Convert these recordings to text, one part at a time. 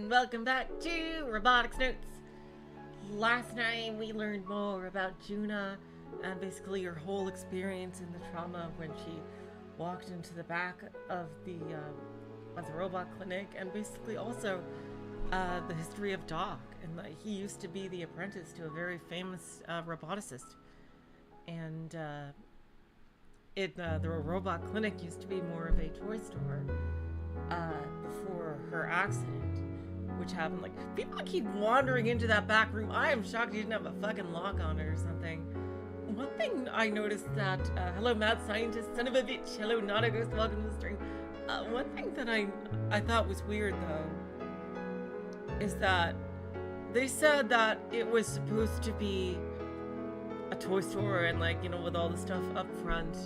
and welcome back to Robotics Notes. Last night we learned more about Junna and basically her whole experience and the trauma when she walked into the back of the robot clinic, and basically also the history of Doc, and he used to be the apprentice to a very famous roboticist, and the robot clinic used to be more of a toy store before her accident, which happened. Like, people keep wandering into that back room. I am shocked he didn't have a fucking lock on it or something. One thing I noticed that, hello mad scientist, son of a bitch, hello not a ghost, welcome to the stream. One thing that I thought was weird though, is that they said that it was supposed to be a toy store and, like, you know, with all the stuff up front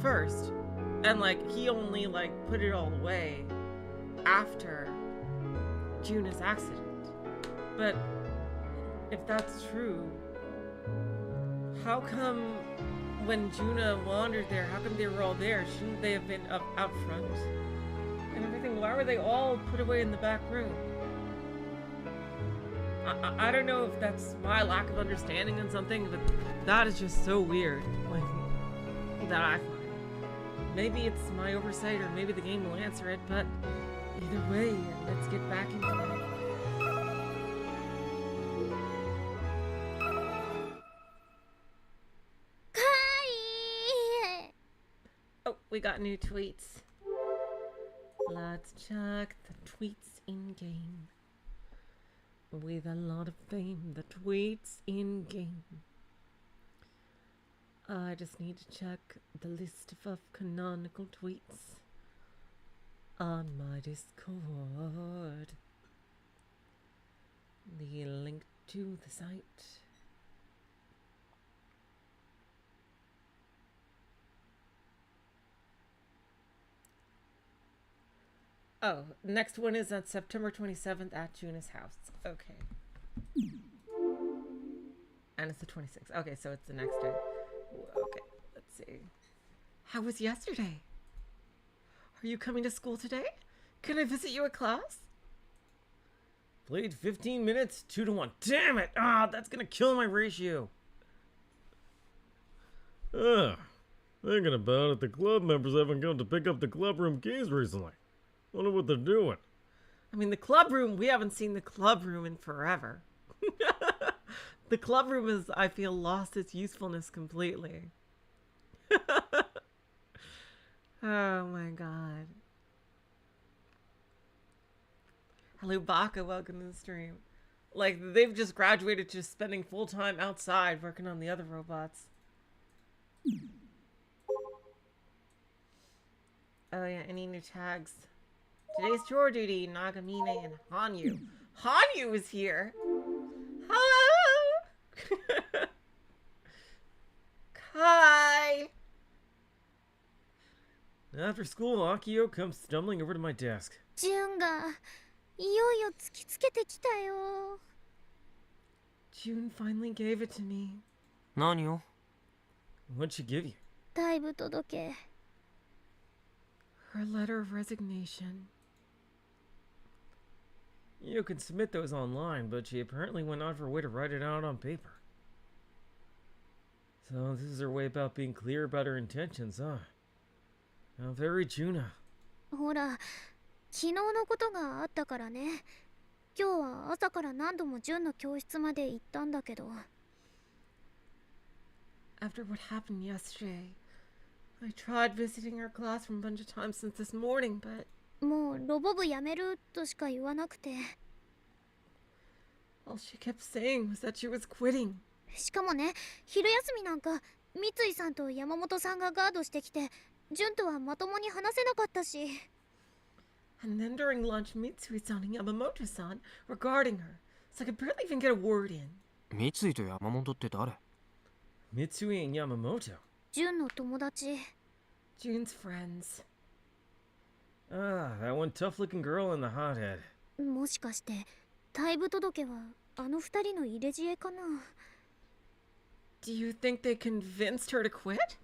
first, and like he only like put it all away after Junna's accident. But if that's true, how come when Junna wandered there, how come they were all there? Shouldn't they have been up out front and everything? Why were they all put away in the back room? I don't know if that's my lack of understanding on something, but that is just so weird. Like, that I find. Maybe it's my oversight, or maybe the game will answer it, but either way, let's get back into it. Oh, we got new tweets. Let's check the tweets in-game. With a lot of fame, the tweets in-game. I just need to check the list of canonical tweets on my Discord. The link to the site. Oh, next one is on September 27th at Junna's house. Okay. And it's the 26th. Okay, so it's the next day. Okay, let's see. How was yesterday? Are you coming to school today? Can I visit you at class? Played 15 minutes, 2-1. Damn it! Ah, that's gonna kill my ratio. Thinking about it, the club members haven't come to pick up the club room keys recently. Wonder what they're doing. I mean, the club room, we haven't seen the club room in forever. The club room is, I feel, lost its usefulness completely. Oh my god. Hello, Baka, welcome to the stream. Like, they've just graduated to spending full time outside working on the other robots. Oh yeah, any new tags? Today's chore duty, Nagamine and Hanyu. Hanyu is here! Hello! Hi! After school, Akiho comes stumbling over to my desk. Junがいよいよ突きつけてきたよ。June finally gave it to me. 何を? What'd she give you? 退部届。Her letter of resignation. You can submit those online, but she apparently went out of her way to write it out on paper. So this is her way about being clear about her intentions, huh? How very Junna. ほら、昨日のことがあったからね。今日は朝から何度もジュンの教室まで行ったんだけど。After what happened yesterday, I tried visiting her classroom a bunch of times since this morning, but... もうロボ部やめるとしか言わなくて。all she kept saying was that she was quitting. しかもね、昼休みなんか、三井さんと山本さんがガードしてきて、ジュンとはまともに話せなかったし。And then during lunch, Mitsui-san and Yamamoto-san were guarding her, so I could barely even get a word in. 三井と山本って誰? Mitsui and Yamamoto. ジュンの友達。June's friends. Ah, that one tough-looking girl in the hothead. もしかして、退部届はあの二人の入れ知恵かな? Do you think they convinced her to quit?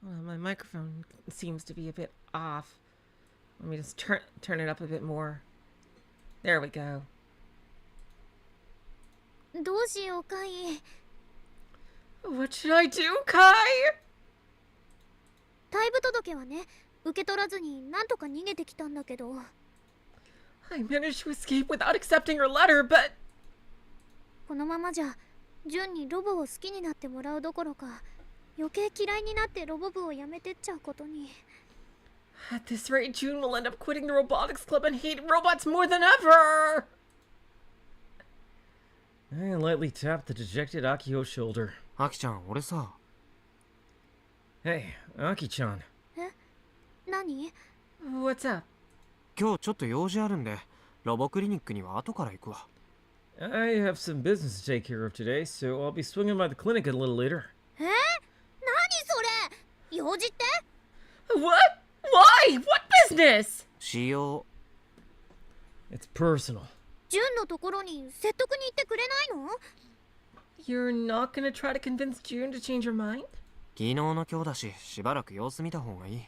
My microphone seems to be a bit off. Let me just turn it up a bit more. There we go. どうしようカイ。 What should I do, Kai? 退部届はね、受け取らずになんとか逃げてきたんだけど。 I managed to escape without accepting her letter, but このままじゃ純にロボを好きになってもらうどころか、余計嫌いになってロボ部を辞めてっちゃうことに。 at this rate, June will end up quitting the robotics club and hate robots more than ever. I lightly tapped the dejected Akiho's shoulder. アキちゃん、俺さ。Hey, Aki-chan. え、何？ What's up? 今日ちょっと用事あるんで、ロボクリニックには後から行くわ。I have some business to take care of today, so I'll be swinging by the clinic a little later. え？何それ？用事って？ What? Why? What business? 使用。It's personal. 純のところに説得に行ってくれないの？ You're not gonna try to convince June to change her mind? 昨日の今日だし、しばらく様子見た方がいい。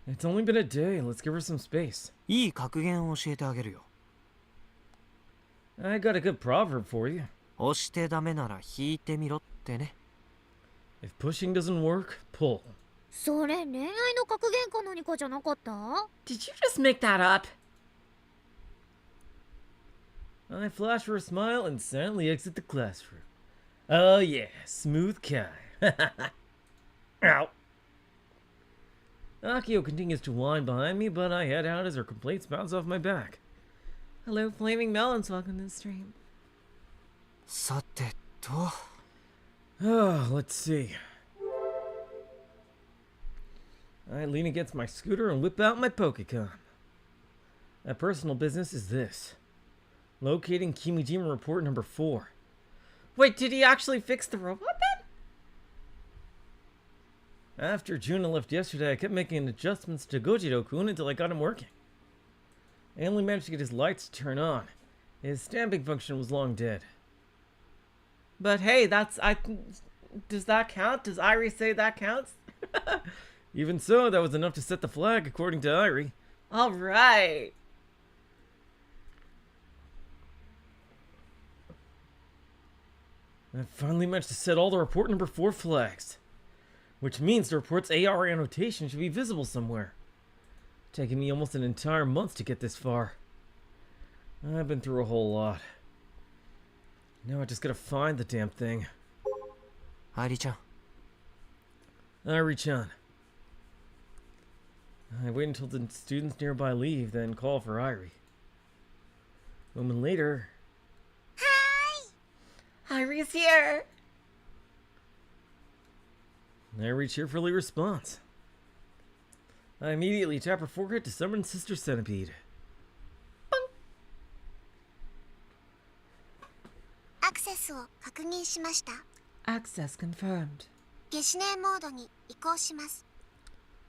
It's only been a day. Let's give her some space. いい格言を教えてあげるよ。I got a good proverb for you. 押してダメなら引いてみろってね。If pushing doesn't work, pull. それ恋愛の格言か何かじゃなかった？ Did you just make that up? I flash her a smile and silently exit the classroom. Oh yeah, smooth Kai. Ow. Akiho continues to whine behind me, but I head out as her complaints bounce off my back. Hello, Flaming Melons. Welcome to the stream. さてと。Oh, let's see. I lean against my scooter and whip out my Pokecon. My personal business is this. Locating Kimijima report number 4. Wait, did he actually fix the robot then? After Junna left yesterday, I kept making adjustments to Gojiro-kun until I got him working. I only managed to get his lights to turn on. His stamping function was long dead. But hey, does that count? Does Irie say that counts? Even so, that was enough to set the flag, according to Irie. All right. I finally managed to set all the report number 4 flags. Which means the report's AR annotation should be visible somewhere. Taking me almost an entire month to get this far. I've been through a whole lot. Now I just gotta find the damn thing. アイリちゃん。Irie-chan. I wait until the students nearby leave, then call for Irie. A moment later, Irie's here. Irie cheerfully responds. I immediately tap her forehead to summon Sister Centipede. アクセスを確認しました。 Access confirmed. ゲシネモードに移行します。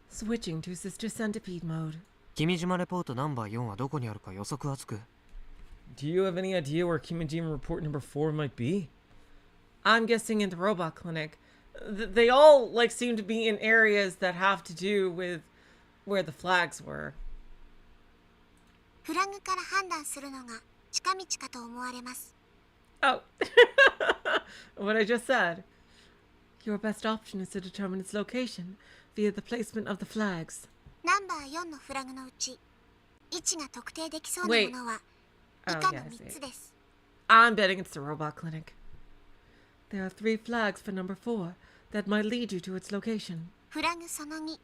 Switching to Sister Centipede mode. 君島レポートナンバー4はどこにあるか予測はつく？ Do you have any idea where Kimijima report number 4 might be? I'm guessing in the robot clinic. They all seem to be in areas that have to do with where the flags were. フラグから判断するのが近道かと思われます。 Oh. What I just said. Your best option is to determine its location via the placement of the flags. ナンバー4のフラグのうち、位置が特定できそうなものは以 Oh, 下 yeah, の I see 3 it. つです。 I'm betting it's the robot clinic. There are 3 flags for number 4 that might lead you to its location. フラグその2、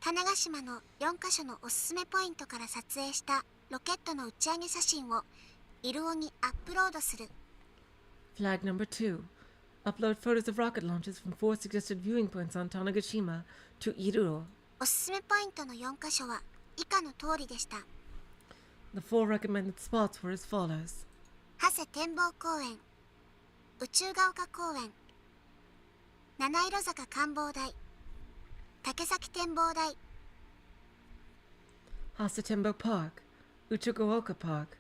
種子島の4カ所のおすすめポイントから撮影したロケットの打ち上げ写真をイルオにアップロードする。 Flag number 2. Upload photos of rocket launches from 4 suggested viewing points on Tanegashima to Iruro. おすすめポイントの4カ所は以下の通りでした。 The 4 recommended spots were as follows. 長谷展望公園、宇宙が丘公園、七色坂展望台、竹崎展望台、 Hasatembo Park, Uchugaoka Park,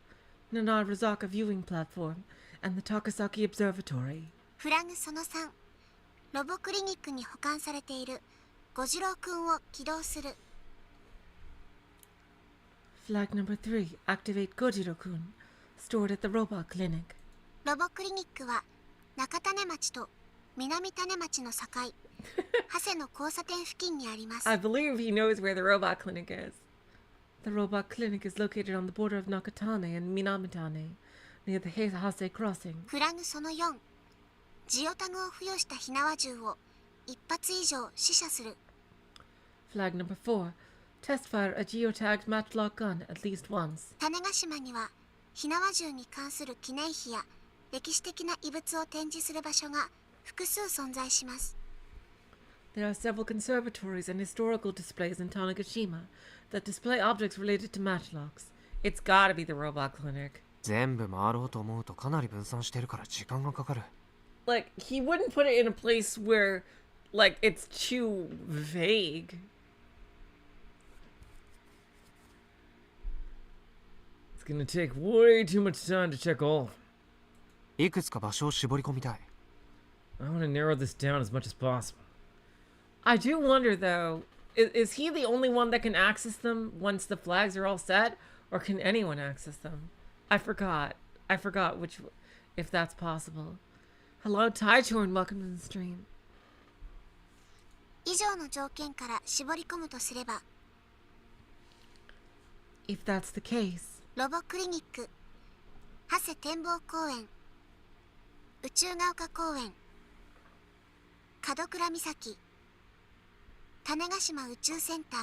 Nanarazaka Viewing Platform, and the Takasaki Observatory. フラグその3、ロボクリニックに保管されている五次郎くんを起動する。Flag number 3. Activate Gojiro-kun. Stored at the robot clinic. ロボクリニックは中種町と南種町の境長谷の交差点付近にあります。 I believe he knows where the robot clinic is. The robot clinic is located on the border of Nakatane and Minamitane, near the Hase crossing. フラグその4、ジオタグを付与した火縄銃を1発以上試射する。 Flag number 4. Test fire a geotagged matchlock gun at least once. 種子島には火縄銃に関する記念碑や歴史的な遺物を展示する場所が複数存在します。 There are several conservatories and historical displays in Tanegashima that display objects related to matchlocks. It's gotta be the robot clinic. 全部回ろうと思うとかなり分散してるから時間がかかる。 Like, he wouldn't put it in a place where, like, it's too vague. It's gonna take way too much time to check all of them. いくつか場所を絞り込みたい。 I want to narrow this down as much as possible. I do wonder, though, is he the only one that can access them once the flags are all set? Or can anyone access them? I forgot which, if that's possible. Hello, Taichorn, welcome to the stream. 以上の条件から絞り込むとすれば、 If that's the case, ロボクリニック、長谷展望公園、宇宙が丘公園、門倉岬、種子島宇宙センター、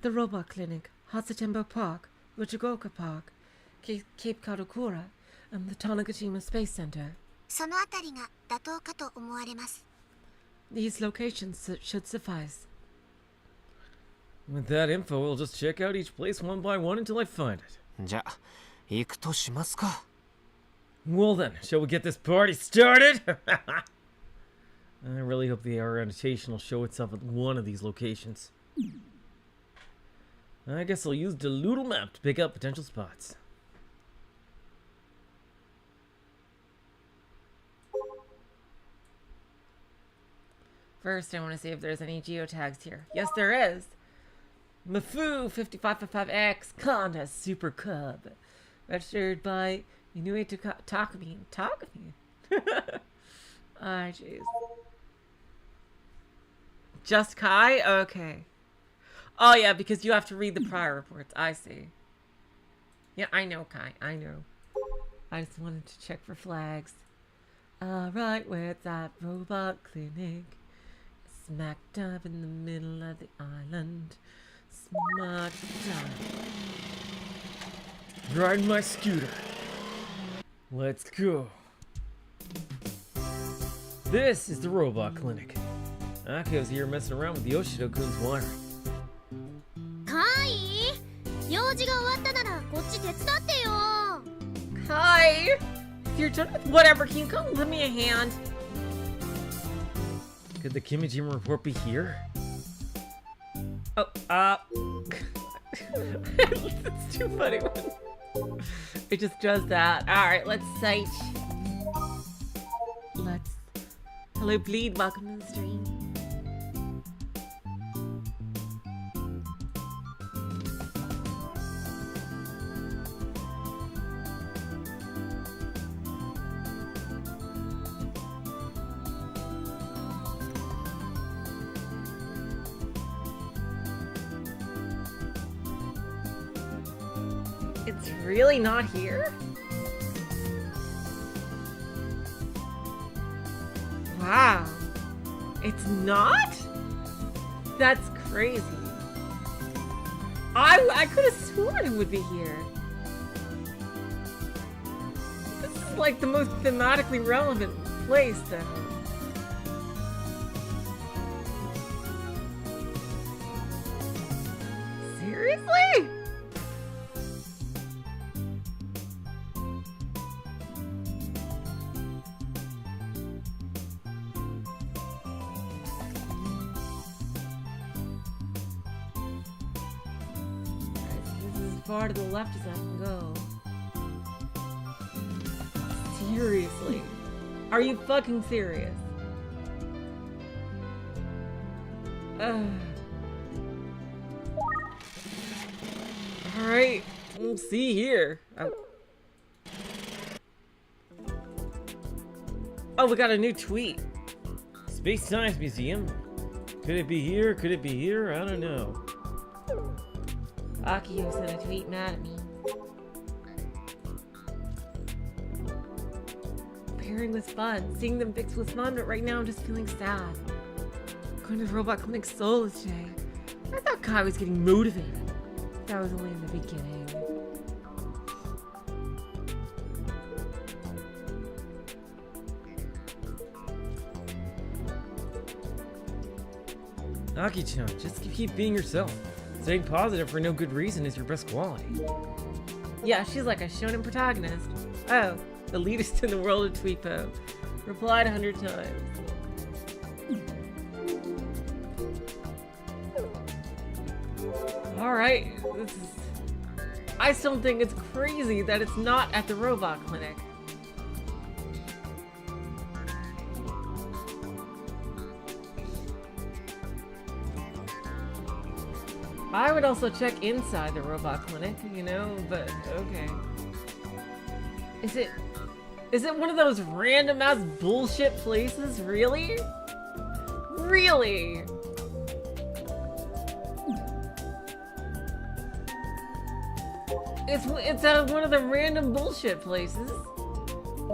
the robot clinic, Hasatembo Park, Uchigoka Park, Cape Kadokura, and the Tanegashima Space Center. そのあたりが妥当かと思われます。 These locations should suffice. With that info, we'll just check out each place one by one until I find it. じゃあ行くとしますか。 Well then, shall we get this party started? I really hope the AR annotation will show itself at one of these locations. I guess I'll use the Doodle map to pick out potential spots. First, I want to see if there's any geotags here. Yes, there is. Mafu 5555X Conda Super Cub. Registered by Inui Takami. Takami? Ah, jeez. Just Kai? Okay. Oh, yeah, because you have to read the prior reports. I see. Yeah, I know, Kai. I know. I just wanted to check for flags. Alright, where's that robot clinic? Smack dab in the middle of the island. Smack dab. Riding my scooter. Let's go. This is the robot clinic. Akiho's here messing around with Yoshido-kun's wiring. かい、用事が終わったならこっち手伝ってよ。 Hi! If you're done with whatever, can you come lend me a hand? Could the Kimijima report be here? Oh, it's too funny when it just does that. Alright, let's sight. Hello, Bleed, welcome to the stream. It's really not here? Wow. It's not? That's crazy. I could have sworn it would be here. This is like the most thematically relevant place, though. Seriously? Far to the left as I can go. Seriously? Are you fucking serious? Alright, see here. Oh, we got a new tweet. Space Science Museum. Could it be here? Could it be here? I don't know. Akiho sent a tweet mad at me. Pairing was fun. Seeing them fix was fun, but right now I'm just feeling sad. Going to the robot clinic solo today. I thought Kai was getting motivated. That was only in the beginning. Aki-chan, just keep being yourself. Staying positive for no good reason is your best quality. Yeah, she's like a shonen protagonist. Oh, elitist in the world of Tweepo. Replied 100 times. Alright, this is... I still think it's crazy that it's not at the robot clinic. I would also check inside the robot clinic, you know, but okay. Is it one of those random ass bullshit places? Really? Really? It's at one of the random bullshit places.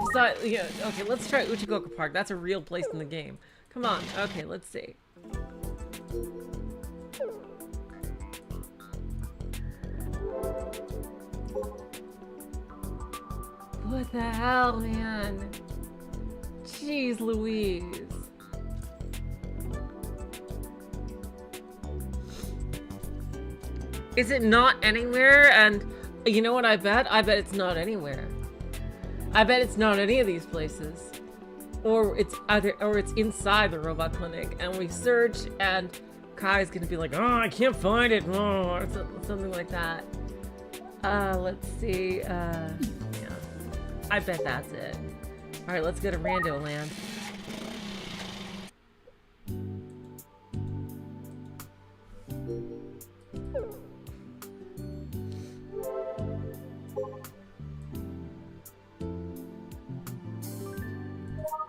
Besides, yeah, okay, let's try Uchigoku Park. That's a real place in the game. Come on, okay, let's see. What the hell, man? Jeez Louise. Is it not anywhere? And you know what I bet? I bet it's not anywhere. I bet it's not any of these places. Or it's inside the robot clinic and we search and Kai's gonna be like, oh, I can't find it, oh, or something like that. Let's see, yeah. I bet that's it. Alright, let's go to Rando Land.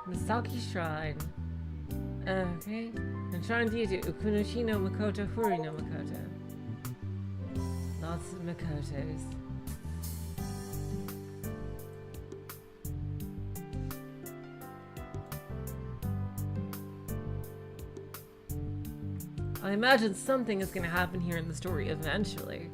Misaki Shrine. Okay. Enshrined to Ukunoshi no Makoto Furi no Makoto. Lots of Makotos. I imagine something is going to happen here in the story eventually.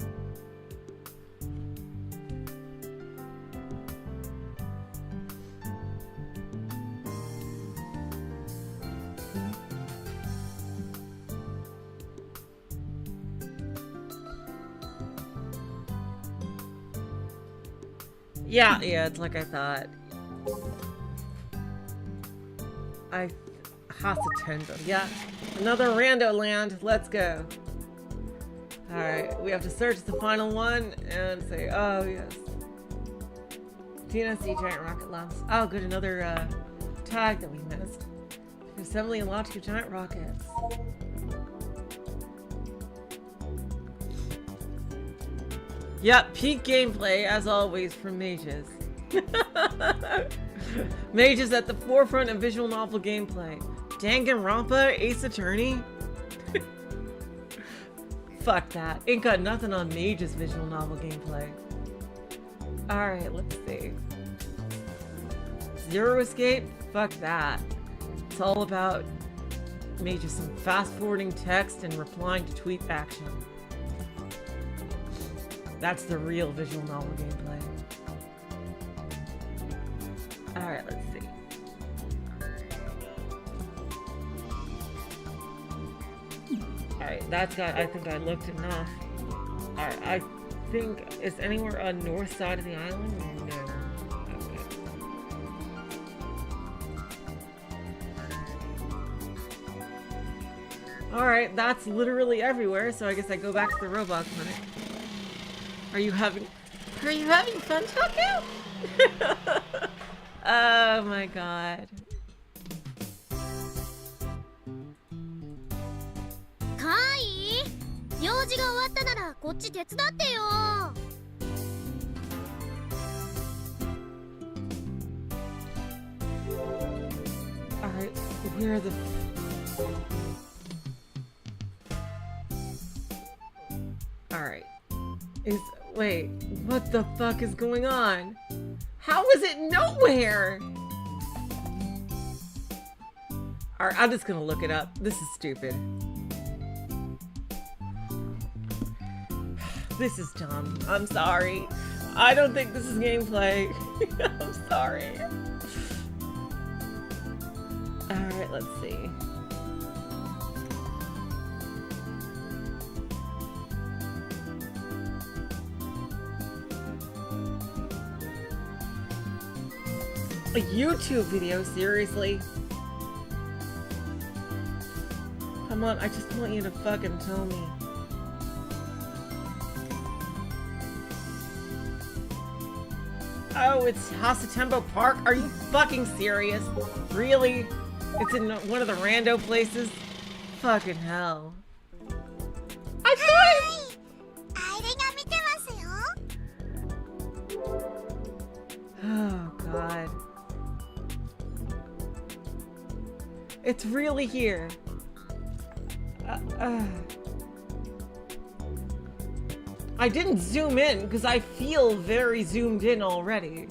Yeah, it's like I thought. I Hasatendo. Yeah, another Rando Land. Let's go. Alright, we have to search the final one and say, oh yes. TNSC giant rocket labs. Oh good, another tag that we missed. Assembly and launch of giant rockets. Yep, peak gameplay as always from mages. Mages at the forefront of visual novel gameplay. Danganronpa, Ace Attorney? Fuck that. Ain't got nothing on Mage's visual novel gameplay. Alright, let's see. Zero Escape? Fuck that. It's all about Mage's some fast-forwarding text and replying to tweet action. That's the real visual novel gameplay. Alright, let's see. Alright, that's got, I think I looked enough. Alright, I think, is anywhere on north side of the island? No. Okay. Alright, that's literally everywhere, so I guess I go back to the robot clinic. Are you having fun, Taku? Oh my god. かい、よ用事が終わったならこっち手伝ってよ。 Alright, where are the... Alright. Wait, what the fuck is going on? How is it nowhere? Alright, I'm just gonna look it up. This is stupid. This is dumb. I'm sorry. I don't think this is gameplay. I'm sorry. Alright, let's see. A YouTube video? Seriously? Come on, I just want you to fucking tell me. Oh, it's Hasatembo Park? Are you fucking serious? Really? It's in one of the rando places? Fucking hell. I thought あれが見てますよ。 Oh, God. It's really here. I didn't zoom in because I feel very zoomed in already.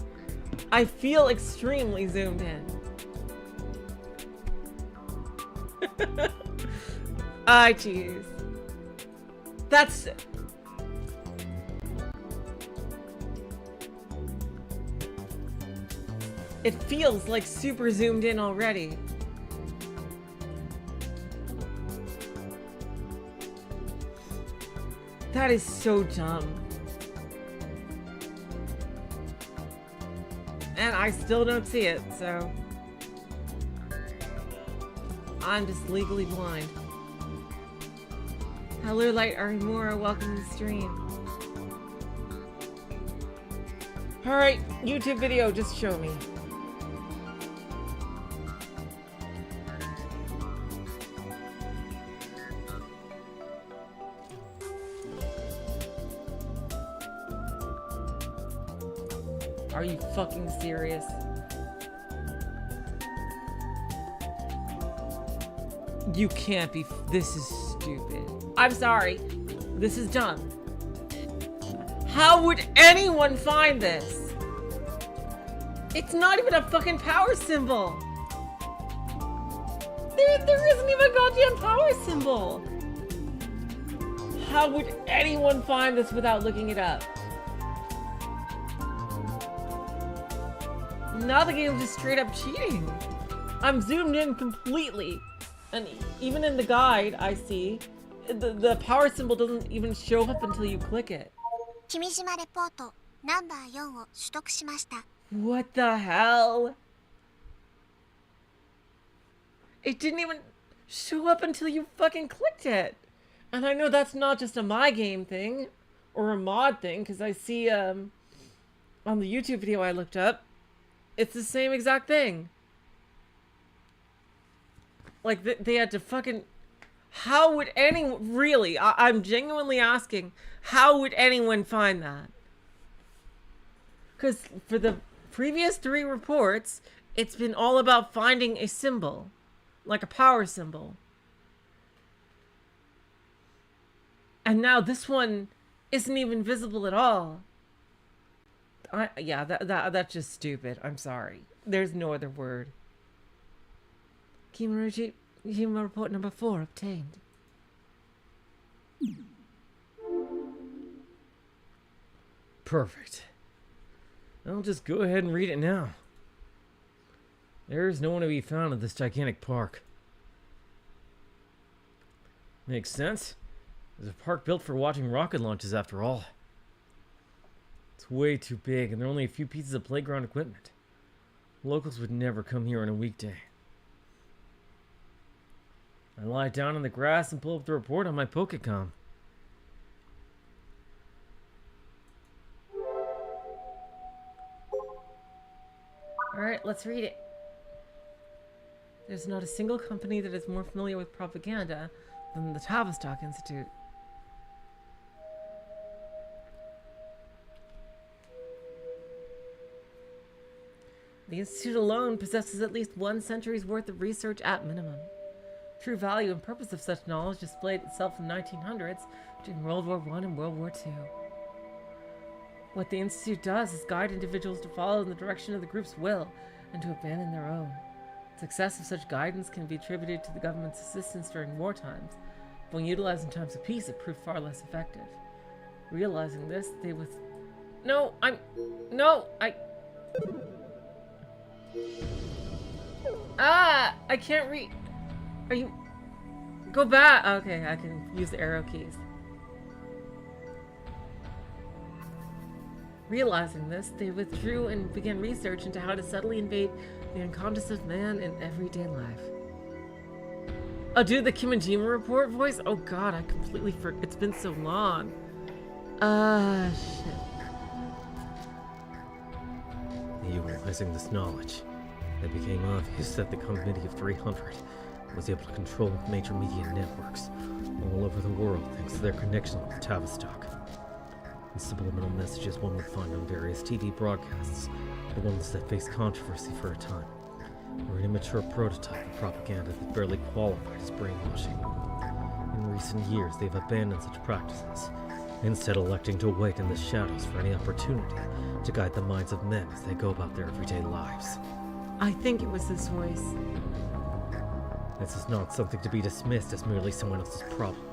I feel extremely zoomed in. Jeez. That's... It feels like super zoomed in already. That is so dumb. And I still don't see it, so... I'm just legally blind. Hello, Light Arimura, welcome to the stream. Alright, YouTube video, just show me. Are you fucking serious? You can't be. This is stupid. I'm sorry. This is dumb. How would anyone find this? It's not even a fucking power symbol. There isn't even a goddamn power symbol. How would anyone find this without looking it up? Now the game's just straight up cheating. I'm zoomed in completely. And even in the guide, I see, the power symbol doesn't even show up until you click it. 君島レポートナンバー4を取得しました。 What the hell? It didn't even show up until you fucking clicked it. And I know that's not just a my game thing or a mod thing, because I see on the YouTube video I looked up, it's the same exact thing. Like, they had to fucking... How would anyone... Really, I'm genuinely asking, how would anyone find that? Because for the previous 3 reports, it's been all about finding a symbol. Like a power symbol. And now this one isn't even visible at all. Yeah, that's just stupid. I'm sorry. There's no other word. Kimaruchi, Kima report number 4 obtained. Perfect. I'll just go ahead and read it now. There is no one to be found in this gigantic park. Makes sense. There's a park built for watching rocket launches after all. It's way too big, and there are only a few pieces of playground equipment. Locals would never come here on a weekday. I lie down on the grass and pull up the report on my Pokecom. Alright, let's read it. There's not a single company that is more familiar with propaganda than the Tavistock Institute. The Institute alone possesses at least 1 century's worth of research at minimum. True value and purpose of such knowledge displayed itself in the 1900s during World War I and World War II. What the Institute does is guide individuals to follow in the direction of the group's will and to abandon their own. Success of such guidance can be attributed to the government's assistance during war times, but when utilized in times of peace, it proved far less effective. Realizing this, they I can't read. Are you... Go back. Okay, I can use the arrow keys. Realizing this, they withdrew and began research into how to subtly invade the unconscious of man in everyday life. Oh, dude, the Kimijima report voice? Oh god, I completely forgot. It's been so long. Shit. Utilizing this knowledge, it became obvious that the Committee of 300 was able to control major media networks all over the world thanks to their connection with Tavistock. The subliminal messages one would find on various TV broadcasts, the ones that faced controversy for a time, were an immature prototype of propaganda that barely qualified as brainwashing. In recent years, they've abandoned such practices, instead electing to wait in the shadows for any opportunity to guide the minds of men as they go about their everyday lives. I think it was this voice. This is not something to be dismissed as merely someone else's problem.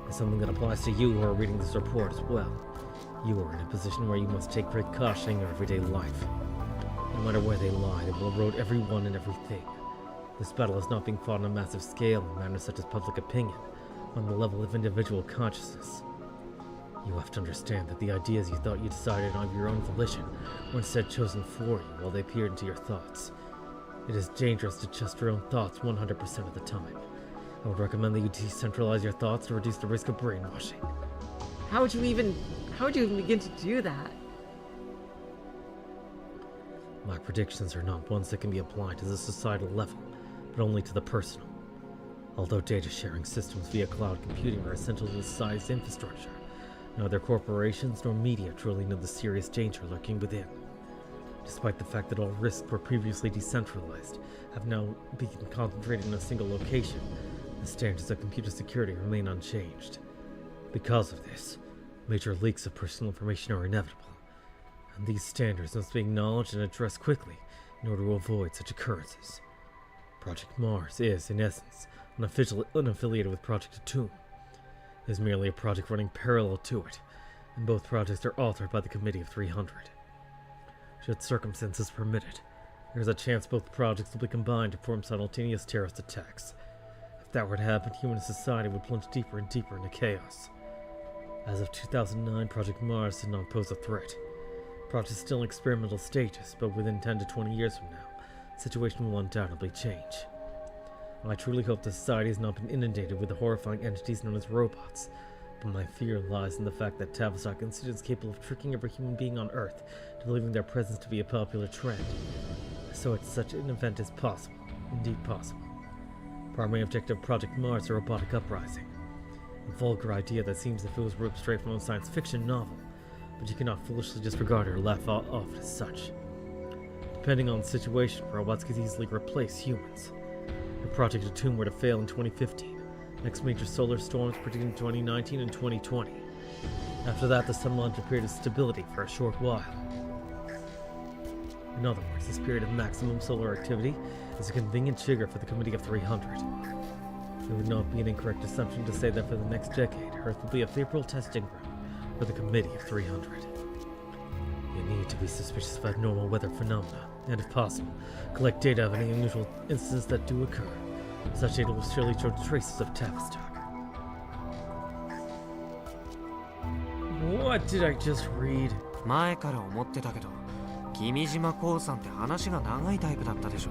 It's something that applies to you who are reading this report as well. You are in a position where you must take great caution in your everyday life. No matter where they lie, they will erode everyone and everything. This battle is not being fought on a massive scale in matters such as public opinion, on the level of individual consciousness. You have to understand that the ideas you thought you decided on of your own volition were instead chosen for you while they peered into your thoughts. It is dangerous to trust your own thoughts 100% of the time. I would recommend that you decentralize your thoughts to reduce the risk of brainwashing. How would you even begin to do that? My predictions are not ones that can be applied to the societal level, but only to the personal. Although data sharing systems via cloud computing are essential to society's infrastructure, neither corporations nor media truly know the serious danger lurking within. Despite the fact that all risks were previously decentralized, have now been concentrated in a single location, the standards of computer security remain unchanged. Because of this, major leaks of personal information are inevitable, and these standards must be acknowledged and addressed quickly in order to avoid such occurrences. Project Mars is, in essence, unaffiliated with Project Atum. It is merely a project running parallel to it, and both projects are authored by the Committee of 300. Should circumstances permit it, there is a chance both projects will be combined to form simultaneous terrorist attacks. If that were to happen, human society would plunge deeper and deeper into chaos. As of 2009, Project Mars did not pose a threat. The project is still in experimental stages, but within 10 to 20 years from now, the situation will undoubtedly change. I truly hope that society has not been inundated with the horrifying entities known as robots, but my fear lies in the fact that Tavistock Institute is capable of tricking every human being on Earth to believing their presence to be a popular trend. So it's such an event is possible, indeed possible. Primary objective of Project Mars is a robotic uprising. A vulgar idea that seems as if it was ripped straight from a science fiction novel, but you cannot foolishly disregard it or laugh off it as such. Depending on the situation, robots could easily replace humans. If Project Atum were to fail in 2015, next major solar storms predicted in 2019 and 2020. After that, the sun will enter a period of stability for a short while. In other words, this period of maximum solar activity is a convenient trigger for the Committee of 300. It would not be an incorrect assumption to say that for the next decade, Earth will be a favorable testing ground for the Committee of 300. You need to be suspicious of abnormal weather phenomena, and if possible, collect data of any unusual instances that do occur. Such data will surely show traces of Tavistock. What did I just read? 前から思ってたけど、君島光さんって話が長いタイプだったでしょ。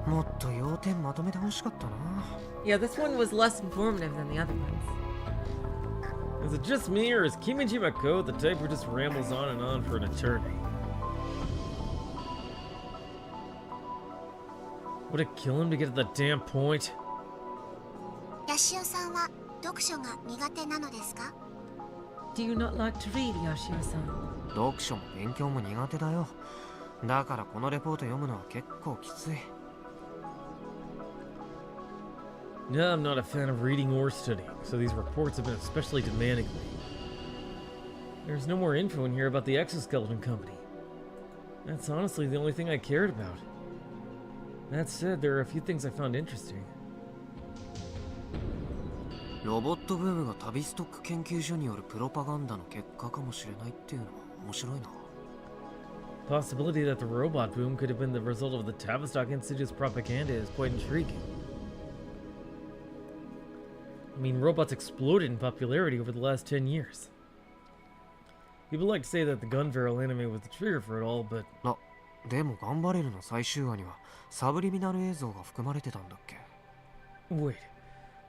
もっと要点まとめてほしかったな。Yeah, this one was less informative than the other ones. Is it just me, or is Kimijima Ko the type who just rambles on and on for an eternity? Would it kill him to get to the damn point? ヤシオさんは読書が苦手なのですか？ Do you not like to read, Yoshio-san? 読書も勉強も苦手だよ。だからこのレポート読むのは結構きつい。 No, I'm not a fan of reading or studying, so these reports have been especially demanding of me. There's no more info in here about the exoskeleton company. That's honestly the only thing I cared about. That said, there are a few things I found interesting. ロボットブームがタビストック研究所によるプロパガンダの結果かもしれないっていうのは面白いな。 Possibility that the robot boom could have been the result of the Tavistock Institute's propaganda is quite intriguing. I mean, robots exploded in popularity over the last 10 years. People like to say that the gun barrel anime was the trigger for it all, but... あ、でも頑張れるの最終話にはサブリミナル映像が含まれてたんだっけ？ Wait,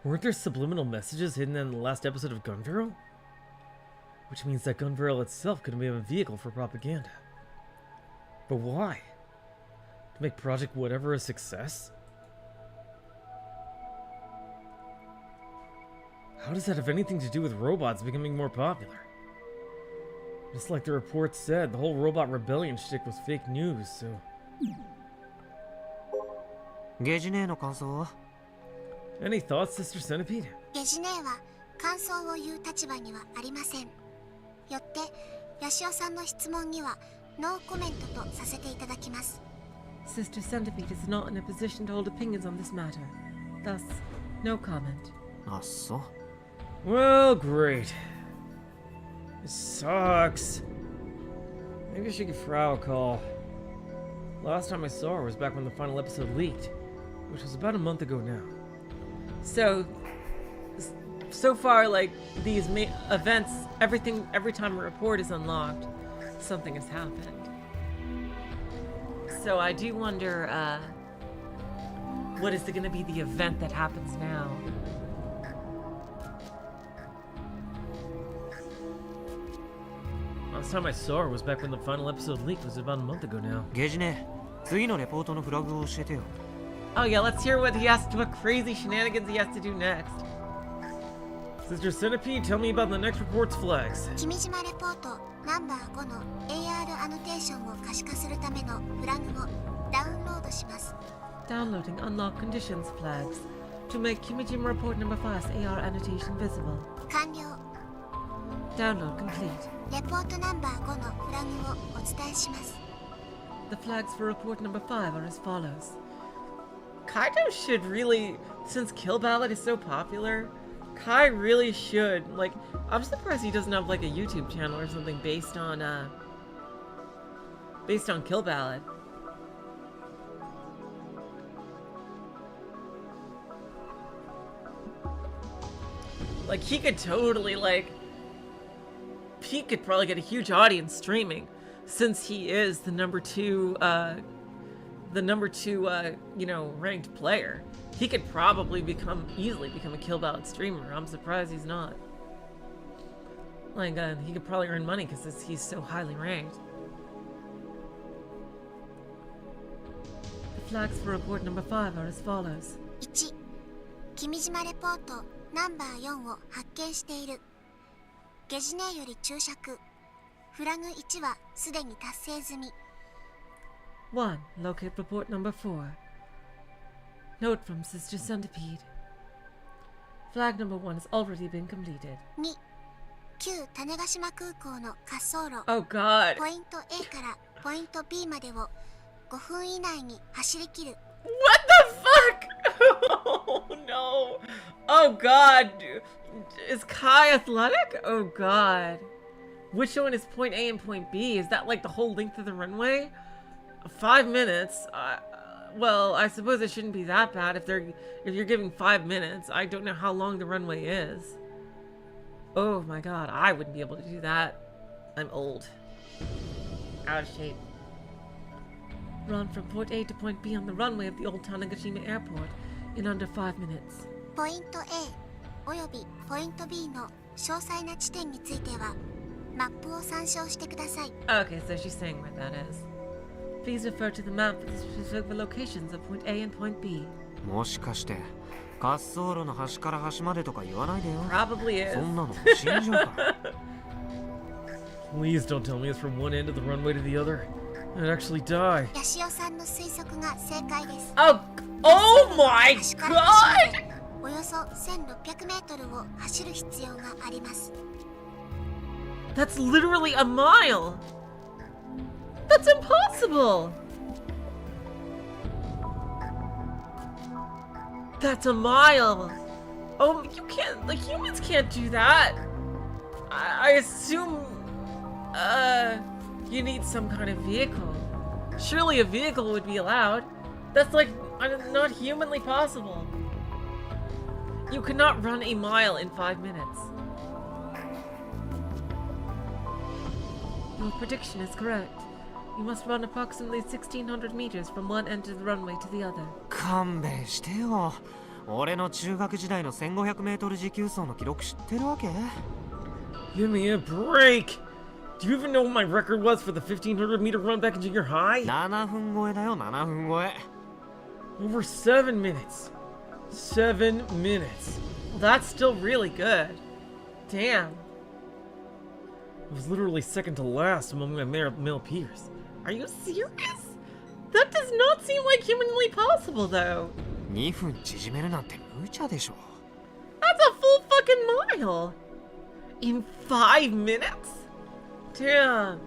weren't there subliminal messages hidden in the last episode of Gun Barrel? Which means that Gun Barrel itself could have been a vehicle for propaganda. But why? To make Project Whatever a success? How does that have anything to do with robots becoming more popular? Just like the report said, the whole robot rebellion shtick was fake news, so... ゲジネーの感想は？ Any thoughts, Sister Centipede? ゲジネーは感想を言う立場にはありません。よってヤシオさんの質問にはノーコメントとさせていただきます。 Sister Centipede is not in a position to hold opinions on this matter. Thus, no comment. あっそ。 Well, great. This sucks. Maybe I should give Frau a call. Last time I saw her was back when the final episode leaked, which was about a month ago now. So far, like, these events, every time a report is unlocked, something has happened. So I do wonder, what is going to be the event that happens now? Last time I saw her was back when the final episode leaked was about a month ago now. ゲジネー、次のレポートのフラグを教えてよ。 Oh yeah, let's hear what crazy shenanigans he has to do next. Sister Centipede, tell me about the next report's flags. 君島レポートナンバー5の AR アノテーションを可視化するためのフラグをダウンロードします。 Downloading unlock conditions flags to make Kimijima report number 5's AR annotation visible. 完了。 Download complete. レポートナンバー5のフラグをお伝えします。 The flags for report number 5 are as follows. Kaito should really, since Kill Ballad is so popular, Kai really should, like, I'm surprised he doesn't have like a YouTube channel or something based on Kill Ballad. Like, he could totally, like, he could probably get a huge audience streaming, since he is the number two, you know, ranked player. He could probably easily become a Kill Ballad streamer. I'm surprised he's not. Like, he could probably earn money because he's so highly ranked. The flags for report number 5 are as follows. 1、君島レポートナンバー4を発見している。ゲジネーより注釈。フラグ1はすでに達成済み。 1. Locate report number 4. Note from Sister Centipede. Flag number 1 has already been completed. 2、旧種子島空港の滑走路。 Oh god. ポイント A からポイント B までを5分以内に走り切る。 What the fuck? Oh no. Oh god. Is Kai athletic? Oh god. Which one is point A and point B? Is that like the whole length of the runway? 5 minutes? Well, I suppose it shouldn't be that bad if you're giving 5 minutes. I don't know how long the runway is. Oh my god, I wouldn't be able to do that. I'm old. Out of shape. Run from point A to point B on the runway of the old Tanegashima Airport in under 5 minutes. ポイント A およびポイント B の詳細な地点についてはマップを参照してください。 Okay, so she's saying where that is. Please refer to the map for the specific locations of point A and point B. もしかして滑走路の端から端までとか言わないでよ。 Probably is. そんなの信じようか。 Please don't tell me it's from one end of the runway to the other. I'd actually die. ヤシオさんの推測が正解です。 Oh, oh my 端から端 god! までおよそ1600メートルを走る必要があります。 That's literally a mile! That's impossible! That's a mile! Oh, you can't, like, humans can't do that! I assume, you need some kind of vehicle. Surely a vehicle would be allowed. That's, like, not humanly possible. You cannot run a mile in 5 minutes. Your prediction is correct. You must run approximately 1,600 meters from one end of the runway to the other. 勘弁してよ。俺の中学時代の 1500m 持久走の記録知ってるわけ？ Give me a break! Do you even know what my record was for the 1,500-meter run back in junior high? 7分超えだよ、7分超え。 Over 7 minutes. 7 minutes. Well, that's still really good. Damn. I was literally second to last among my male peers. Are you serious? That does not seem like humanly possible, though. 2分縮めるなんて無茶でしょ。 That's a full fucking mile. In 5 minutes? Damn.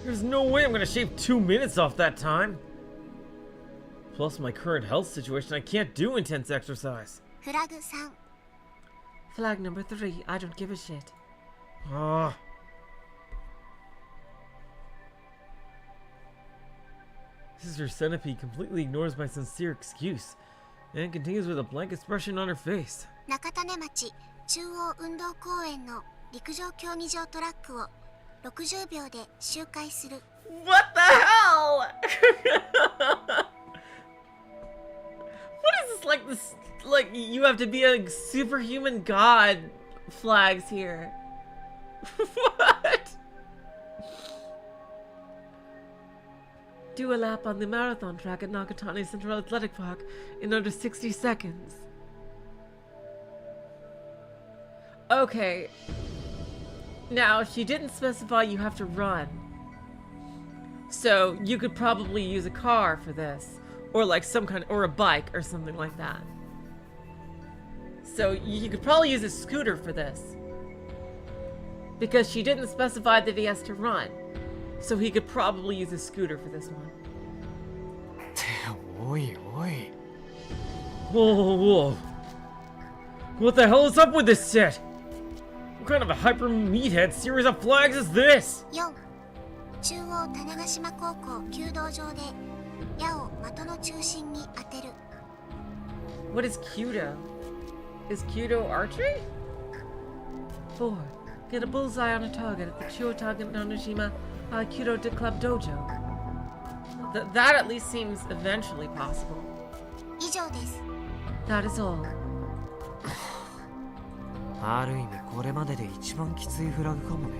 There's no way I'm gonna shave 2 minutes off that time. Plus my current health situation, I can't do intense exercise. フラグ3。 Flag number 3. I don't give a shit. Ah. Sister Centipede completely ignores my sincere excuse and continues with a blank expression on her face. 中種町中央運動公園の陸上競技場トラックを60秒で周回する。 What the hell? What is this, like, you have to be a superhuman god flags here. What? Do a lap on the marathon track at Nakatani Central Athletic Park in under 60 seconds. Okay. Now, she didn't specify you have to run. So, you could probably use a car for this. Or like or a bike or something like that. So, you could probably use a scooter for this. Because she didn't specify that he has to run. So he could probably use a scooter for this one. おいおい。 Whoa, whoa, whoa. What the hell is up with this set? What kind of a hyper meathead series of flags is this? 4. 中央種子島高校弓道場で矢を的の中心に当てる。 What is Kudo? Is Kudo archery? 4. Get a bullseye on a target at the Chuotaga Nanoshima Kudo Club Dojo. That at least seems eventually possible. 以上です。 That is all. ある意味これまでで一番きついフラグかもね。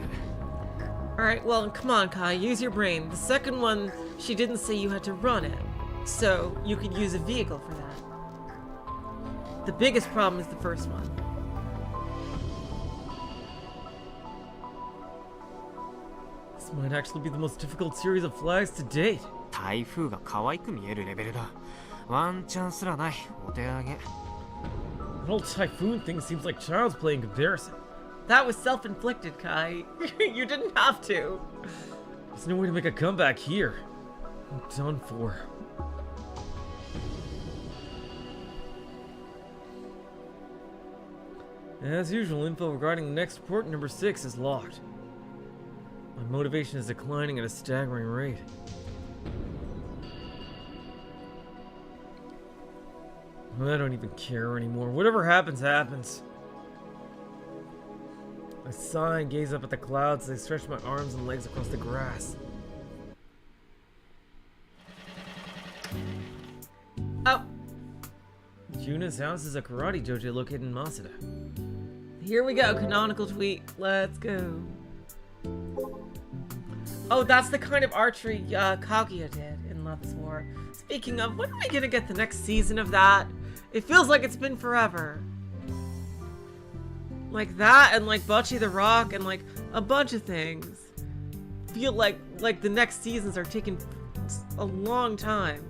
Alright, well, come on, Kai, use your brain. The second one, she didn't say you had to run it. So, you could use a vehicle for that. The biggest problem is the first one. This might actually be the most difficult series of flags to date. 台風が可愛く見えるレベルだ。ワンチャンすらない。お手上げ。 That whole typhoon thing seems like child's play in comparison. That was self-inflicted, Kai. You didn't have to. There's no way to make a comeback here. I'm done for. As usual, info regarding the next report, number 6, is locked. My motivation is declining at a staggering rate. I don't even care anymore. Whatever happens, happens. I sigh and gaze up at the clouds as I stretch my arms and legs across the grass. Oh, Junna's house is a karate dojo located in Masada. here we go, canonical tweet. Let's go. Oh, that's the kind of archery Kaguya did in Love's War. Speaking of, when are we gonna get the next season of that? It feels like it's been forever. Like that, and like Bocce the Rock, and like a bunch of things. feel like the next seasons are taking a long time.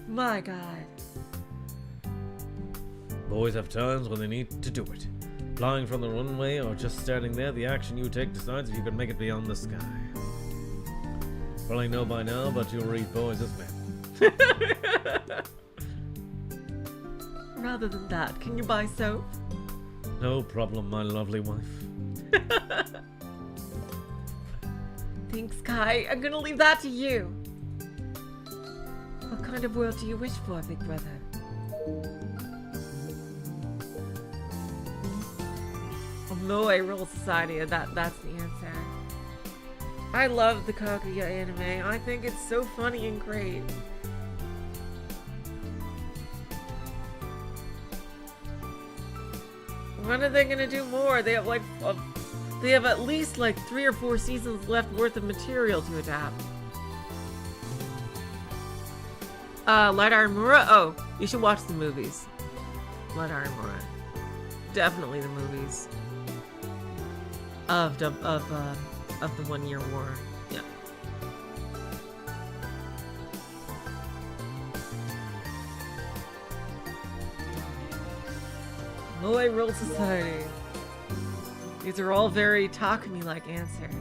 My God. Boys have times when they need to do it. Flying from the runway or just standing there, the action you take decides if you can make it beyond the sky. Probably know by now, but you'll read boys as men. Rather than that, can you buy soap? No problem, my lovely wife. Thanks, Kai. I'm gonna leave that to you. What kind of world do you wish for, big brother? No, a Royal Society. That's the answer. I love the Kaguya anime. I think it's so funny and great. When are they gonna do more? They have they have at least 3 or 4 seasons left worth of material to adapt. Light Iron Mura? Oh, you should watch the movies. Light Iron Mura. Definitely the movies. Of the 1 Year War. Yeah. Moe Rule Society. These are all very Takumi-like answers.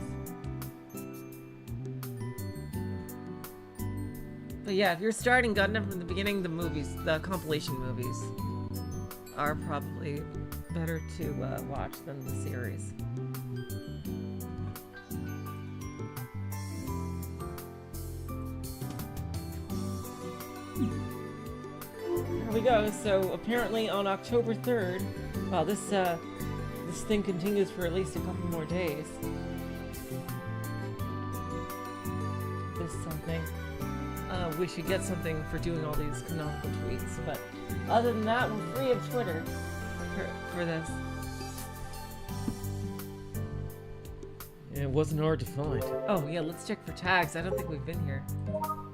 But yeah, if you're starting Gundam from the beginning, the movies, the compilation movies, are probably better to watch than the series. Here we go. So apparently on October 3rd, wow, this thing continues for at least a couple more days. This something. We should get something for doing all these canonical tweets, but other than that, we're free of Twitter for this. Yeah, it wasn't hard to find. Oh yeah, let's check for tags. I don't think we've been here.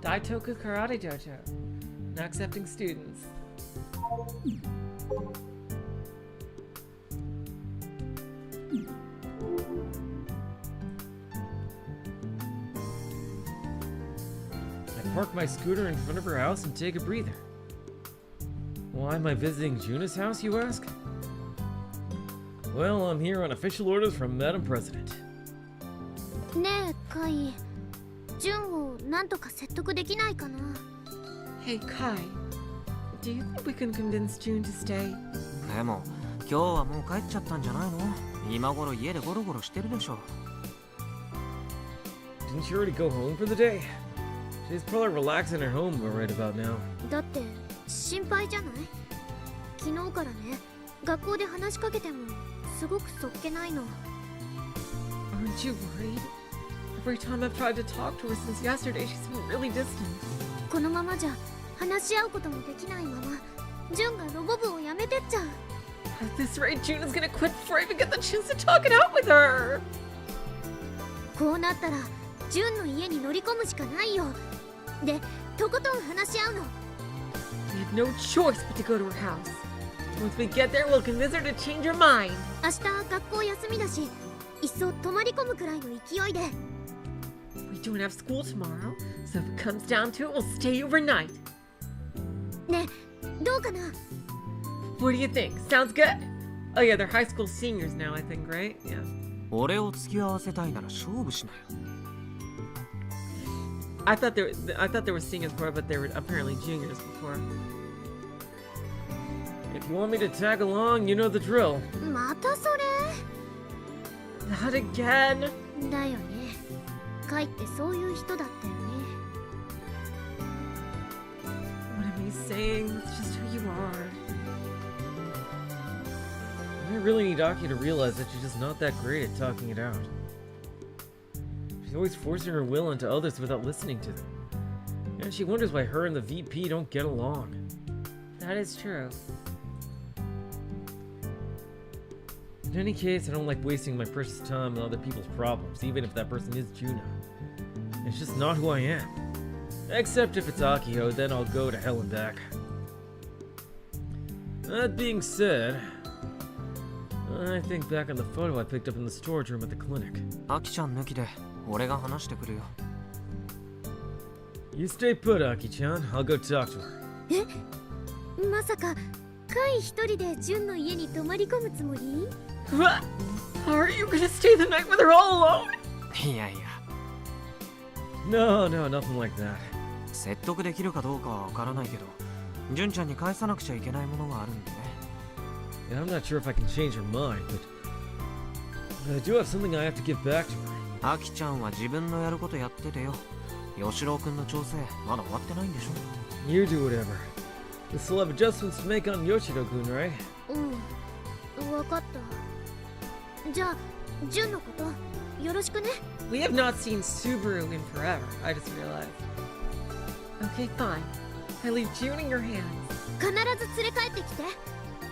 Daitoku Karate Dojo. Not accepting students. I park my scooter in front of her house and take a breather. Why am I visiting Junna's house, you ask? Well, I'm here on official orders from Madam President. ねえカイ、ジュンをなんとか説得できないかな。 Hey Kai, do you think we can convince June to stay? でも今日はもう帰っちゃったんじゃないの？今頃家でゴロゴロしてるでしょ。 Didn't you already go home for the day? She's probably relaxing at home right about now. だって心配じゃない？昨日からね、学校で話しかけてもすごくそっけないの。 Aren't you worried? Every time I've tried to talk to her since yesterday, she's been really distant. このままじゃ話し合うこともできないまま、ジュンがロボ部を辞めてっちゃう。 At this rate, June is gonna quit before I even get the chance to talk it out with her. こうなったらジュンの家に乗り込むしかないよ。で、とことん話し合うの。 We have no choice but to go to her house. Once we get there, we'll convince her to change her mind. 明日学校休みだし、いっそ泊まり込むくらいの勢いで。 We don't have school tomorrow, so if it comes down to it, we'll stay overnight. ね、どうかな？ What do you think? Sounds good? Oh yeah, they're high school seniors now, I think, right? Yeah. 俺を付き合わせたいなら勝負しなよ。 I thought they were seniors before, but they were apparently juniors before. If you want me to tag along, you know the drill. またそれ？ Not again. だよね。カイってそういう人だったよね。 What am I saying? It's just who you are. I really need Aki to realize that she's just not that great at talking it out. She's always forcing her will onto others without listening to them. And she wonders why her and the VP don't get along. That is true. In any case, I don't like wasting my precious time on other people's problems, even if that person is Junna. It's just not who I am. Except if it's Akiho, then I'll go to hell and back. That being said, I think back on the photo I picked up in the storage room at the clinic. アキちゃん抜きで俺が話してくるよ。 You stay put, Aki-chan. I'll go talk to her. え、まさかカイ一人でジュンの家に泊まり込むつもり？ What? Are you gonna stay the night with her all alone? いやいや、 No, nothing like that. 説得できるかどうかはわからないけど、純ちゃんに返さなくちゃいけないものがあるんでね。 And I'm not sure if I can change her mind, but I do have something I have to give back to her. アキちゃんは自分のやることやっててよ。吉郎くんの調整まだ終わってないんでしょ。 You do whatever. We still have adjustments to make on Yoshido-kun, right? うん、わかった。じゃあ、ジュンのことよろしくね。We have not seen Subaru in forever, I just realized. Okay, fine. I leave June in your hands. 必ず連れ帰ってきて。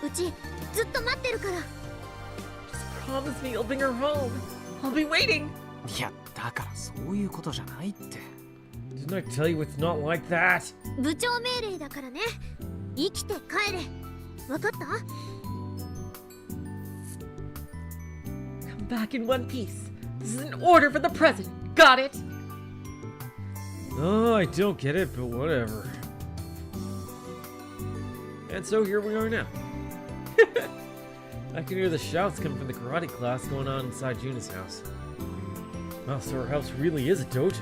うちずっと待ってるから。 Just promise me you'll bring her home. I'll be waiting. いや、だからそういうことじゃないって。 Didn't I tell you it's not like that? 部長命令だからね。生きて帰れ。わかった？ Come back in one piece. This is an order for the president. Got it? Oh, I don't get it, but whatever. And so here we are now. I can hear the shouts coming from the karate class going on inside Junna's house. Wow, so her house really is a dojo.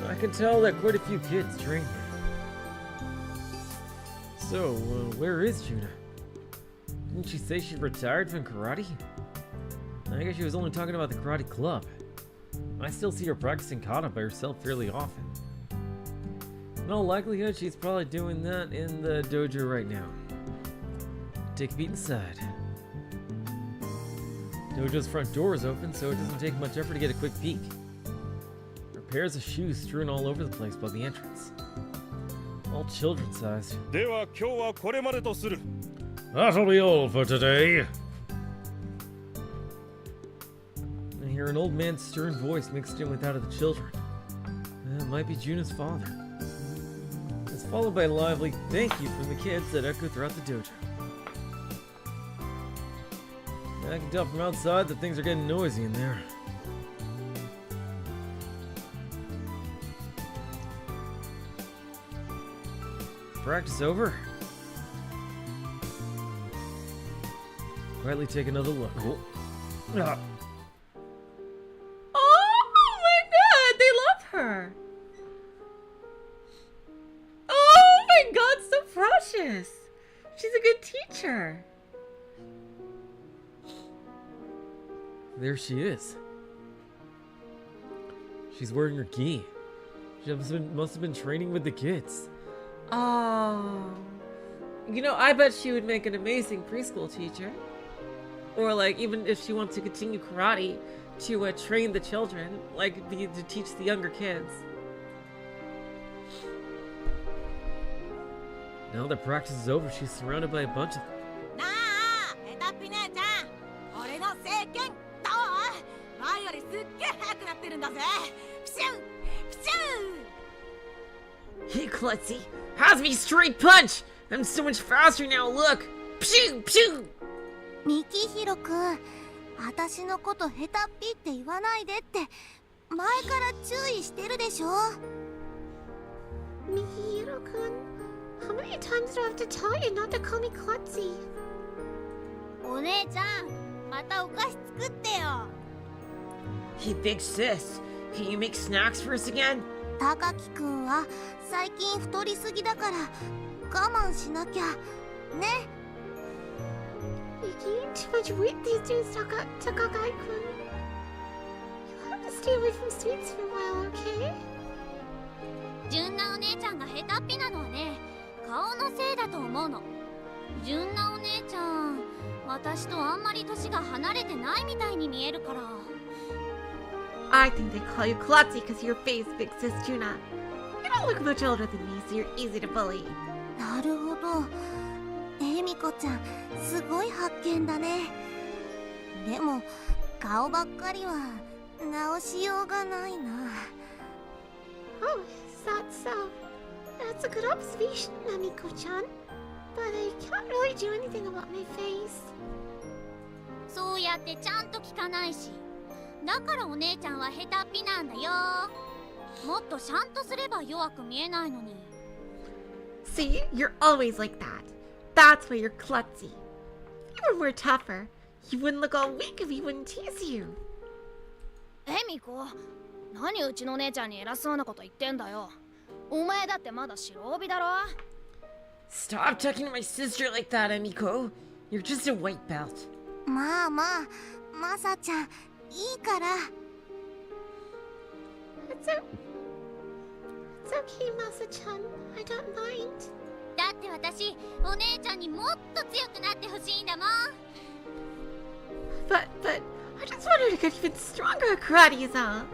I can tell that quite a few kids train here. So, where is Junna? Didn't she say she retired from karate? I guess she was only talking about the karate club. I still see her practicing kata by herself fairly often. In all likelihood, she's probably doing that in the dojo right now. Take a peek inside. Dojo's front door is open, so it doesn't take much effort to get a quick peek. There are pairs of shoes strewn all over the place by the entrance. All children's sized. では今日はこれまでとする。 That'll be all for today. I hear an old man's stern voice mixed in with that of the children. It might be Junna's father. It's followed by a lively thank you from the kids that echo throughout the dojo. I can tell from outside that things are getting noisy in there. Practice over? Quietly take another look. Ah. Oh my god, they love her. Oh my god, so precious. She's a good teacher. There she is. She's wearing her gi. She must have been training with the kids. Oh. You know, I bet she would make an amazing preschool teacher. Or like, even if she wants to continue karate, to train the children, like to teach the younger kids. Now that practice is over, she's surrounded by a bunch of them. なあ、ヘタッピ姉ちゃん、俺の聖剣どう？前よりすっげえ速くなってるんだぜ。プシュンプシュン。 Hey, Klutzy, how's me straight punch? I'm so much faster now, look! Pshoo! Pshoo! ミキヒロくん、私のことヘタッピって言わないでって前から注意してるでしょ。 Mihiro-kun, how many times do I have to tell you not to call me Klutzy? お姉ちゃん、またお菓子作ってよ。 Hey, big sis, can you make snacks for us again? 高木くんは最近太りすぎだから我慢しなきゃね。 You gain too much weight these days, Takagai-kun. You'll have to stay away from sweets for a while, okay? 純奈お姉ちゃんがヘタッピなのはね、顔のせいだと思うの。純奈お姉ちゃん、私とあんまり年が離れてないみたいに見えるから。 I think they call you Klutzy because of your face, big sis Junna. You don't look much older than me, so you're easy to bully. なるほど。エミコちゃん、すごい発見だね。でも、顔ばっかりは直しようがないな。Oh, is that so? That's a good observation, Namiko-chan. But I can't really do anything about my face. そうやってちゃんと聞かないし、だからお姉ちゃんは下手っぴなんだよ。もっとちゃんとすれば弱く見えないのに。 See, you're always like that. That's why you're klutzy. If you were tougher, you wouldn't look all weak if he wouldn't tease you. エミコ、何うちの姉ちゃんに偉そうなこと言ってんだよ。お前だってまだ白帯だろ。 Stop talking to my sister like that, Emiko. You're just a white belt. まあまあ、マサちゃん、いいから。 It's okay, Masa-chan. I don't mind. だって私、お姉ちゃんにもっと強くなってほしいんだもん。 But I just wanted to get even stronger at karate is all.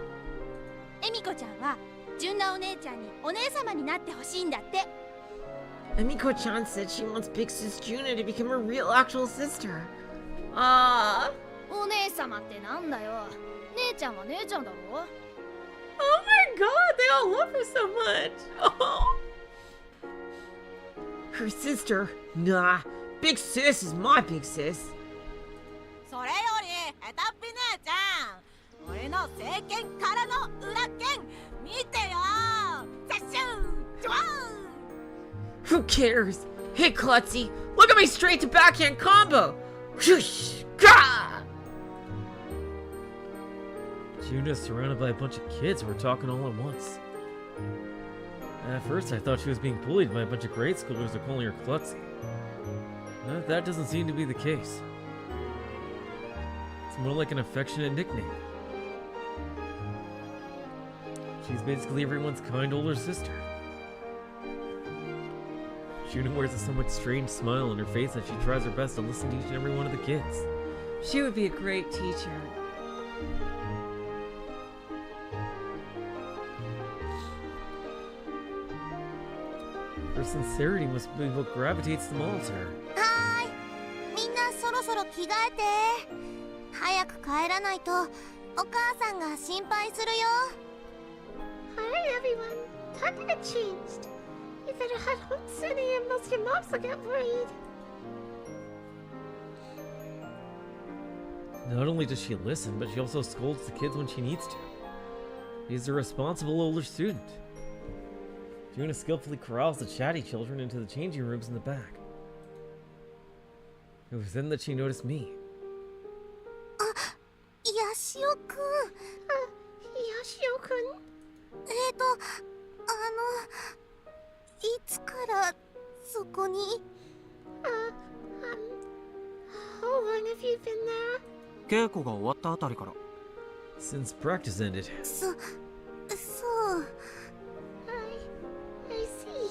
エミコちゃんはジュンナお姉ちゃんにお姉様になってほしいんだって。 Emiko-chan said she wants Big Sis Junna to become her real actual sister. Ah. お姉様ってなんだよ。姉ちゃんは姉ちゃんだろ。 Oh my god, they all love her so much. Oh. Her sister? Nah. Big Sis is my Big Sis. それよりヘタっぴ姉ちゃん、俺の聖剣からの裏剣見てよ。ザッシュージュワー。 Who cares? Hey, Klutzy, look at my straight to backhand combo. Whoosh! Gah! Junna's surrounded by a bunch of kids who are talking all at once. At first, I thought she was being bullied by a bunch of grade schoolers who are calling her klutzy. But that doesn't seem to be the case. It's more like an affectionate nickname. She's basically everyone's kind older sister. Junna wears a somewhat strange smile on her face as she tries her best to listen to each and every one of the kids. She would be a great teacher. Her sincerity must be what gravitates them all to her. はーい、みんなそろそろ着替えて。早く帰らないとお母さんが心配するよ。 Hi, everyone. Time to get changed. You better head home soon, else your moms will get worried. Not only does she listen, but she also scolds the kids when she needs to. She's a responsible older student. Junna skillfully corrals the chatty children into the changing rooms in the back. It was then that she noticed me. ヤシオくん。Yashio-kun. いつからそこに？ How long have you been there? 稽古が終わったあたりから。 Since practice ended. そう。 I see.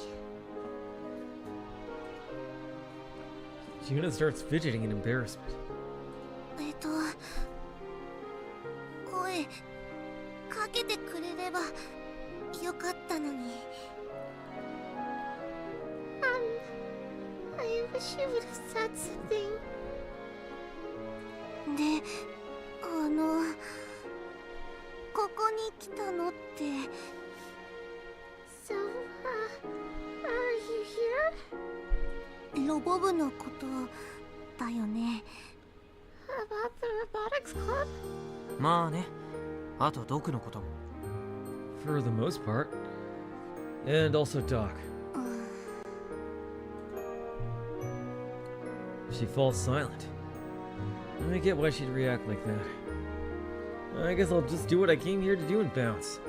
Junna starts fidgeting in embarrassment. 声かけてくれればよかったのに。I wish you would have said something. で、ここに来たのって。 So, are you here? ロボ部のことだよね。 About the robotics club? まあね、あとドクのことも。 For the most part. And also Doc. She falls silent. I get why she'd react like that. I guess I'll just do what I came here to do and bounce.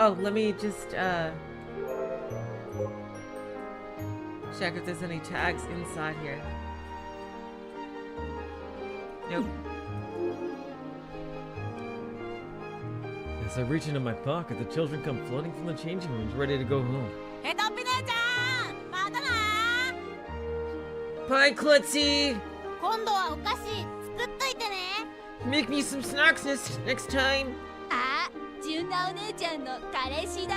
Oh, let me just, check if there's any tags inside here. Nope. As I reach into my pocket, the children come flooding from the changing rooms, ready to go home. ヘタっぴ姉ちゃん、またな。 Bye, Klutzy! 今度はお菓子作っといてね。 Make me some snacks next time! あ、ジュンナお姉ちゃんの彼氏だ。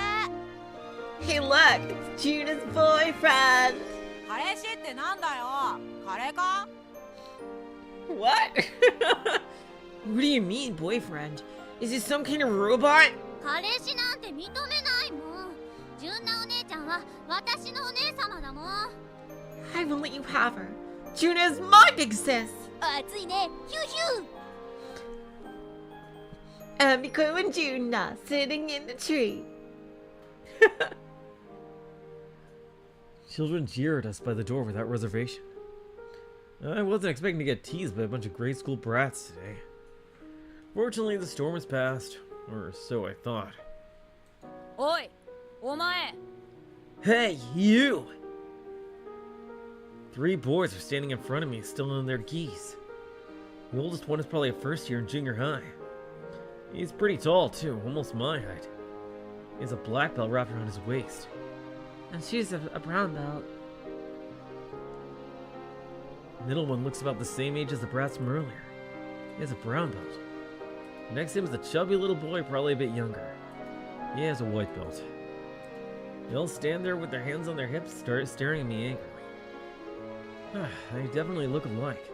Hey, look! It's Junna's boyfriend! 彼氏ってなんだよ。カレーか？ What? What do you mean, boyfriend? Is he some kind of robot? 彼氏なんて認めないもん。純奈お姉ちゃんは私のお姉様だもん。 I won't let you have her. Junna is my big sis. 熱いね、ヒューヒュー。 Akiho and Junna sitting in the tree. Children jeer at us by the door without reservation. I wasn't expecting to get teased by a bunch of grade school brats today. Fortunately, the storm has passed, or so I thought. おい、お前。 Hey, you! 3 boys are standing in front of me, still in their geese. The oldest one is probably a first year in junior high. He's pretty tall, too, almost my height. He has a black belt wrapped around his waist. And she's a brown belt. The middle one looks about the same age as the brats from earlier. He has a brown belt. Next to him is a chubby little boy, probably a bit younger. He has a white belt. They all stand there with their hands on their hips, staring at me angrily. They definitely look alike.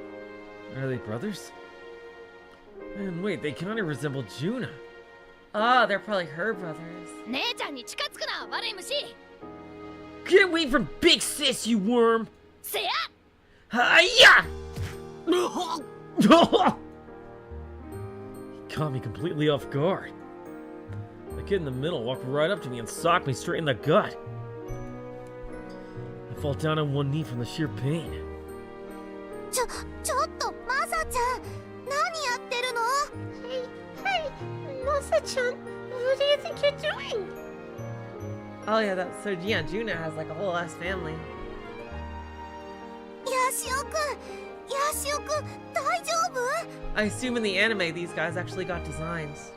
Are they brothers? And wait, they kind of resemble Junna. Oh, they're probably her brothers. 姉ちゃんに近づくな、悪い虫。 Get away from Big Sis, you worm! せや。 Hiya! He caught me completely off guard. The kid in the middle walked right up to me and socked me straight in the gut. I fall down on one knee from the sheer pain. ちょっとマサちゃん、何やってるの？ Hey, Masa-chan, what do you think you're doing? Oh yeah, so yeah, Junna has like a whole ass family. ヤシオくん、大丈夫？ I assume in the anime these guys actually got designs.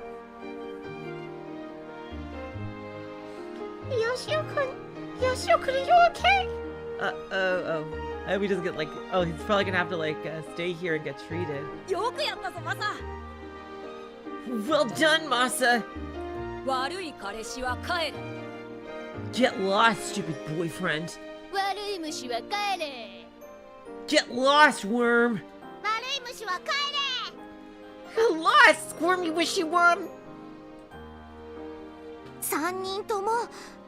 Yoshio-kun, are you okay? Oh. I hope he doesn't get like, oh, he's probably gonna have to like stay here and get treated. よくやったぞ、マサ。 Well done, Masa. 悪い彼氏は帰れ。 Get lost, stupid boyfriend. 悪い虫は帰れ。 Get lost, worm. 悪い虫は帰 Get lost, squirmy wishy worm. 3人とも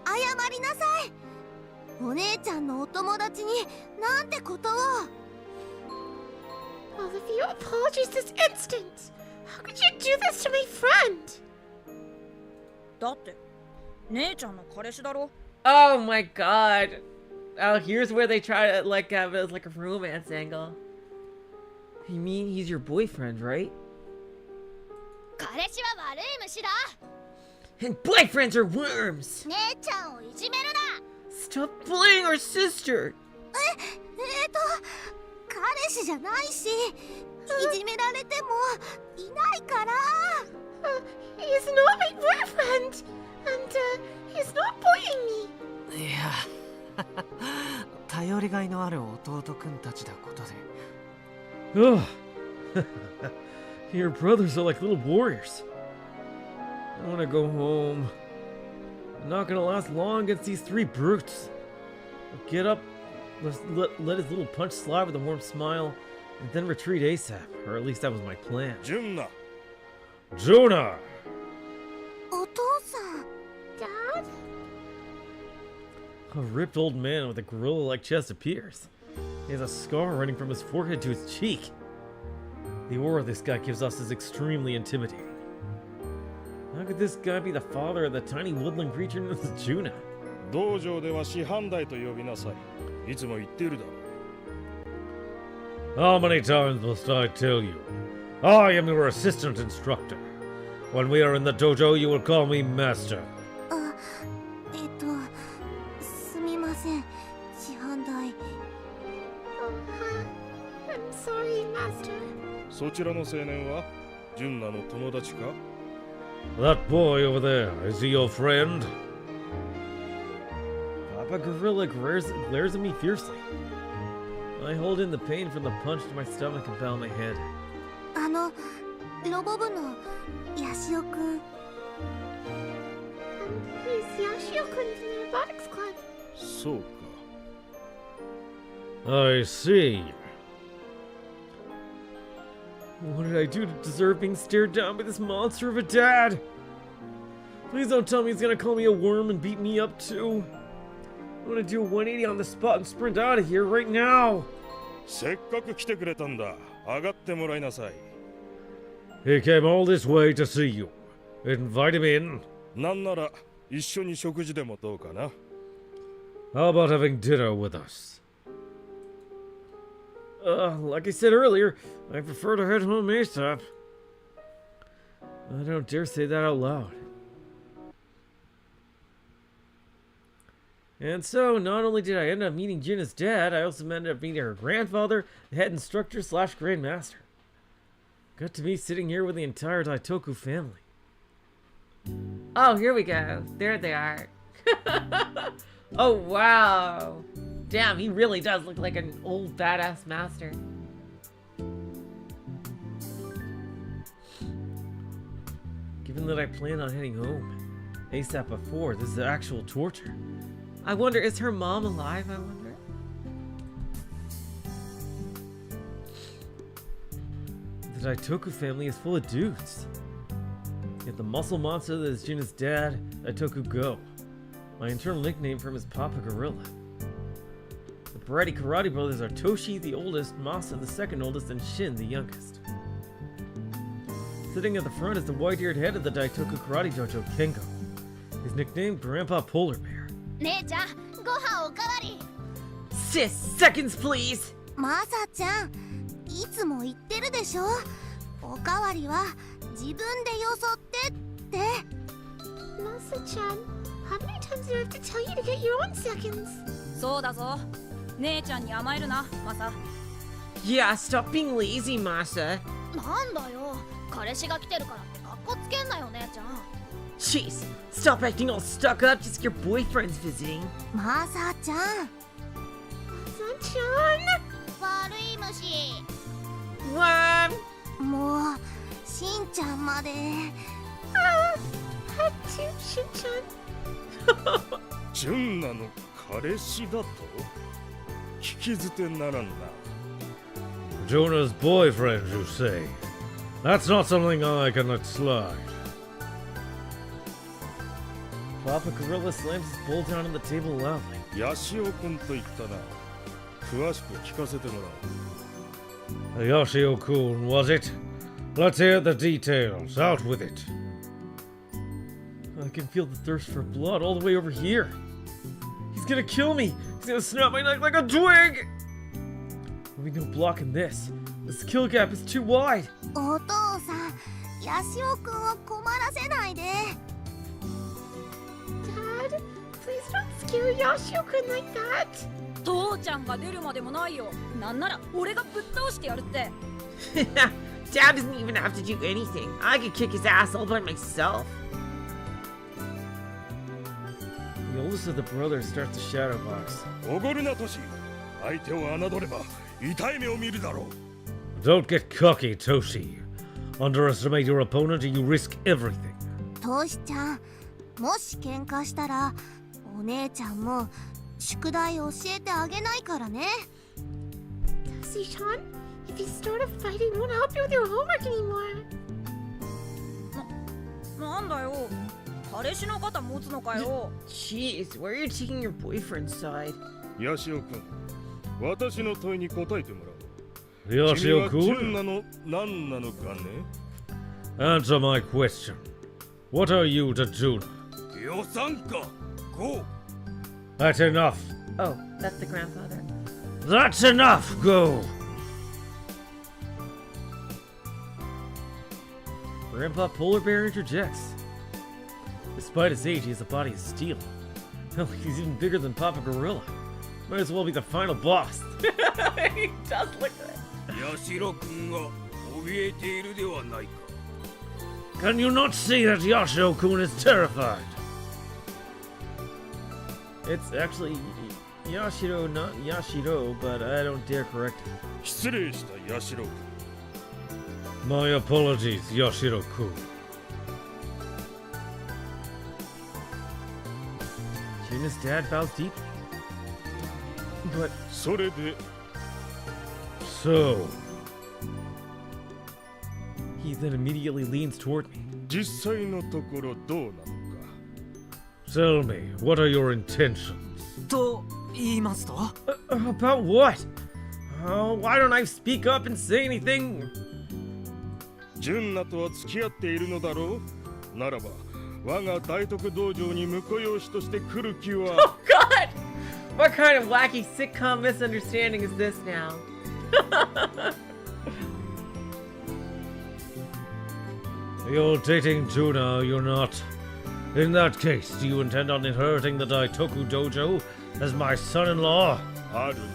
謝りなさい。お姉ちゃんのお友達になんてことを。 All of you, apologies this instant. How could you do this to my friend? だって姉ちゃんの彼氏だろ。 Oh my god. Oh, here's where they try to like have it as like a romance angle. You mean he's your boyfriend, right? 彼氏は悪い虫だ。 And boyfriends are worms. 姉ちゃんをいじめるな。 Stop bullying our sister. 彼氏じゃないし、いじめられてもいないから。He's not my boyfriend. And he's not bullying me. いや頼りがいのある弟くんたちだことで。 Oh, your brothers are like little warriors. I want to go home. I'm not gonna last long against these 3 brutes. I'll get up, let his little punch slide with a warm smile, and then retreat ASAP. Or at least that was my plan. 純奈。 Junna! お父さん。 Dad? A ripped old man with a gorilla-like chest appears. He has a scar running from his forehead to his cheek. The aura this guy gives us is extremely intimidating. How could this guy be the father of the tiny woodland creature known as Junna? 道場では師範代と呼びなさい。いつも言ってるだろ。 How many times must I tell you? I am your assistant instructor. When we are in the dojo, you will call me master. すみません、師範代。I'm sorry, Master. そちらの青年は純奈の友達か？ That boy over there, is he your friend? Papa Gorilla glares at me fiercely. I hold in the pain from the punch to my stomach and bow my head. ロボ部のヤシオくん。He's Yoshio-kun from the Robotics Club. そうか。 I see. What did I do to deserve being stared down by this monster of a dad? Please don't tell me he's gonna call me a worm and beat me up too. I'm gonna do a 180 on the spot and sprint out of here right now. せっかく来てくれたんだ。上がってもらいなさい。 He came all this way to see you. Invite him in. なんなら一緒に食事でもどうかな。 How about having dinner with us? Like I said earlier, I prefer to head home ASAP. I don't dare say that out loud. And so, not only did I end up meeting Junna's dad, I also ended up meeting her grandfather, the head instructor / grandmaster. Got to be sitting here with the entire Daitoku family. Oh, here we go. There they are. Oh, wow. Damn, he really does look like an old badass master. Given that I plan on heading home ASAP before, this is actual torture. I wonder, is her mom alive, I wonder? The Daitoku family is full of dudes. Yet the muscle monster that is Junna's dad, Daitoku Go. My internal nickname for him is Papa Gorilla. The Bratty Karate brothers are Toshi, the oldest, Masa, the second oldest, and Shin, the youngest. Sitting at the front is the white-haired head of the Daitoku Karate Dojo, Kengo. He's nicknamed Grandpa Polar Bear. 姉ちゃんご飯おかわり Sis, seconds please! マサちゃんいつも言ってるでしょおかわりは自分でよそってって Masa-chan, how many times do I have to tell you to get your own seconds? そうだぞ姉ちゃんに甘えるなマサ Yeah, stop being lazy, Masa. なんだよ彼氏が来てるからってカッコつけんなよ姉ちゃん Jeez, stop acting all stuck up just your boyfriend's visiting. マサちゃん Masa-chan! 悪い虫 What? もうしんちゃんまで Hatsu, Shin-chan. ジュンナの彼氏だと聞き捨てならんな。 Jonah's boyfriend, you say? That's not something I can let slide. Papa Gorilla slams his bowl down on the table loudly. ヤシオ君と言ったな。詳しく聞かせてもらおう。 Yoshio-kun, was it? Let's hear the details. Out with it. I can feel the thirst for blood all the way over here. He's gonna kill me. He's gonna snap my neck like a twig. There'll be no blocking this. The skill gap is too wide. お父さんヤシオ君を困らせないで Dad, please don't scare Yoshio-kun like that. 父ちゃんが出るまでもないよなんなら俺がぶっ倒してやるって Dad doesn't even have to do anything. I could kick his ass all by myself. The oldest of the brothers starts the shadow box. おごるなトシ。相手を侮れば痛い目を見るだろう。 Don't get cocky, Toshi. Underestimate your opponent and you risk everything. トシちゃんもし喧嘩したらお姉ちゃんも宿題教えてあげないからね Toshi-chan, if you start a fight, it won't help you with your homework anymore. なんだよ彼氏の肩持つのかよ Jeez, why are you taking your boyfriend's side? ヤシオ君、私の問いに答えてもらおう。 Yoshio-kun? 君はジュンナの何なのかね Answer my question. What are you to Junna? 予算か Go! That's enough. Oh, that's the grandfather. That's enough. Go. Grandpa Polar Bear interjects. Despite his age, he has a body of steel. Hell, he's even bigger than Papa Gorilla. Might as well be the final boss. He does look good. ヤシロ君が怯えているではないか Can you not see that Yoshio-kun is terrified? It's actually Yashiro, not Yashiro, but I don't dare correct him. 失礼したヤシロ君 My apologies, Yoshiro-kun. Junna's dad bows deeply. But それで so... He then immediately leans toward me. 実際のところどうなのか Tell me, what are your intentions? と言いますと About what? Oh, why don't I speak up and say anything? ジュンナとは付き合っているのだろう。ならば我が大徳道場に婿養子として来る気は Oh God! What kind of wacky sitcom misunderstanding is this now? You're dating Junna, you're not. In that case, do you intend on inheriting the Daitoku Dojo as my son-in-law? あるのか。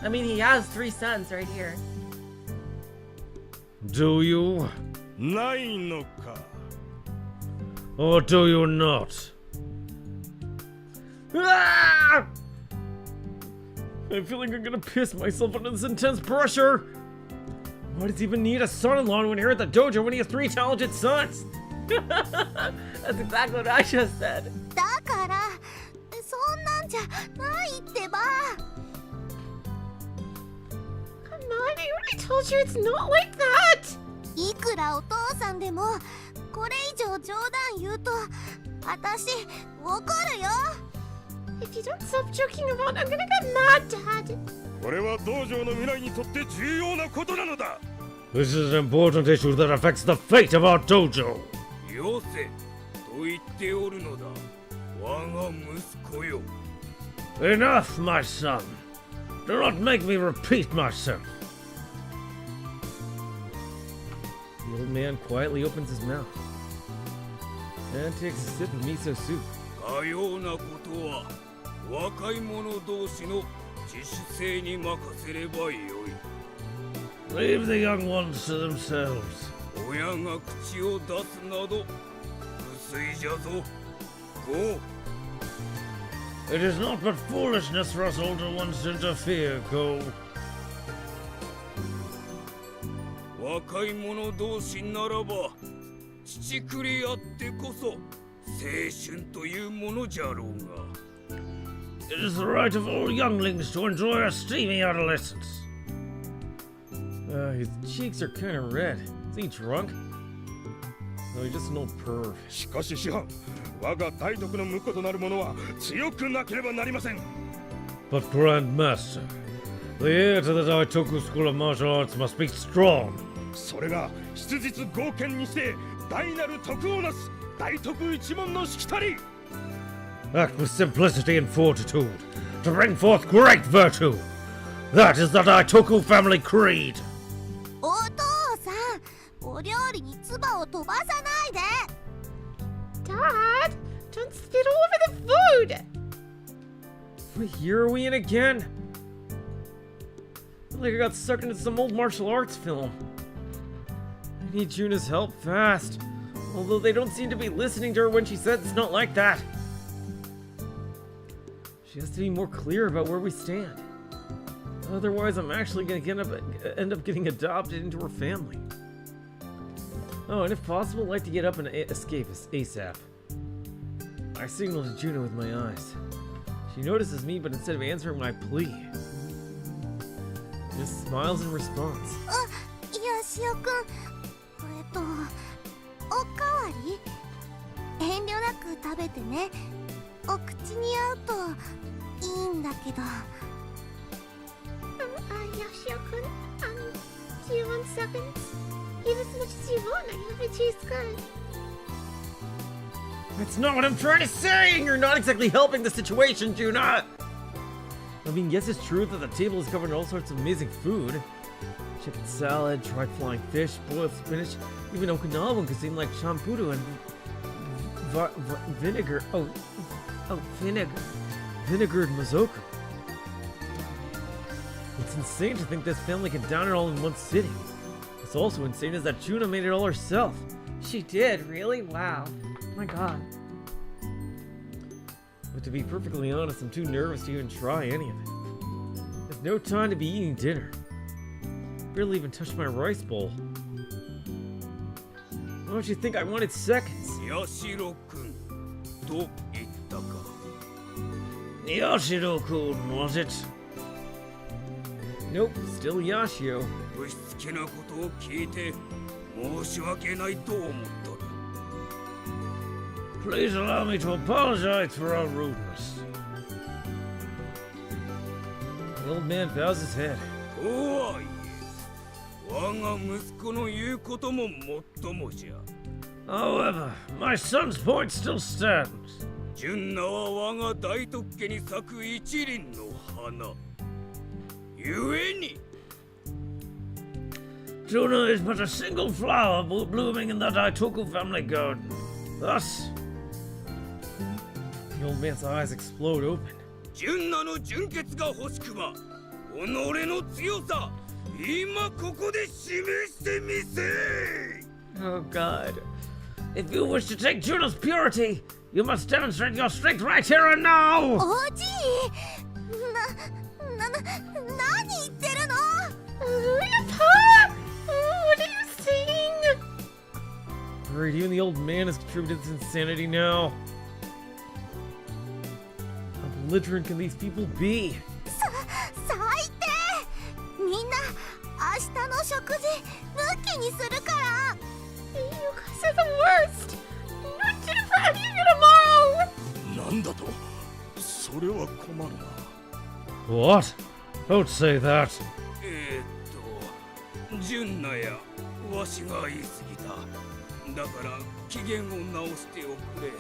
I mean, he has 3 sons right here. Do you? ないのか。 Or do you not? Ah! I feel like I'm gonna piss myself under this intense pressure. Why does he even need a son-in-law to inherit the dojo when he has 3 talented sons? That's exactly what I just said. だからそんなんじゃないってば。 Come on, I already told you it's not like that! いくらお父さんでもこれ以上冗談言うと私怒るよ。 If you don't stop joking around, I'm gonna get mad, Dad! これは道場の未来にとって重要なことなのだ。 This is an important issue that affects the fate of our dojo. よせと言っておるのだ。我が息子よ。 Enough, my son. Do not make me repeat myself. The old man quietly opens his mouth and takes a sip of miso soup. かようなことは若い者同士の自主性に任せればよい。 Leave the young ones to themselves. 親が口を出すなど不粋じゃぞ。Go. It is not but foolishness for us older ones to interfere, Go. 若い者同士ならば乳くり合ってこそ青春というものじゃろうが。 It is the right of all younglings to enjoy a steamy adolescence. His cheeks are kind of red. Is he drunk? No, he's just an old perv. しかし師範、我が大徳の婿となる者は強くなければなりません。 But Grand Master, the heir to the Daitoku School of Martial Arts must be strong. それが質実剛健にして大なる徳をなす大徳一門のしきたり。 Act with simplicity and fortitude to bring forth great virtue. That is the Daitoku family creed. お父さん、お料理に唾を飛ばさないで。 Dad! Don't spit all over the food! Wait, here are we in again? I feel like I got sucked into some old martial arts film. I need Junna's help fast. Although they don't seem to be listening to her when she says it's not like that. She has to be more clear about where we stand. Otherwise, I'm actually gonna end up getting adopted into her family. Oh, and if possible, I'd like to get up and escape ASAP. I signal to Junna with my eyes. She notices me, but instead of answering my plea, just smiles in response. よしおくん、おかわり？遠慮なく食べてね。お口に合うといいんだけど。Yoshio-kun, do you want seconds? Eat as much as you want, I hope it tastes good. That's not what I'm trying to say! You're not exactly helping the situation, Junna! I mean, yes, it's true that the table is covered in all sorts of amazing food. Chicken salad, dried flying fish, boiled spinach, even Okinawan cuisine like champoodle and vinegar. Oh, vinegar. Vinegared mazoko. It's insane to think this family can down it all in one sitting. What's also insane is that Junna made it all herself. She did, really? Wow. My God. But to be perfectly honest, I'm too nervous to even try any of it. There's no time to be eating dinner. Barely even touched my rice bowl. Why don't you think I wanted seconds? Yashiro-kun, と言ったか。 Yashiro-kun, was it? Nope, still Yashio. ぶしつけなことを聞いて申し訳ないと思っとる。Please allow me to apologize for our rudeness. The old man bows his head. とはいえ我が息子の言うことももっともじゃ。 However, my son's point still stands. ジュンナは我が大特家に咲く一輪の花。ゆえに Junna is but a single flower blooming in the Daitoku family garden. Thus, the old man's eyes explode open. ジュンナの純潔が欲しくば己の強さ今ここで示してみせ。 Oh God. If you wish to take Junna's purity, you must demonstrate your strength right here and now! おじい何言ってるの Pa! What are you saying? Great, even the old man has contributed to this insanity now. How belligerent can these people be? 最低みんな明日の食事抜きにするから You guys are the worst. No dinner for any of you tomorrow. なんだとそれは困るな。 What? Don't say that. ジュンナやわしが言い過ぎた。だから機嫌を直しておくれ。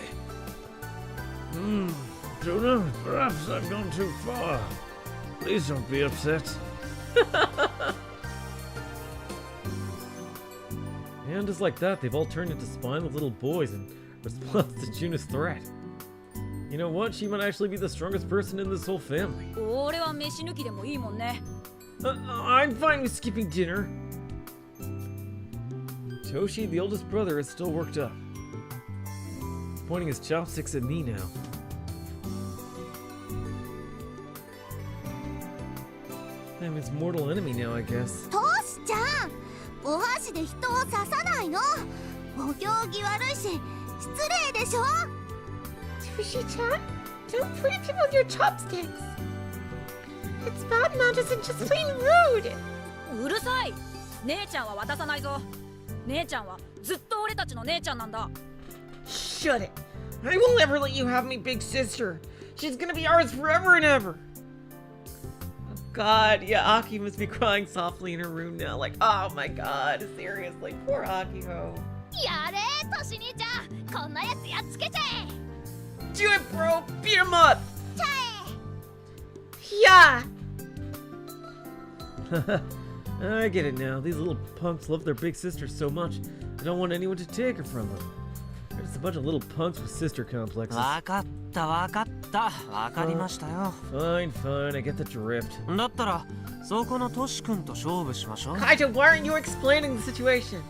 Junna, perhaps I've gone too far. Please don't be upset. And just like that, they've all turned into spineless little boys in response to Junna's threat. You know what? She might actually be the strongest person in this whole family. 俺は飯抜きでもいいもんね。 I'm fine with skipping dinner. Toshi, the oldest brother, is still worked up. Pointing his chopsticks at me now. I'm his mortal enemy now, I guess. トシちゃんお箸で人を刺さないのお行儀悪いし失礼でしょ Toshi-chan, don't point at people with your chopsticks. It's bad manners and just plain rude. うるさい。姉ちゃんは渡さないぞ。姉ちゃんはずっと俺たちの姉ちゃんなんだ。 Shut it. I will never let you have me, big sister. She's gonna be ours forever and ever. Oh God, yeah, Aki must be crying softly in her room now. Like, oh my God, seriously, poor Akiho. やれトシ兄ちゃんこんなやつやっつけちゃえ Do it, bro. Beat him up. ちゃ Yeah. I get it now. These little punks love their big sister so much, they don't want anyone to take her from them. They're just a bunch of little punks with sister complexes. わかったわかった。わかりましたよ。 Fine, fine, I get the drift. だったらそこのトシ君と勝負しましょう。 Kaito, why aren't you explaining the situation?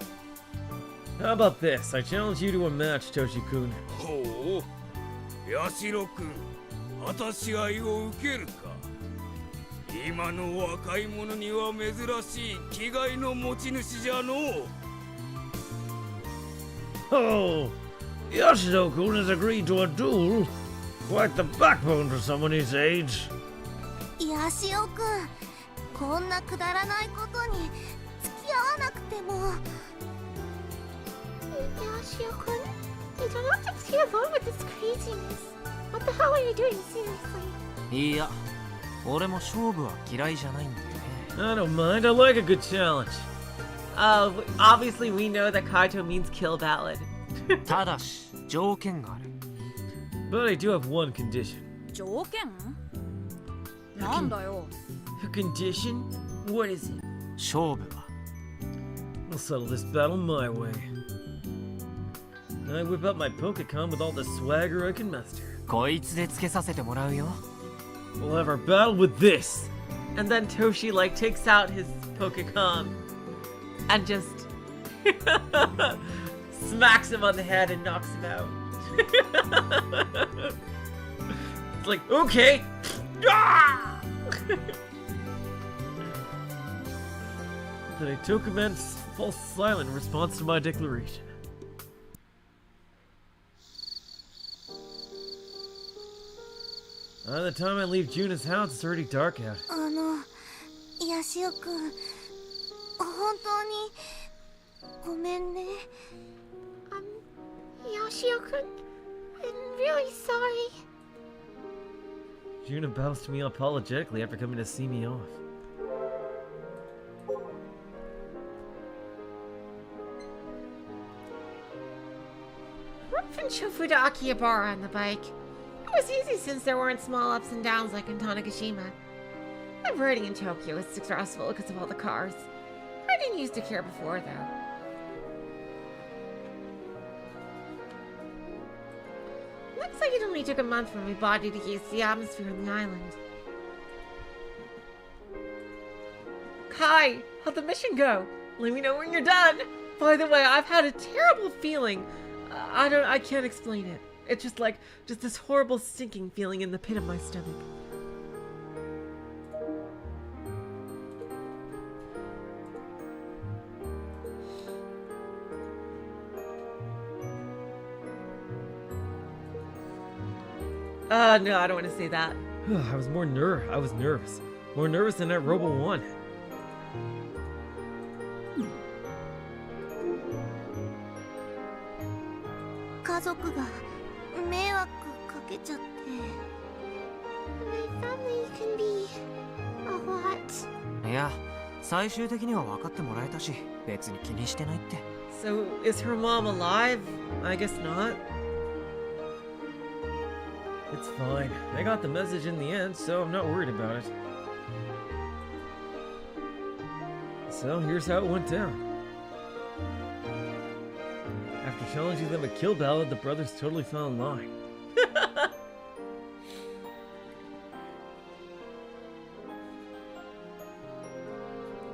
How about this? I challenge you to a match, Toshi-kun. ほう、ヤシロ君、私愛を受けるか。今の若い者には珍しい気概の持ち主じゃのう。 Oh, Yashido-kun has agreed to a duel. Quite the backbone for someone his age. ヤシオくんこんなくだらないことに付き合わなくても Yoshio-kun, you don't have to stay alone with this craziness. What the hell are you doing, seriously? いや、俺も勝負は嫌いじゃないんだよね。 I don't mind, I like a good challenge. Obviously we know that Kaito means kill ballad. ただし条件がある。 But I do have one condition. 条件なんだよ。 A condition? What is it? 勝負は We'll settle this battle my way. I whip out my Pokecon with all the swagger I can muster. こいつでつけさせてもらうよ。 We'll have our battle with this. And then Toshi like takes out his Pokecon and just smacks him on the head and knocks him out. It's like, okay. Ah! Then I took command falls silent in response to my declaration. By the time I leave Junna's house, it's already dark out. ヤシオくん本当にごめんね Yoshio-kun, I'm really sorry. Junna bows to me apologetically after coming to see me off. From Chofu to Akihabara on the bike. It was easy since there weren't small ups and downs like in Tanegashima. The riding in Tokyo was stressful because of all the cars. I didn't used to care before, though. Looks like it only took a month for my body to get used to the atmosphere on the island. Kai, how'd the mission go? Let me know when you're done. By the way, I've had a terrible feeling. I can't explain it. It's just this horrible sinking feeling in the pit of my stomach. No, I don't want to say that. I was nervous. More nervous than at Robo 1. 家族が迷惑かけちゃって。My family can be a lot. いや、最終的には分かってもらえたし、別に気にしてないって。 So, is her mom alive? I guess not. It's fine. I got the message in the end, so I'm not worried about it. So here's how it went down. After challenging them at Kill Ballad, the brothers totally fell in line.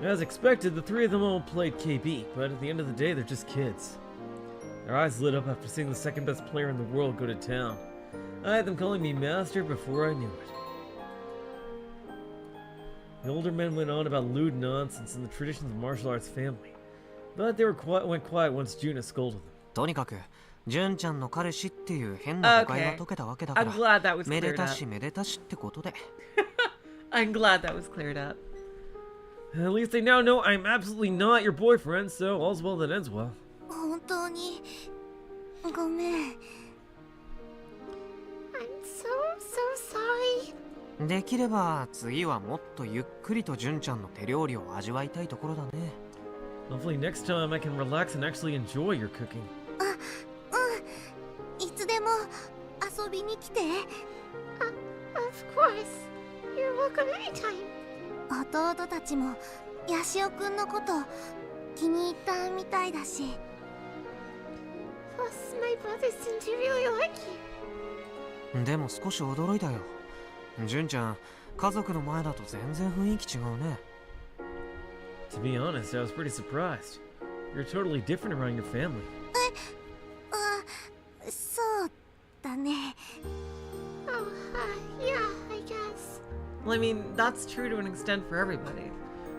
As expected, the three of them all played KB, but at the end of the day, they're just kids. Their eyes lit up after seeing the second best player in the world go to town. I had them calling me master before I knew it. The older men went on about lewd nonsense and the traditions of martial arts family, but they went quiet once Junna scolded them. とにかく、純ちゃんの彼氏っていう変な誤解が解けたわけだか I'm glad that ら、 was めで cleared た up. しめでたしってことで。I'm glad that was cleared up. At least they now know I'm absolutely not your boyfriend, so all's well that ends well. 本当にごめん。 I'm so sorry. できれば次はもっとゆっくりと純ちゃんの手料理を味わいたいところだね。 Hopefully next time I can relax and actually enjoy your cooking. いつでも遊びに来て。 Of course. You're welcome anytime. 弟たちもヤシオくんのこと気に入ったみたいだし。 Plus, my brothers seem to really like you. でも少し驚いたよ。純ちゃん、家族の前だと全然雰囲気違うね。 To be honest, I was pretty surprised. You're totally different around your family. そうだね。 Oh, yeah, I guess. Well, I mean, that's true to an extent for everybody.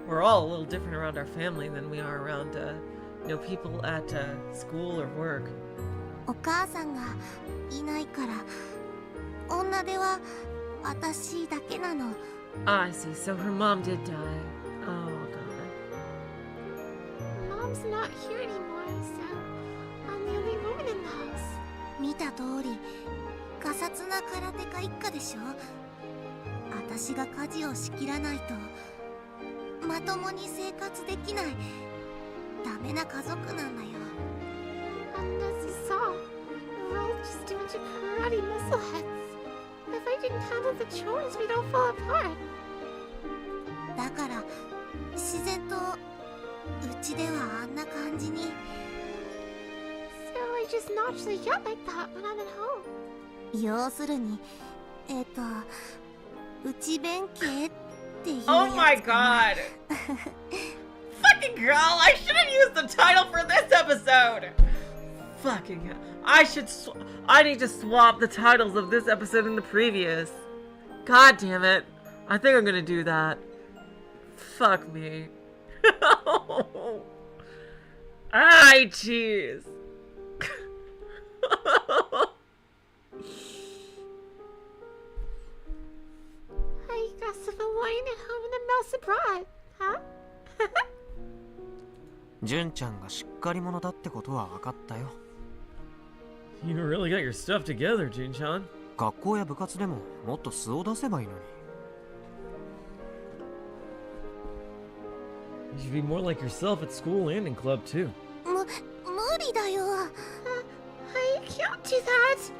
We're all a little different around our family than we are around, people at school or work. お母さんがいないから女手は私だけなの。 Ah, I see. So her mom did die. Oh, God. Mom's not here anymore, so I'm the only woman in the house. 見た通りガサツな空手家一家でしょ。私が家事を仕切らないとまともに生活できないダメな家族なんだよ。 And as you saw, we're all just a bunch of karate muscleheads. If I didn't handle the chores, we'd all fall apart. だから自然とうちではあんな感じに。 So I just naturally get like that when I'm at home. 要するに内弁慶っていうやつ Oh my かな。 God. Fucking girl, I should have used the title for this episode. Fucking hell. I need to swap the titles of this episode and the previous. God damn it. I think I'm gonna do that. Fuck me. Ay, jeez. I guess if I'm lying at home and a mouse abroad, huh? 純ちゃんがしっかり者だってことは分かったよ。You really got your stuff together, Jin-chan. 学校や部活でももっと素を出せばいいのに。 You should be more like yourself at school and in club too. 無理だよ。I can't do that.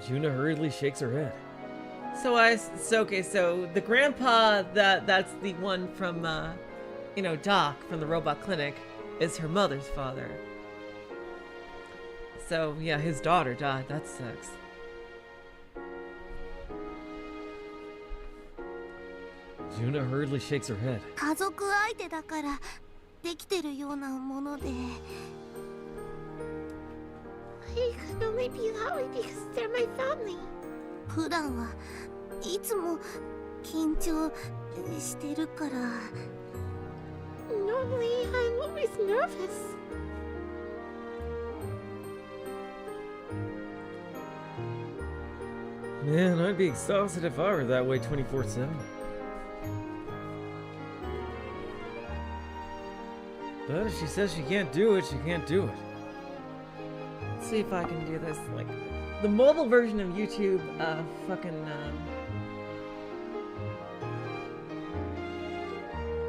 Junna hurriedly shakes her head. So so the grandpa that's the one from Doc from the robot clinic is her mother's father. So yeah, his daughter died. That sucks. Junna hurriedly shakes her head. 家族相手だからできてるようなもので。I could only be that way because they're my family. 普段はいつも緊張してるから。Normally, I'm always nervous. Man, I'd be exhausted if I were that way 24/7. But if she says she can't do it, she can't do it. Let's see if I can do this. Like, the mobile version of YouTube,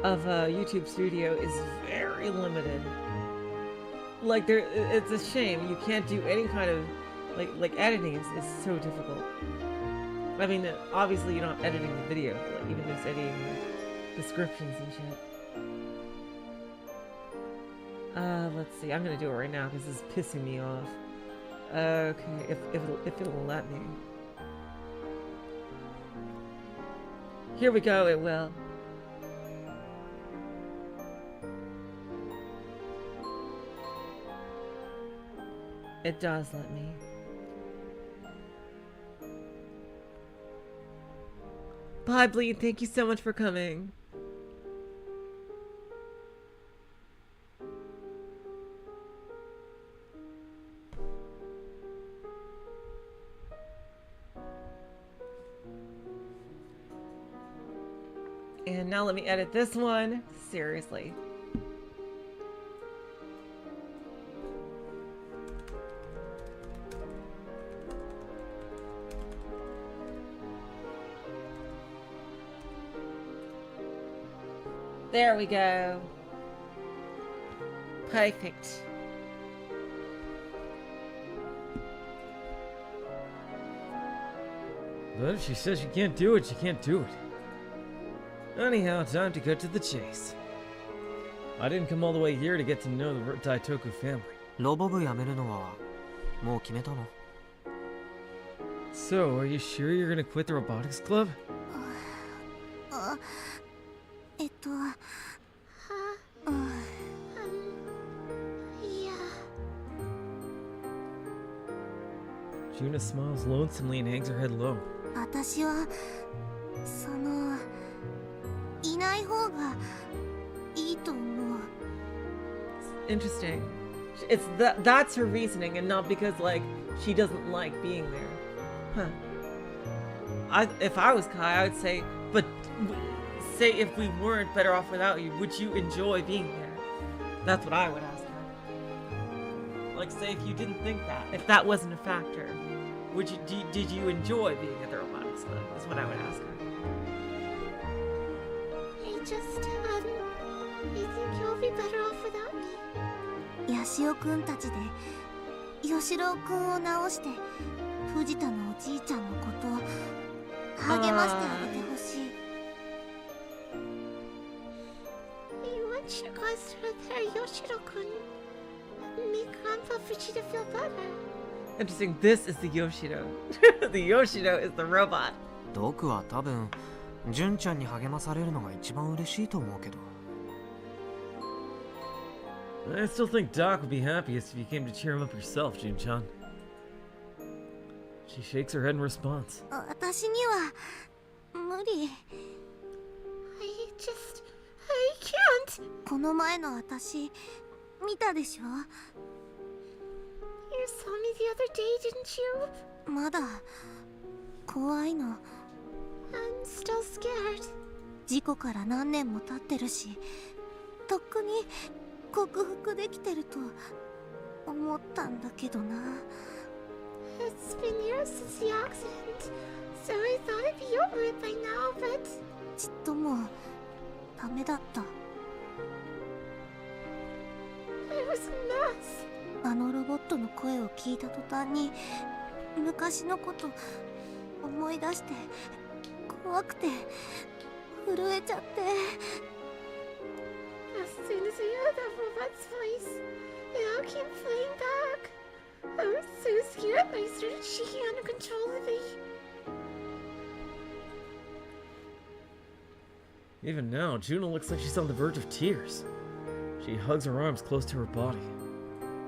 YouTube Studio is very limited. Like, it's a shame you can't do any kind of like editing is so difficult. I mean, obviously you're not editing the video, but like, even just editing the descriptions and shit. Let's see. I'm gonna do it right now because this is pissing me off. Okay, if it'll let me. Here we go. It will. It does let me. Bye, Bleed. Thank you so much for coming. And now let me edit this one. Seriously. There we go. Perfect. But if she says she can't do it, she can't do it. Anyhow, time to cut to the chase. I didn't come all the way here to get to know the Daitoku family. ロボ部辞めるのはもう決めたの？ So, are you sure you're gonna quit the robotics club? Yeah. Junna smiles lonesomely and hangs her head low. 私はいない方がいいと思う。 Interesting. That's her reasoning, and not because like she doesn't like being there. Huh. If I was Kai, I would say, but say if we weren't better off without you, would you enjoy being there? That's what I would ask her. Like, say if you didn't think that, if that wasn't a factor, would you did you enjoy being at the robotics club? Is what I would ask her. I think you'll be better off without me. ヤシオくんたちでヨシロウくんを直して藤田のおじいちゃんのことを励ましてあげてほしい。You want you guys to repair Yoshiro-kun and make Grandpa Fujita feel better. Interesting. This is the Yoshiro. The Yoshiro is the robot. ドクは多分純ちゃんに励まされるのが一番嬉しいと思うけど。I still think Doc would be happiest if you came to cheer him up yourself, Jun-chan. She shakes her head in response. 私には無理。I can't. この前の私見たでしょ？ You saw me the other day, didn't you? まだ怖いの。 I'm still scared. 事故から何年も経ってるし、とっくに克服できてると思ったんだけどな。 It's been years since the accident, so I thought I'd be over it by now, but ちっともダメだった。 I was a mess. あのロボットの声を聞いた途端に昔のこと思い出して怖くて震えちゃって。 As soon as I heard that robot's voice, it all came flying back. I was so scared that I started shaking uncontrollably. Even now, Junna looks like she's on the verge of tears. She hugs her arms close to her body.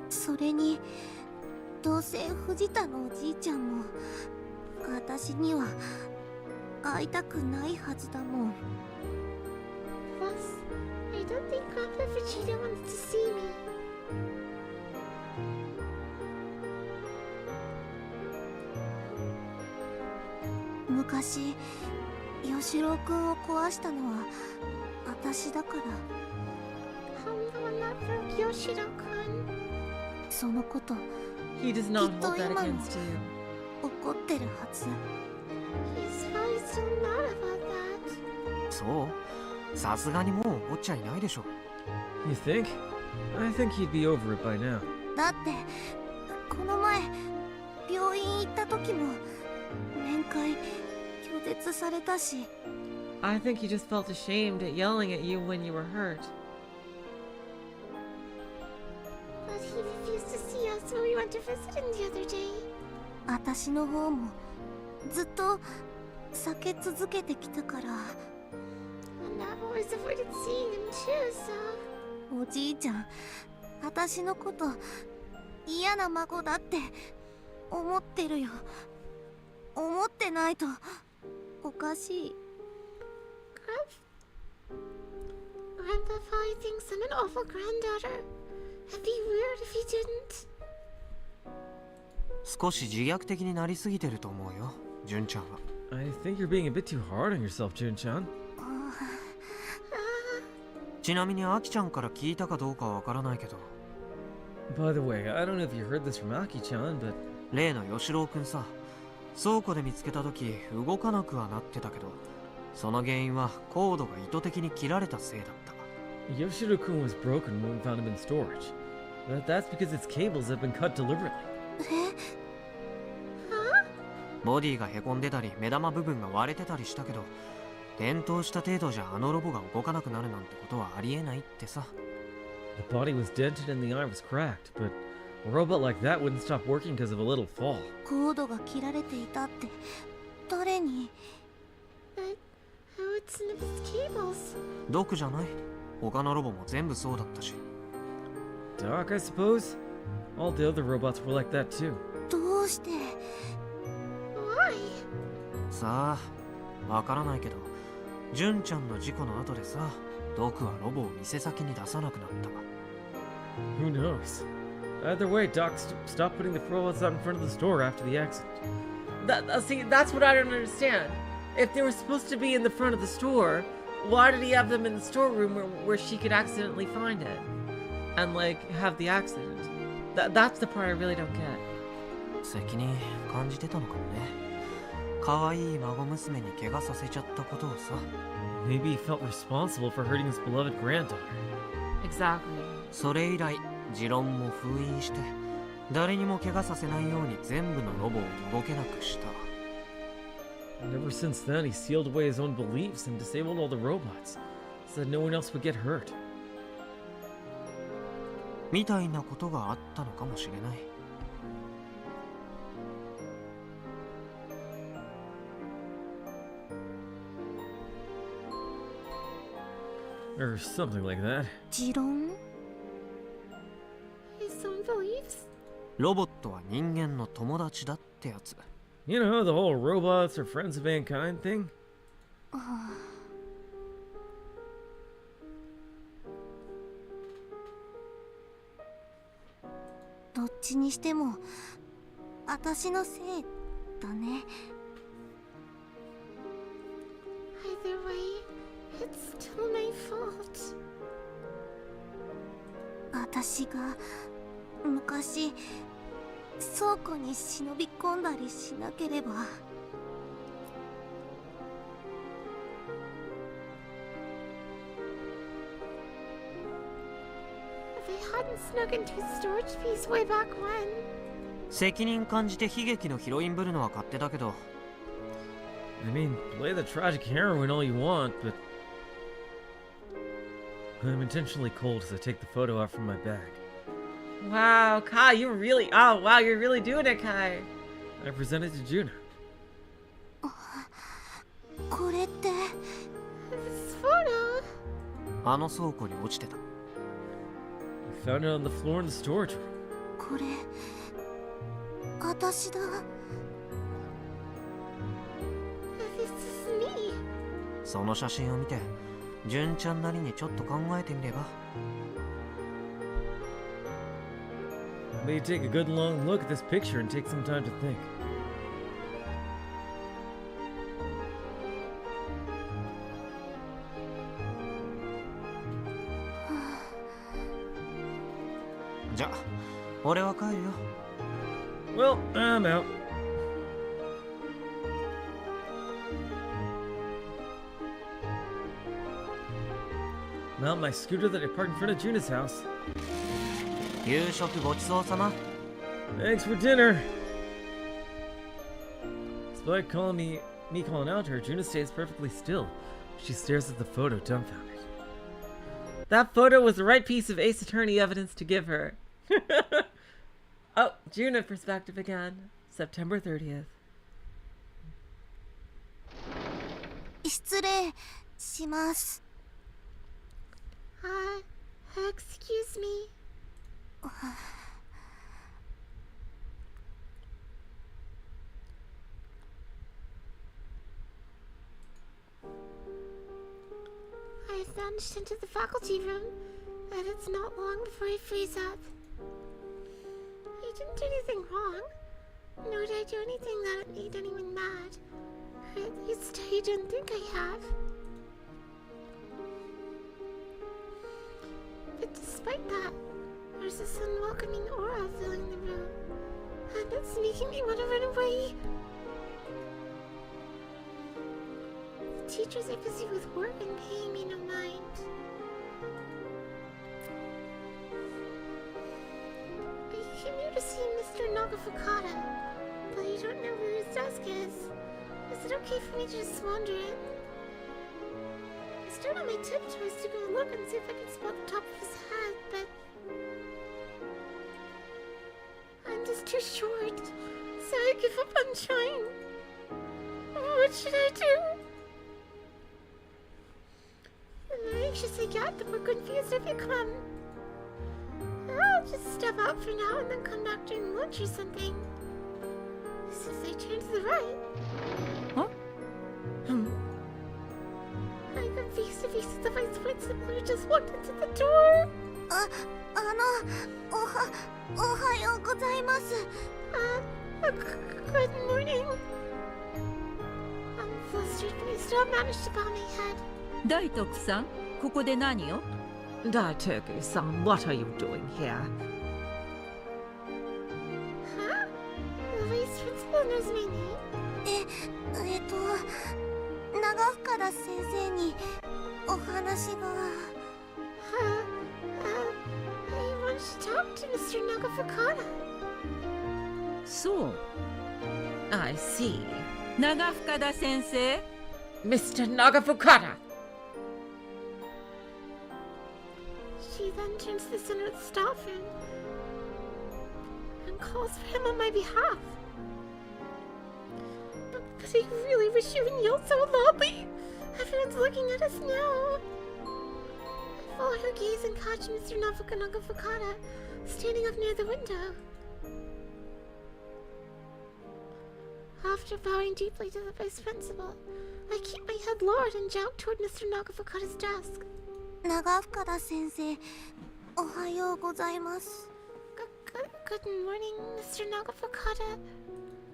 それにどうせ藤田のおじいちゃんも私には会いたくないはずだもん。 Plus, I don't think Grandpa Vegeta wants to see me. 昔吉郎くんを壊したのは私だから。 I'm the one that broke Yoshiro-kun. そのこと He does not hold that against you. 怒ってるはず。 He's probably still mad about that. そう、さすがにもう怒っちゃいないでしょ。 You think? I think he'd be over it by now. だってこの前病院行った時も面会拒絶されたし。 I think he just felt ashamed at yelling at you when you were hurt. But he refused to see us when we went to visit him the other day. 私の方もずっと避け続けてきたから。 And I've always avoided seeing him too, so... おじいちゃん、私のこと嫌な孫だって思ってるよ。思ってないとおかしい。 Grandpa probably thinks I'm an awful granddaughter. It'd be weird if he didn't. 少し自虐的になりすぎてると思うよ、純ちゃんは。 I think you're being a bit too hard on yourself, Jun-chan. ちなみにアキちゃんから聞いたかどうかはわからないけど、 By the way, I don't know if you heard this from Aki-chan, but 例の吉郎くんさ、倉庫で見つけた時動かなくはなってたけど、その原因はコードが意図的に切られたせいだった。 Yoshiro-kun was broken when we found him in storage. But that's because its cables have been cut deliberately. ボディがへこんでたり目玉部分が割れてたりしたけど、転倒した程度じゃあのロボが動かなくなるなんてことはありえないってさ。 The body was dented and the eye was cracked, but a robot like that wouldn't stop working because of a little fall. コードが切られていたって誰に？ But how would snip his cables? 毒じゃない。他のロボも全部そうだったし。 Doc, I suppose? All the other robots were like that too. どうして？ Why? さあ、わからないけど、純ちゃんの事故の後でさ、ドクはロボを店先に出さなくなったわ。 Who knows? Either way, Doc stopped putting the robots out in front of the store after the accident. See, that's what I don't understand. If they were supposed to be in the front of the store, why did he have them in the storeroom where she could accidentally find it? And, like, have the accident? That's the part I really don't get. 責任感じてたのかもね。可愛い孫娘に怪我させちゃったことをさ。 Maybe he felt responsible for hurting his beloved granddaughter. Exactly. それ以来、持論も封印して、誰にも怪我させないように全部のロボを動けなくした。 And ever since then, he sealed away his own beliefs and disabled all the robots, so that no one else would get hurt. みたいなことがあったのかもしれない。 Or something like that. 持論？ His own beliefs? ロボットは人間の友達だってやつ。 You know, the whole robots are friends of mankind thing? どっちにしても私のせいだね。 Either way, it's still my fault. 私が昔倉庫に忍び込んだりしなければ。責任感じて悲劇のヒロインぶるのは勝手だけど、 I mean, play the tragic heroine all you want, but I'm intentionally cold as I take the photo out from my bag. Wow, Kai, you're really. Oh, wow, you're really doing it, Kai. I present it to Junna. これって This photo. あの倉庫に落ちてた。 I found it on the floor in the storage room. これ私だ。 This is me. その写真を見て、純ちゃんなりにちょっと考えてみれば。 Maybe take a good long look at this picture and take some time to think. じゃあ、俺は帰るよ。 Well, I'm out. Mount my scooter that I parked in front of Junna's house. 夕食ごちそうさま。 Thanks for dinner. Despite me calling out to her, Junna stays perfectly still. She stares at the photo, dumbfounded. That photo was the right piece of Ace Attorney evidence to give her. Oh, Junna perspective again. September 30th. 失礼します。 Excuse me. I vanished into the faculty room, and it's not long before I freeze up. I didn't do anything wrong, nor did I do anything that made anyone mad. Or at least I don't think I have. But despite that, there's this unwelcoming aura filling the room, and it's making me want to run away. The teachers are busy with work and paying me no mind. I came here to see Mr. Nagafukata, but I don't know where his desk is. Is it okay for me to just wander in? I stood on my tiptoes to go look and see if I could spot the top of his head, but I'm just too short, so I give up on trying. What should I do? The more anxious I get, the more confused I become. I'll just step out for now and then come back during lunch or something. So if I turn to the right... Huh? I got face to face with the vice principal who just walked into the door. おはようございます。 Good morning. I'm flustered, but I still managed to bow my head. 大徳さん、ここで何を？ Daitoku-san, what are you doing here? Huh? The vice principal knows my name? 長深田先生にお話が。I want to talk to Mr. Nagafukata. そう、 I see. 長深田先生。 Mr. Nagafukata! She then turns to the center of the staff room and calls for him on my behalf. But I really wish you wouldn't yell so loudly. Everyone's looking at us now. I follow her gaze and catch Mr. Nagafukata standing up near the window. After bowing deeply to the vice principal, I keep my head lowered and jog toward Mr. Nagafukata's desk. 長深田先生、おはようございます。 Good morning, Mr. Nagafukata.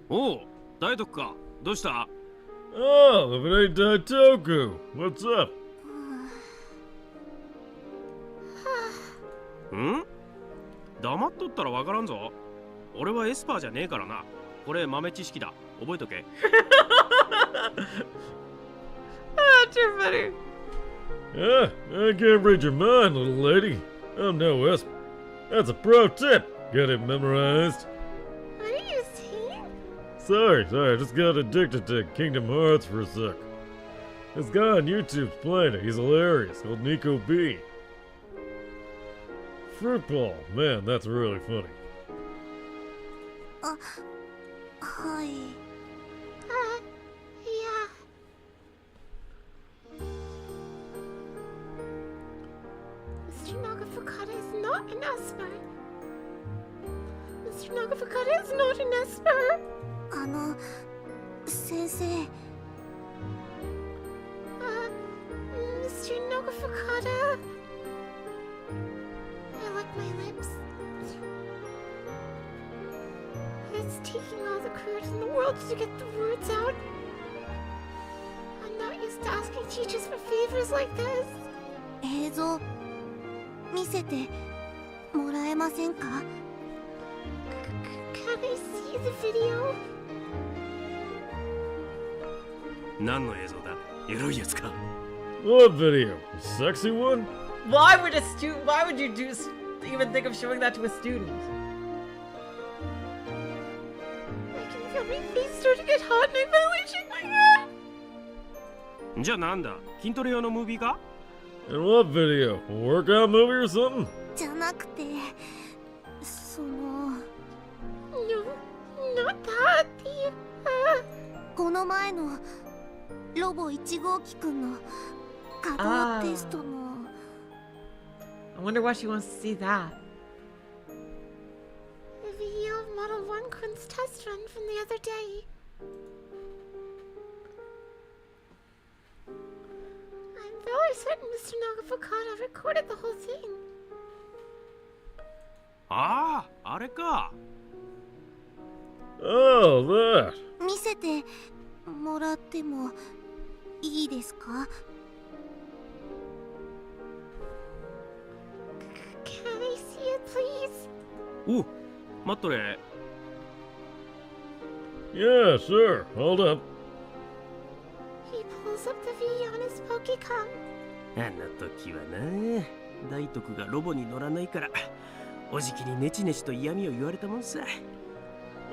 おう、大徳か。どうした？ Oh, Lemonade Daitoku! What's up? ん？黙っとったらわからんぞ。俺はエスパーじゃねえからな。これ豆知識だ。覚えとけ。Ah, too funny. Ah, I can't read your mind, little lady. I'm no esp. That's a pro tip. Get it memorized. What are you saying? Sorry, I just got addicted to Kingdom Hearts for a sec. This guy on YouTube's playing it. He's hilarious. Called Nico B. Fruit ball. Man, that's really funny. はい。 Yeah. Mr. Nagafukata is not an Esper. Mr. Nagafukata is not an Esper. 先生、 Mr. Nagafukata. I lick my lips. It's taking all the courage in the world to get the words out. I'm not used to asking teachers for favors like this. 映像見せてもらえませんか？ Can I see the video? 何の映像だ？エロいやつか？ What video? A sexy one? Why would you even think of showing that to a student? I can feel my face starting to get hot and I finally shake my head. じゃあなんだ？筋トレ用のムービーか？ And what video? A workout movie or something? じゃなくて、その No, not that. The, この前のロボ1号機くんの稼働テストの I wonder why she wants to see that. the video of Model 1 Kun's test run from the other day. I'm very certain Mr. Nagafukata recorded the whole thing. ああ、あれか。 Oh, that. 見せてもらってもいいですか？ Can I see it, please? おう、待っとれ。 Yeah, sure. Hold up. He pulls up the V on his Pokecom. あの時はな、大徳がロボに乗らないから、おじきにネチネチと嫌味を言われたもんさ。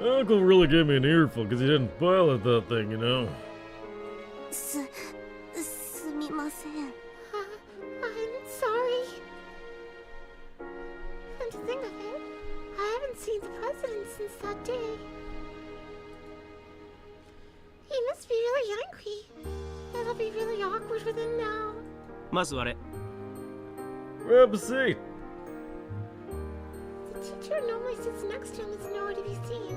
Uncle really gave me an earful because he didn't pilot that thing, you know. すみません。 I'm sorry. And to think of it, I haven't seen the president since that day. He must be really angry. It'll be really awkward with him now. まずあれ。 Grab a seat. The teacher who normally sits next to him is nowhere to be seen.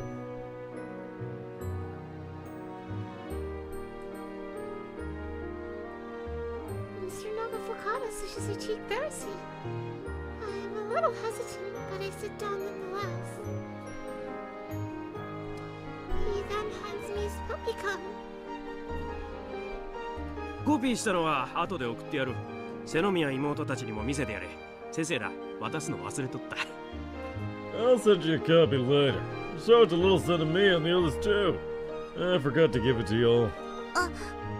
Mr. Nagafukata says I take Bercy. I am a little hesitant, but I sit down nonetheless. He then hands me his Pokecom. コピーしたのは後で送ってやる。瀬宮妹たちにも見せてやれ。先生だ、渡すの忘れとった。 I'll send you a copy later. Show it to little son of me and the others too. I forgot to give it to y'all. あ、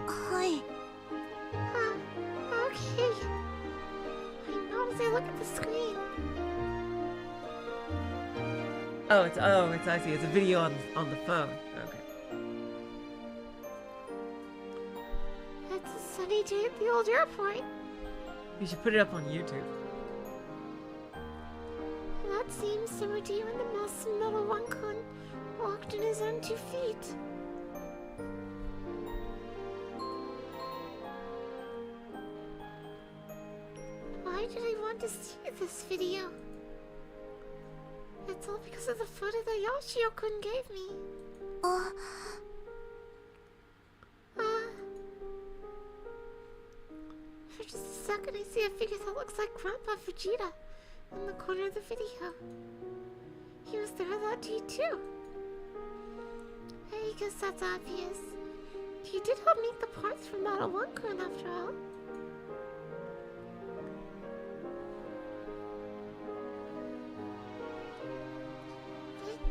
はい。 Okay. I know as I look at the screen. It's I see. It's a video on the phone. Okay. It's a sunny day at the old airport. You should put it up on YouTube. That seems summer day when the mouse Model 1 Kun walked on his own 2 feet. Why did I want to see this video? It's all because of the photo that Yoshio-kun gave me. あ、 For just a second I see a figure that looks like Grandpa Vegeta in the corner of the video. He was there that day too. I guess that's obvious. He did help make the parts for Model 1 Kun after all.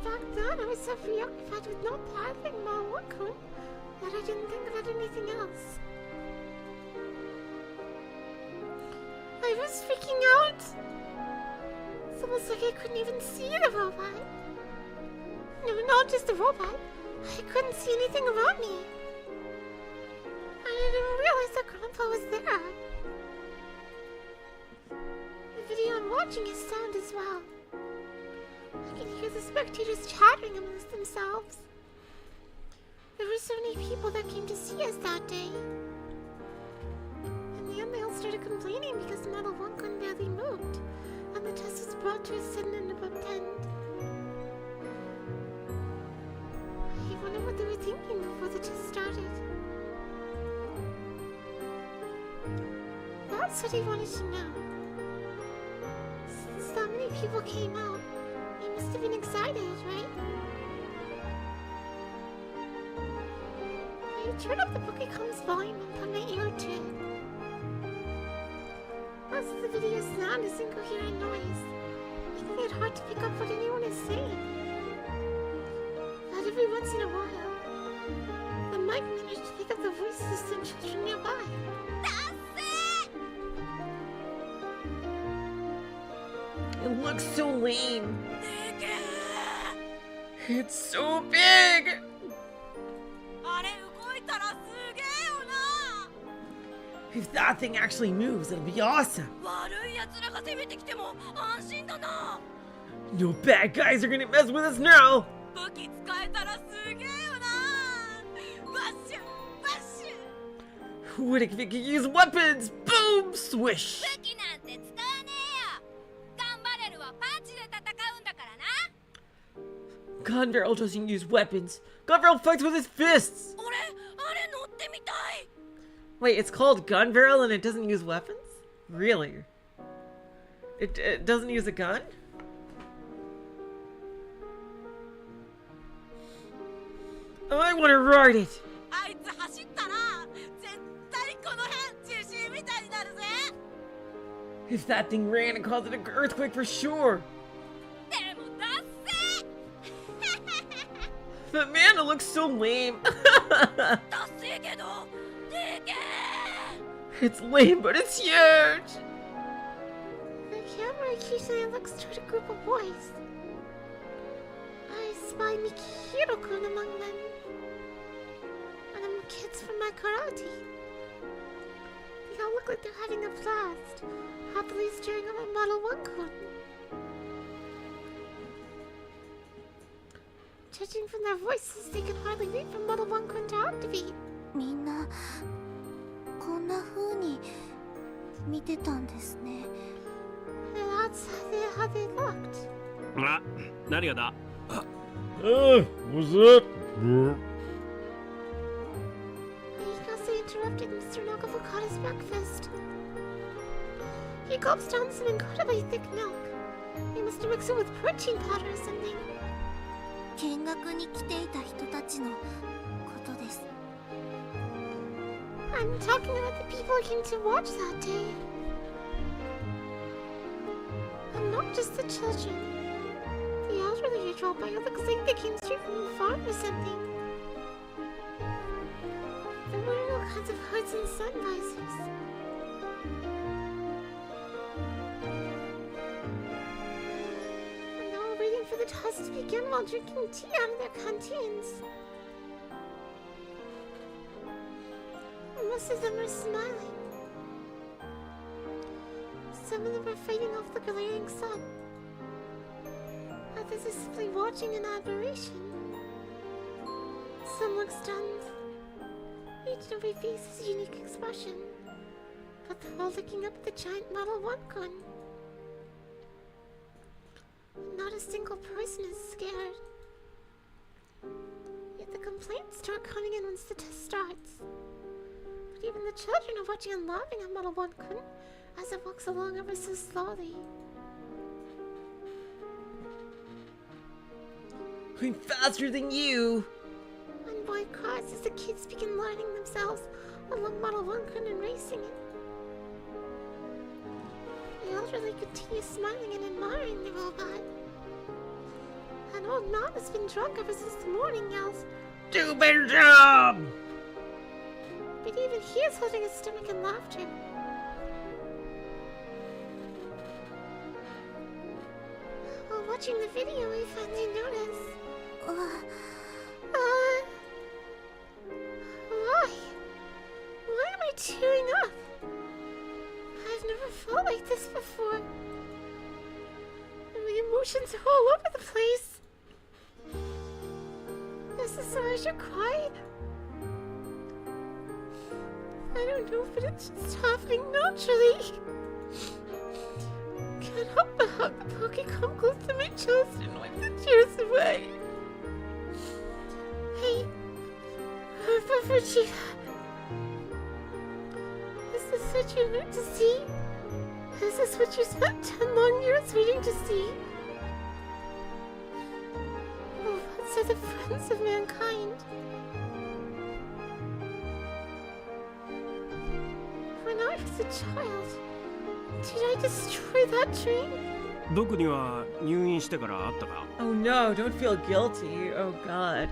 Back then, I was so preoccupied with not piloting my Wakun that I didn't think about anything else. I was freaking out. It's almost like I couldn't even see the robot. No, not just the robot. I couldn't see anything around me. I didn't realize that Grandpa was there. The video I'm watching is sound as well. I can hear the spectators chattering amongst themselves. There were so many people that came to see us that day. In the end, they all started complaining because Model 1 barely moved, and the test was brought to a sudden and abrupt end. I wonder what they were thinking before the test started. That's what I wanted to know. Since so many people came out, they must have been excited, right? I turned up the Pokécon's volume and put my ear to it. Most of the video's sound is incoherent noise, making it hard to pick up what anyone is saying. But every once in a while, the mic managed to pick up the voices of children nearby. It looks so lame. It's so big. If that thing actually moves, it'll be awesome. No bad guys are gonna mess with us now. What if it could use weapons? Boom! Swish! Gunbarrel doesn't use weapons. Gunbarrel fights with his fists. Wait, it's called Gunbarrel and it doesn't use weapons? Really? It doesn't use a gun? I want to ride it. If that thing ran, it caused an earthquake for sure. But man, it looks so lame. It's lame, but it's huge. The camera occasionally looks toward a group of boys. I spy Mikihiro-kun among them. And them kids from my karate. They all look like they're having a blast, happily staring at my Model 1-kun. Judging from their voices, they can hardly wait for Model 1-kun to activate. みんなこんな風に見てたんですね。 That's how they looked. あ、何がだ? What's that? Mikase interrupted Mr. Nakafukata's breakfast. He gulps down some incredibly thick milk. He must mix it with protein powder or something. 見学に来ていた人たちのことです。 I'm talking about the people who came to watch that day. And not just the children. The elderly are dropped by. It looks like they came straight from the farm or something. They're wearing all kinds of hoods and sun visors. And they're all waiting for the test to begin while drinking tea out of their canteens. Most of them are smiling. Some of them are fighting off the glaring sun. Others are simply watching in admiration. Some look stunned. Each and every face has a unique expression. But they're all looking up at the giant Model 1-kun. Not a single person is scared. Yet the complaints start coming in once the test starts. But even the children are watching and laughing at Model 1-kun as it walks along ever so slowly. I'm faster than you. One boy cries as the kids begin lining themselves along Model 1-kun and racing it. The elderly continue smiling and admiring the robot. And old man has been drunk ever since the morning, yells. Stupid job! But even he is holding his stomach in laughter. While watching the video, I finally notice. Why? Why am I tearing up? I've never felt like this before. And my emotions are all over the place. Is this why I should cry? I don't know, but it's just happening naturally. Can't help but hug the Poke come close to my chest and wipe the tears away. Hey, Vegeta. Is this what you meant to see? Is this what you spent 10 long years waiting to see? Robots are the friends of mankind. When I was a child, did I destroy that dream? ドクには入院してからあったか？ Oh no, don't feel guilty. Oh god.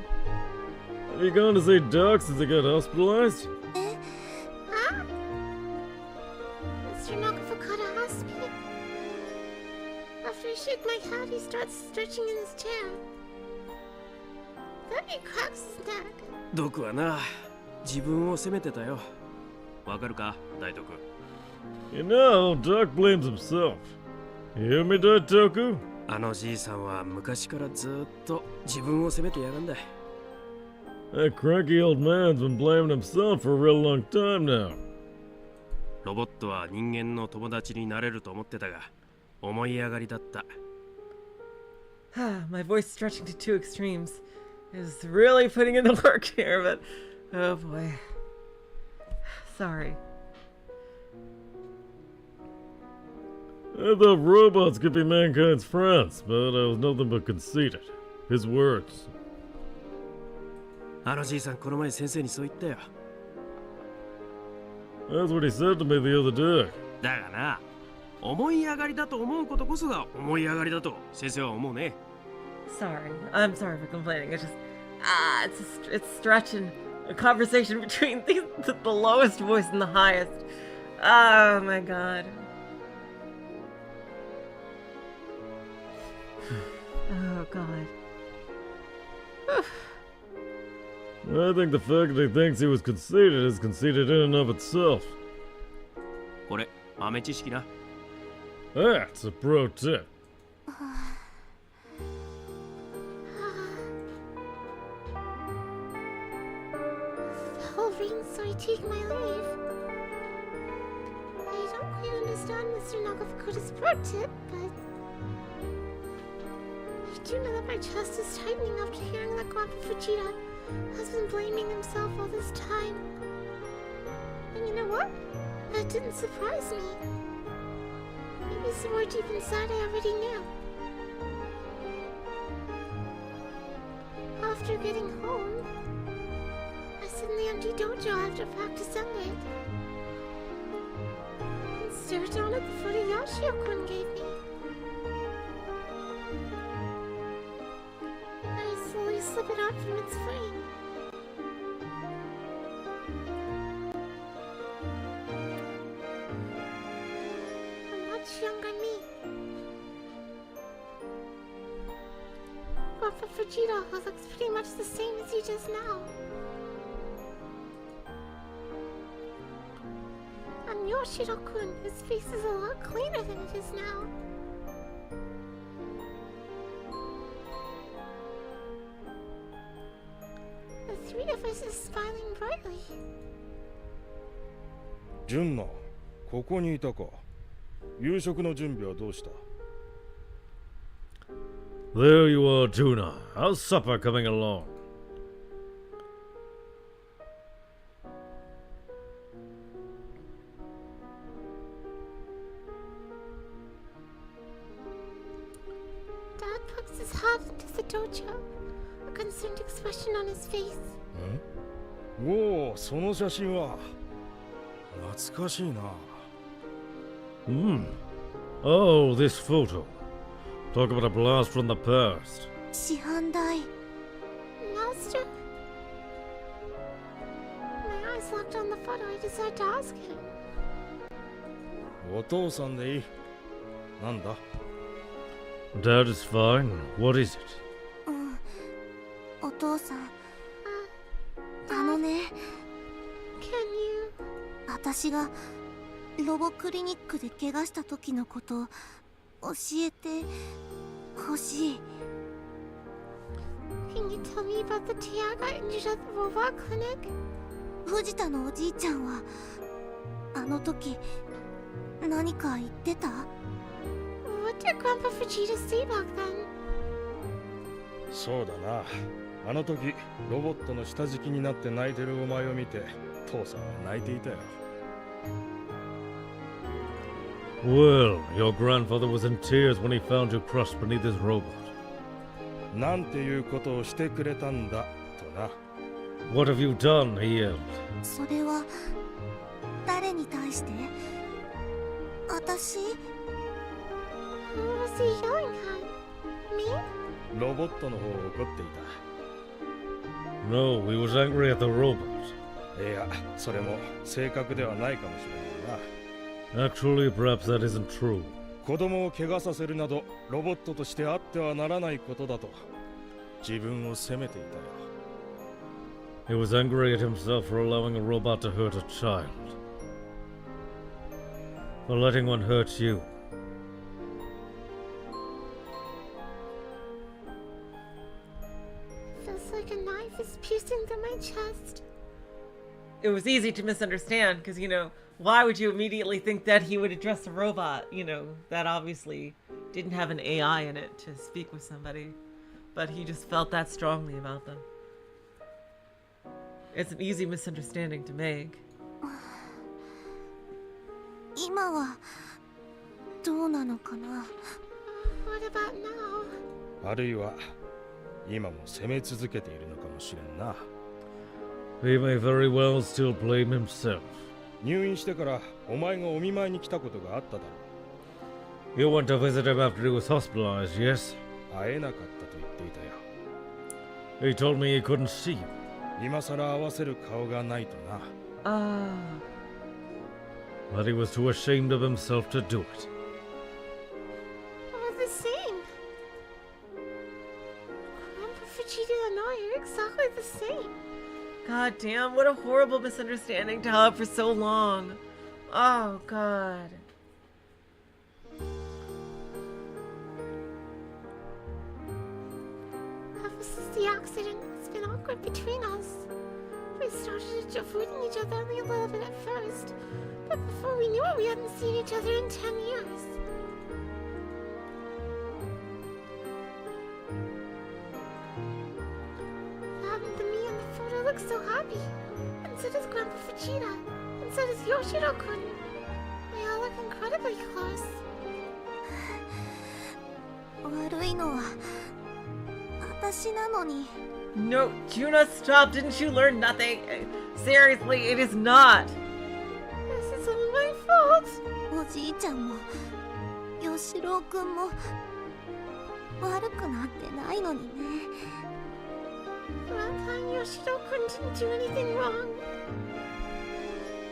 Have you gone to see Doc since he got hospitalized? Huh? Mr. Nakafukata asked me. After I shake my head, he starts stretching in his chair. Then he cracks his neck. ドクはな、自分を責めてたよ。わかるか、大徳？ You know, Doc blames himself. You hear me, Daitoku? あのじいさんは昔からずっと自分を責めてやがんだ。 That cranky old man's been blaming himself for a real long time now. ロボットは人間の友達になれると思ってたが、思い上がりだった。My voice stretching to two extremes is really putting in the work here, but oh boy. Sorry. I thought robots could be mankind's friends, but I was nothing but conceited. His words. あのじいさん、この前先生にそう言ったよ。 That's what he said to me the other day. だがな、思い上がりだと思うことこそが思い上がりだと先生は思うね。 Sorry. I'm sorry for complaining. It's just it's stretching a conversation between the lowest voice and the highest. Oh my god. Oh god. I think the fact that he thinks he was conceited is conceited in and of itself. これ、豆知識な。 That's a pro tip. The whole ring, so I take my leave. I don't quite understand Mr. Nakafukuta's pro tip, but I do know that my chest is tightening after hearing that Grandpa Vegeta has been blaming himself all this time. And you know what? That didn't surprise me. Maybe somewhere deep inside I already knew. After getting home, I sit in the empty dojo after practice ended and stared down at the foot Yashio-kun gave me. I slowly slip it out from its frame. A much younger me. Grandpa Vegeta, who looks pretty much the same as he does now. And Yoshiro-kun, whose face is a lot cleaner than it is now. The three of us is smiling brightly. Junna, ここにいたか。夕食の準備はどうした？ There you are, Junna. How's supper coming along? Dad pokes his head into the dojo, a concerned expression on his face. おお、その写真は懐かしいな。Oh, this photo. Talk about a blast from the past. 師範代 Master? My eyes locked on the photo. I decided to ask him. お父さんでいい。なんだ？ Dad is fine. What is it? お父さんあのね Can you? 私がロボクリニックで怪我した時のこと教えてほしい Can you tell me about the day I got injured at the robot clinic? 藤田のおじいちゃんはあの時何か言ってた What did Grandpa Vegeta say back then? そうだな。あの時ロボットの下敷きになって泣いてるお前を見て父さんは泣いていたよ。 Well, your grandfather was in tears when he found you crushed beneath his robot. なんていうことをしてくれたんだとな。 What have you done? He yelled. それは誰に対して私 Who was he yelling at? Me? ロボットの方を怒ってい No, he was angry at the robot. た。いや、それも正確ではないかもしれないな。 Actually, perhaps that isn't true. 子供を怪我させるなどロボットとしてあってはならないことだと自分を責めていたよ。 He was angry at himself for allowing a robot to hurt a child. For letting one hurt you. Feels like a knife is piercing through my chest. It was easy to misunderstand because, you know, why would you immediately think that he would address a robot? You know, that obviously didn't have an AI in it to speak with somebody. But he just felt that strongly about them. It's an easy misunderstanding to make. 今はどうなのかな What about now? あるいは今も責め続けているのかもしれんな。 He may very well still blame himself. 入院してからお前がお見舞いに来たことがあっただろ You went to visit him after he was hospitalized, yes? う。会えなかったと言っていたよ。 He told me he couldn't see you. 今さら合わせる顔がないとな。 Ah. But he was too ashamed of himself to do it. We're the same. Grandpa Vegeta and I are exactly the same. God damn, what a horrible misunderstanding to have for so long. Oh, God. Ever since the accident, it's been awkward between us. We started avoiding each other only a little bit at first, but before we knew it, we hadn't seen each other in 10 years. The me in the photo looks so happy, and so does Grandpa Vegeta, and so does Yoshiro-kun. We all look incredibly close. 悪いのは私なのに No, Junna, stop. Didn't you learn nothing? Seriously, it is not. This is all my fault. おじいちゃんも吉郎くんも悪くなってないのにね Grandpa and Yoshiro-kun didn't do anything wrong.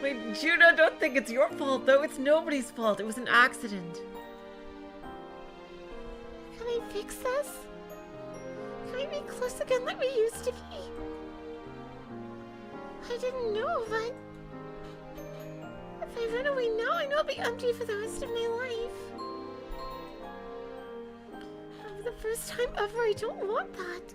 Wait, Junna, don't think it's your fault, though. It's nobody's fault. It was an accident. Can I fix this? Can we be close again like we used to be? I didn't know, but if I run away now, I know I'll be empty for the rest of my life. And for the first time ever, I don't want that.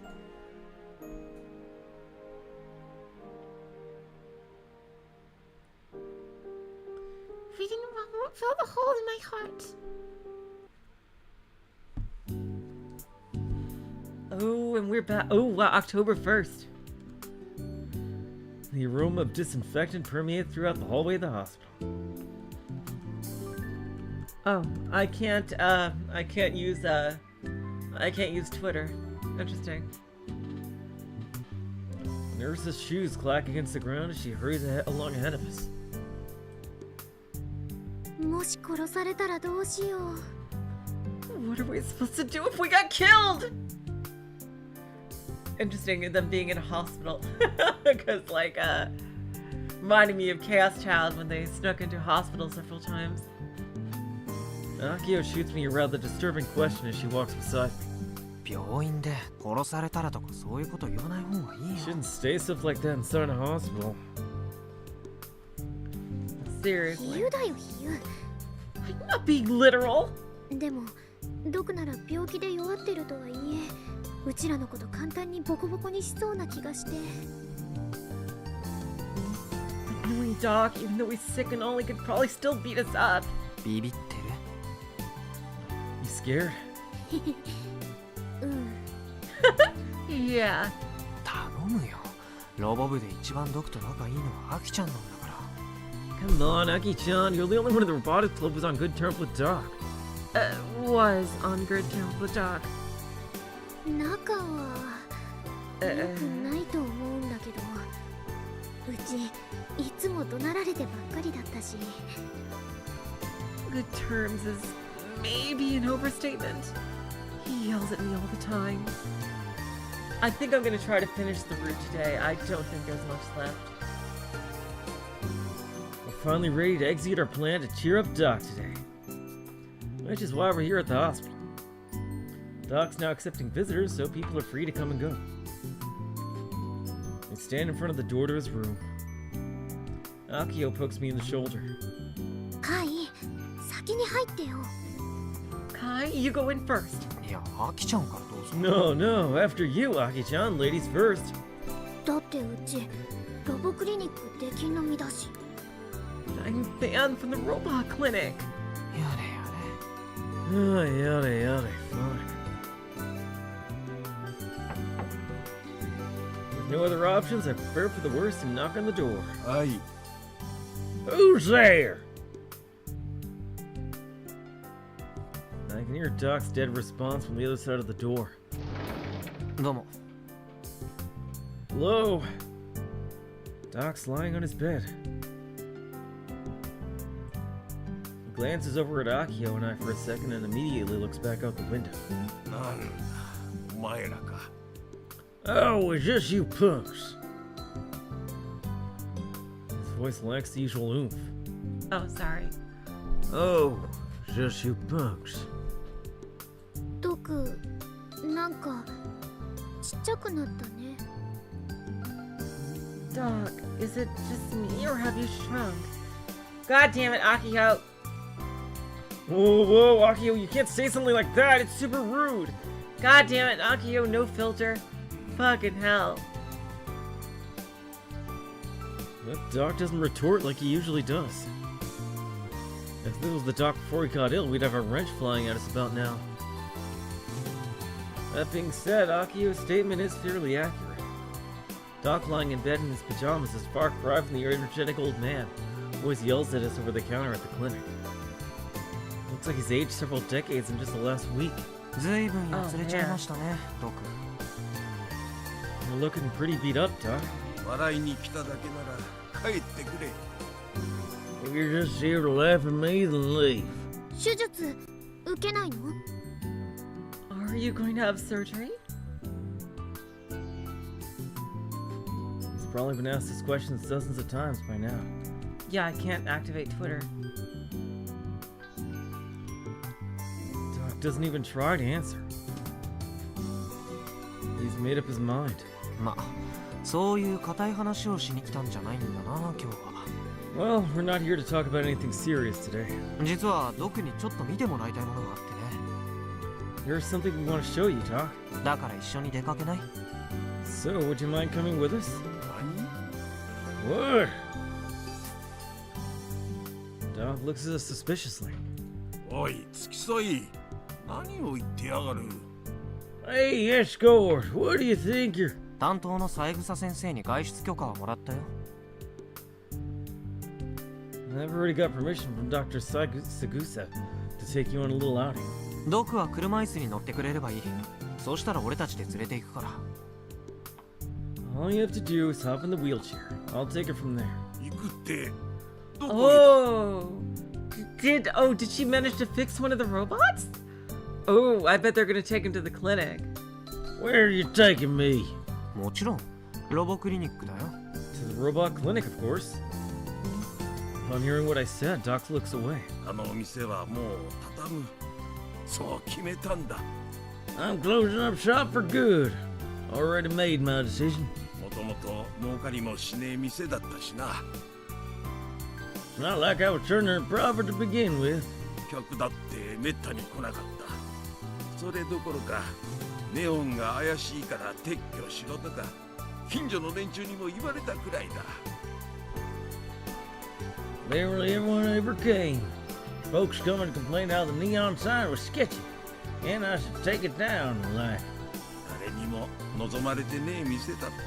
Reading about won't fill the hole in my heart. Oh, and we're back. Oh, wow, October 1st. The aroma of disinfectant permeated throughout the hallway of the hospital. Oh, I can't use Twitter. Interesting. Nurse's shoes clack against the ground as she hurries along ahead of us. もし殺されたらどうしよう What are we supposed to do if we got killed? interesting them being in a hospital. Because, like, reminding me of Chaos Child when they snuck into hospital several times. Akiho shoots me a rather disturbing question as she walks beside me. 病院で殺されたらとかそういうこと言わない方がいい You よ shouldn't say stuff like that inside a hospital. Seriously. 比喩だよ比喩。 I'm not being literal. でも毒なら病気で弱ってるとはいえ、うちらのこと簡単にボコボコにしそうな気がして。 Annoying Doc, even though he's sick and all, he could probably still beat us up. ビビってる You scared? うん。 Yeah. 頼むよロボ部で一番毒と仲いいのはアキちゃんなんだから Come on, Aki-chan, you're the only one in the robotics club who's on good terms with Doc. Was on good terms with Doc. 仲は良くないと思うんだけど、うちいつも怒鳴られてばっかりだったし。 Good terms is maybe an overstatement. He yells at me all the time. I think I'm gonna try to finish the route today. I don't think there's much left. We're finally ready to execute our plan to cheer up Doc today. Which is why we're here at the hospital. Doc's now accepting visitors, so people are free to come and go. I stand in front of the door to his room. Akiho pokes me in the shoulder. カイ、先に入ってよ。 Kai, you go in first. いやアキちゃんからどうぞ No, no, after you, Aki-chan, ladies first. だってうちロボクリニックできんのみだし。 I'm banned from the robot clinic. やれや Oh, yada yada, fine. With no other options, I prepare for the worst and knock on the door. はい Who's there? I can hear Doc's dead response from the other side of the door. れどうも Hello? Doc's lying on his bed. He glances over at Akiho and I for a second and immediately looks back out the window. なんだお前らか Oh, it's just you punks. His voice lacks the usual oomph. Oh, sorry. Oh, just you punks. 毒なんかちっちゃくなったね。 Doc, is it just me or have you shrunk? God damn it, Akiho. Whoa, whoa, Akiho, you can't say something like that. It's super rude. God damn it, Akiho, no filter. Fucking hell. But Doc doesn't retort like he usually does. If this was the Doc before he got ill, we'd have a wrench flying at us about now. That being said, Akiho's statement is fairly accurate. Doc lying in bed in his pajamas is far cry from the energetic old man who always yells at us over the counter at the clinic. Looks like he's aged several decades in just the last week. ずいぶんやつれちゃいましたね毒 You're looking pretty beat up, Doc. 笑いに来ただけなら帰ってくれ If you're just here to laugh at me, then leave. 手術受けないの？ Are you going to have surgery? He's probably been asked this question dozens of times by now. Yeah, I can't activate Twitter. Doc doesn't even try to answer. He's made up his mind. まあそういう固い話をしに来たんじゃないんだな今日は Well, we're not here to talk about anything serious today. 実は毒にちょっと見てもらいたいものがあってね There's something we want to show you, Doc. だから一緒に出かけない So, would you mind coming with us? 何 What? Doc looks at us suspiciously. おい付き添い何を言ってやがる Hey, escort, what do you think you're... 担当の三枝先生に外出許可はもらったよ I've already got permission from Dr. Sagusa to take you on a little outing. 毒は車椅子に乗ってくれればいいそうしたら俺たちで連れて行くから All you have to do is hop in the wheelchair. I'll take it from there. 行くってどこへだ Oh, did she manage to fix one of the robots? Oh, I bet they're gonna take him to the clinic. Where are you taking me? もちろんロボクリニックだよ。 To the robot clinic, of course. Upon hearing what I said, Doc looks away. あのお店はもう畳む。そう決めたんだ。 I'm closing up shop for good. Already made my decision. もともと儲かりもしねえ店だったしな。 It's not like I was turning a profit to begin with. 客だってめったに来なかった。それどころかネオンが怪しいから撤去しろとか近所の連中にも言われたくらいだ。 Barely everyone ever came. Folks come and complain how the neon sign was sketchy, and I should take it down, like. 誰にも望まれてねえ店だったんだよ。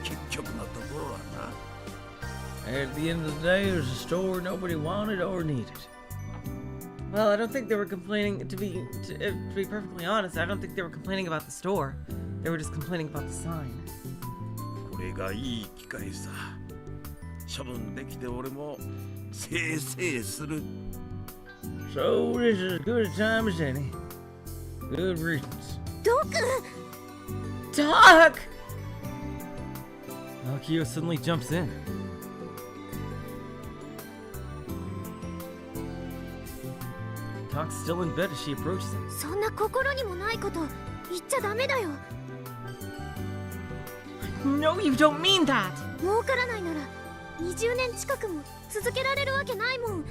結局のところはな。 At the end of the day, it was a store nobody wanted or needed. Well, I don't think they were complaining. To be perfectly honest, I don't think they were complaining about the store. They were just complaining about the sign. これがいい機会さ。処分できて俺もせいせいする。 So this is as good a time as any. Good riddance. Doc! Akiho suddenly jumps in. Doc's still in bed as she approaches him. そんな心にもないこと言っちゃダメだよ。 No, you don't mean that! 儲からないなら20年近くも続けられるわけないもん。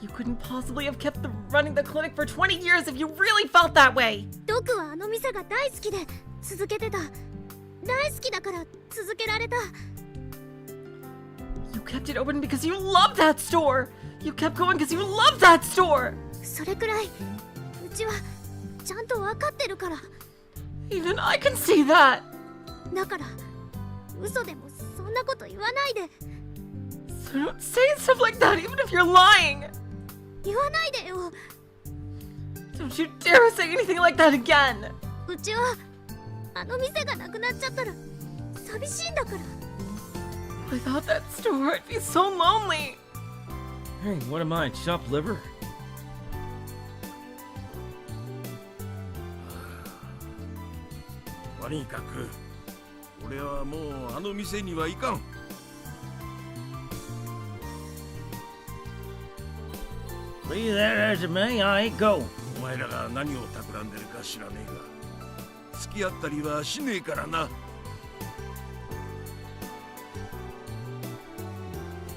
You couldn't possibly have kept running the clinic for 20 years if you really felt that way! ドクはあの店が大好きで続けてた。大好きだから続けられた。 You kept it open because you love that store! You kept going because you love that store! それくらいうちはちゃんと分かってるから。 Even I can see that! だから嘘でもそんなこと言わないで。 So don't say stuff like that even if you're lying! 言わないでよ。 Don't you dare say anything like that again! うちはあの店がなくなっちゃったら寂しいんだから。 Without that store, I'd be so lonely! Hey, what am I, chopped liver? とにかく俺はもうあの店には行かん。 Be that as it may, I ain't go. お前らが何を企んでるか知らねえが付き合ったりはしねえからな。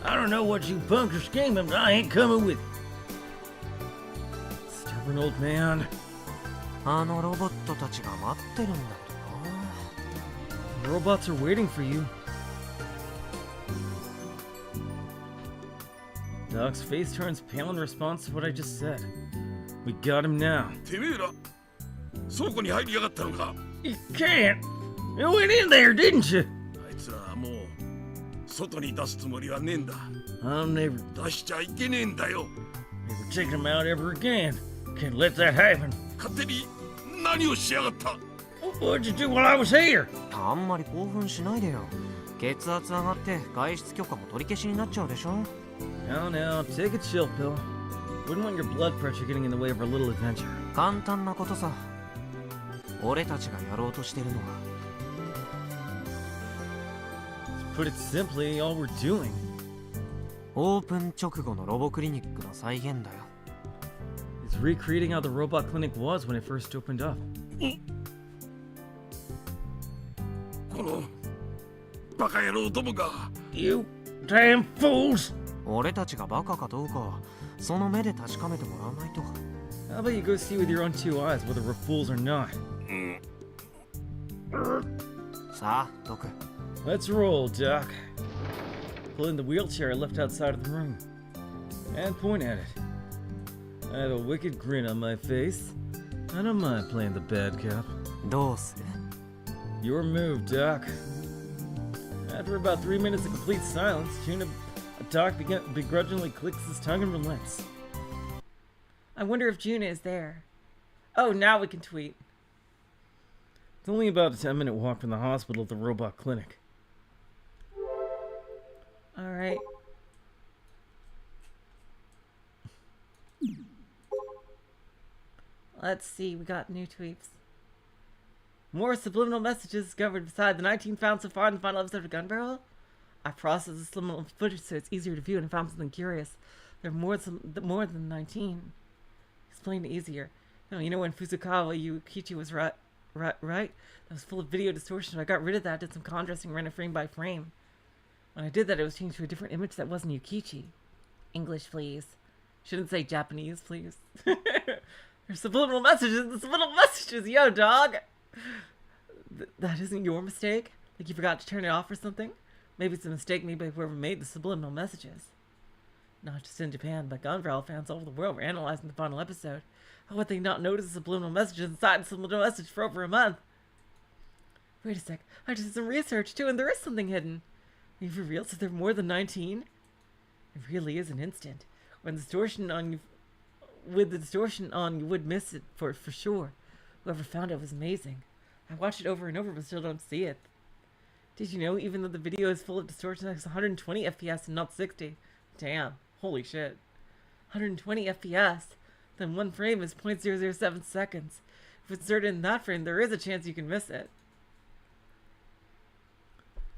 I don't know what you punks are scheming, but I ain't coming with you. Stubborn old man. あのロボットたちが待ってるんだけ The robots are waiting for you. Doc's face turns pale in response to what I just said. We got him now. てめえら倉庫に入りやがったのか。 You can't! You went in there, didn't you? あいつらはもう外に出すつもりはねえんだ。 I'll never 出しちゃいけねえんだよ。 take him out ever again. Can't let that happen. 勝手に何をしやがった。 What'd you do while I was here? ど。あんまり興奮しないでよ。血圧上がって外出許可も取り消しになっちゃうでしょ。 Now, take a chill pill. Wouldn't want your blood pressure getting in the way of our little adventure. 簡単なことさ。俺たちがやろうとしてるのは。 To put it simply, all we're doing オープン直後のロボクリニックの再現だよ。 is recreating how the robot clinic was when it first opened up. このバカ野郎どもが。 You damn fools! 俺たちがバカかどうかその目で確かめてもらわないと。 How about you go see with your own two eyes whether we're fools or not? さあ、ドク。 Let's roll, Doc. Pull in the wheelchair I left outside of the room. And point at it. I have a wicked grin on my face. I don't mind playing the bad cop. どうする？ Your move, Doc. After about 3 minutes of complete silence, Doc begrudgingly clicks his tongue and relents. I wonder if Junna is there. Oh, now we can tweet. It's only about a 10-minute walk from the hospital to the robot clinic. Alright. Let's see, we got new tweets. More subliminal messages discovered beside the 19 found so far in the final episode of Gun Barrel. I processed the subliminal footage so it's easier to view and found something curious. There are more than 19. Explain it easier. No, you know when Fuzukawa Yukichi was right? That was full of video distortion. I got rid of that, did some contrasting, ran it frame by frame. When I did that, it was changed to a different image that wasn't Yukichi. English, please. Shouldn't say Japanese, please. There's subliminal messages. The subliminal messages, yo, dog. That isn't your mistake? Like you forgot to turn it off or something? Maybe it's a mistake made by whoever made the subliminal messages. Not just in Japan, but Gun Barrel fans all over the world were analyzing the final episode. How would they not notice the subliminal messages inside the subliminal message for over a month? Wait a sec. I did some research too, and there is something hidden. Are you for real? So there are more than 19? It really is an instant. With the distortion on, you would miss it for sure. Whoever found it was amazing. I watched it over and over, but still don't see it. Did you know, even though the video is full of distortion, it's 120 FPS and not 60? Damn. Holy shit. 120 FPS. Then one frame is 0.007 seconds. If it's inserted in that frame, there is a chance you can miss it.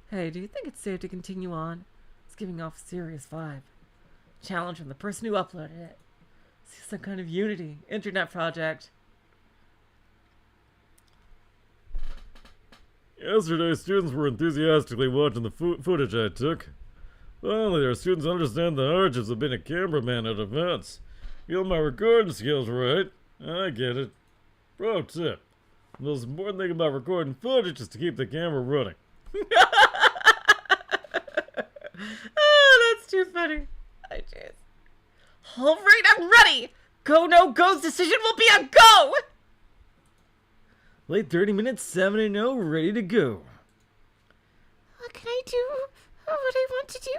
Hey, do you think it's safe to continue on? It's giving off a serious vibe. Challenge from the person who uploaded it. See some kind of Unity internet project. Yesterday, students were enthusiastically watching the footage I took. Finally, our students understand the hardships of being a cameraman at events. Feel my recording skills right? I get it. Pro tip. The most important thing about recording footage is to keep the camera running. Oh, that's too funny. I just... Alright, I'm ready! Go, no, go's decision will be a go! Late 30 minutes, 7-0, ready to go. What can I do? What I want to do?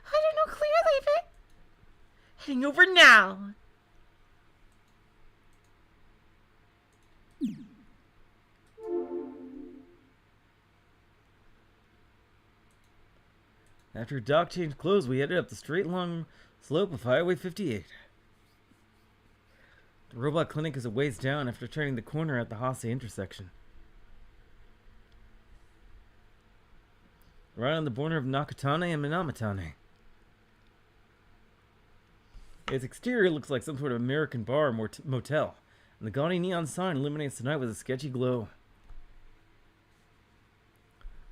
I don't know clearly, but... Heading over now. After Doc changed clothes, we headed up the straight long slope of Highway 58. The robot clinic is a ways down after turning the corner at the Hase intersection. Right on the border of Nakatane and Minamatane. Its exterior looks like some sort of American bar or motel, and the gaudy neon sign illuminates the night with a sketchy glow.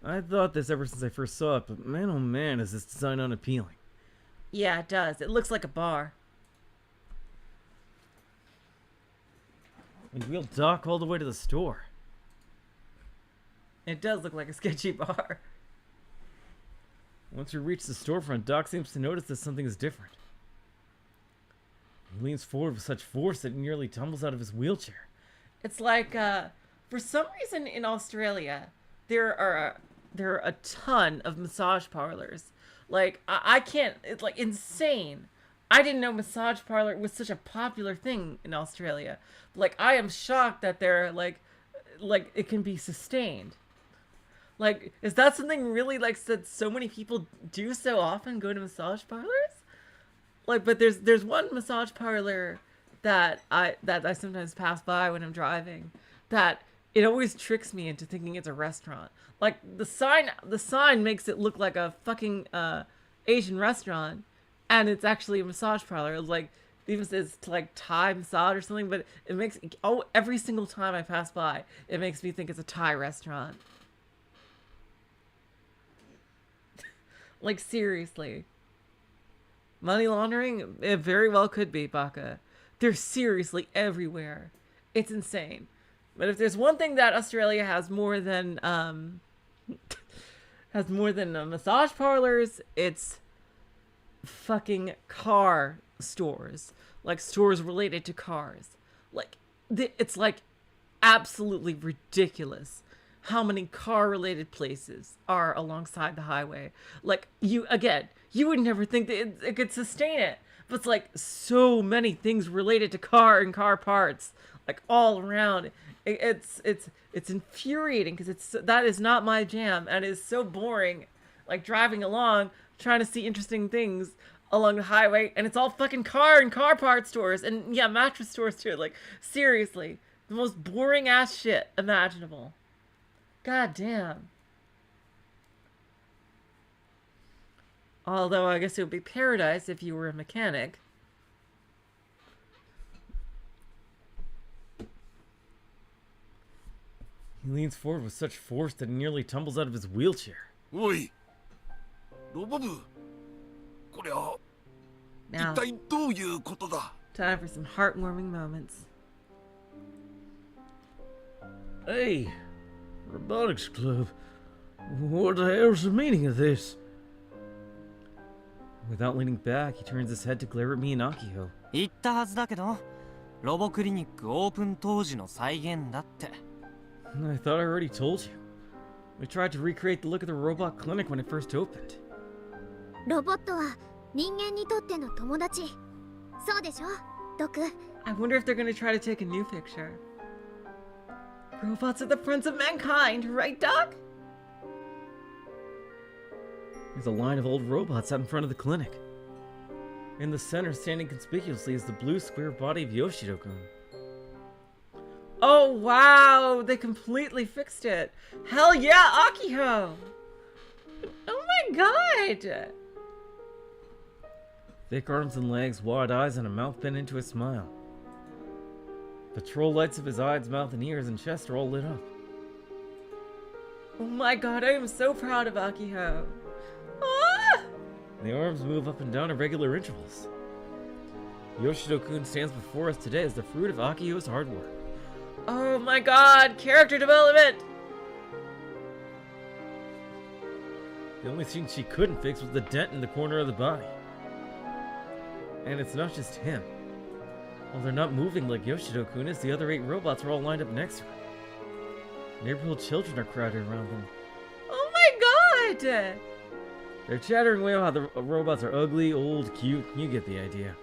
I thought this ever since I first saw it, but man oh man is this design unappealing. Yeah, it does. It looks like a bar. We wheeled Doc all the way to the store. It does look like a sketchy bar. Once we reach the storefront, Doc seems to notice that something is different. He leans forward with such force that he nearly tumbles out of his wheelchair. It's like, for some reason in Australia, there are a ton of massage parlors. Like, I can't, it's like insane. I didn't know massage parlor was such a popular thing in Australia. Like, I am shocked that they're like it can be sustained. Like, is that something really like that so many people do so often, go to massage parlors? Like, but there's one massage parlor that I sometimes pass by when I'm driving that it always tricks me into thinking it's a restaurant. Like, the sign makes it look like a fucking Asian restaurant, and it's actually a massage parlor. It's like, it even says to like Thai massage or something, but it makes, every single time I pass by, it makes me think it's a Thai restaurant. Like, seriously. Money laundering? It very well could be, Baka. They're seriously everywhere. It's insane. But if there's one thing that Australia has more than massage parlors, it's fucking car stores. Like, stores related to cars. Like, it's like absolutely ridiculous how many car-related places are alongside the highway. Like, you would never think that it could sustain it. But it's like so many things related to car and car parts, like all around. It's infuriating because that is not my jam, and it is so boring. Like, driving along, trying to see interesting things along the highway, and it's all fucking car and car part stores, and yeah, mattress stores too. Like, seriously, the most boring ass shit imaginable. God damn. Although I guess it would be paradise if you were a mechanic. He leans forward with such force that he nearly tumbles out of his wheelchair. おいロボ部これは Now, 一体どういうことだ time for some heartwarming moments. Hey, Robotics Club. What the hell's the meaning of this? Without leaning back, he turns his head to glare at me and Akiho. 言ったはずだけど、ロボクリニックオープン当時の再現だって。 I thought I already told you. We tried to recreate the look of the robot clinic when it first opened. ロボットは人間にとっての友達。そうでしょ、ドク。 I wonder if they're gonna try to take a new picture. Robots are the friends of mankind, right, Doc? There's a line of old robots out in front of the clinic. In the center, standing conspicuously, is the blue square body of Yoshido-kun. Oh wow, they completely fixed it. Hell yeah, Akiho! Oh my god! Thick arms and legs, wide eyes, and a mouth bent into a smile. The troll lights of his eyes, mouth, and ears and chest are all lit up. Oh my god, I am so proud of Akiho. Ah! The arms move up and down at regular intervals. Yoshido-kun stands before us today as the fruit of Akiho's hard work. Oh my god, character development! The only thing she couldn't fix was the dent in the corner of the body. And it's not just him. Well, they're not moving like Yoshido-kun is. The other 8 robots are all lined up next to him. Neighborhood children are crowded around them. Oh my god! They're chattering away about how the robots are ugly, old, cute. You get the idea.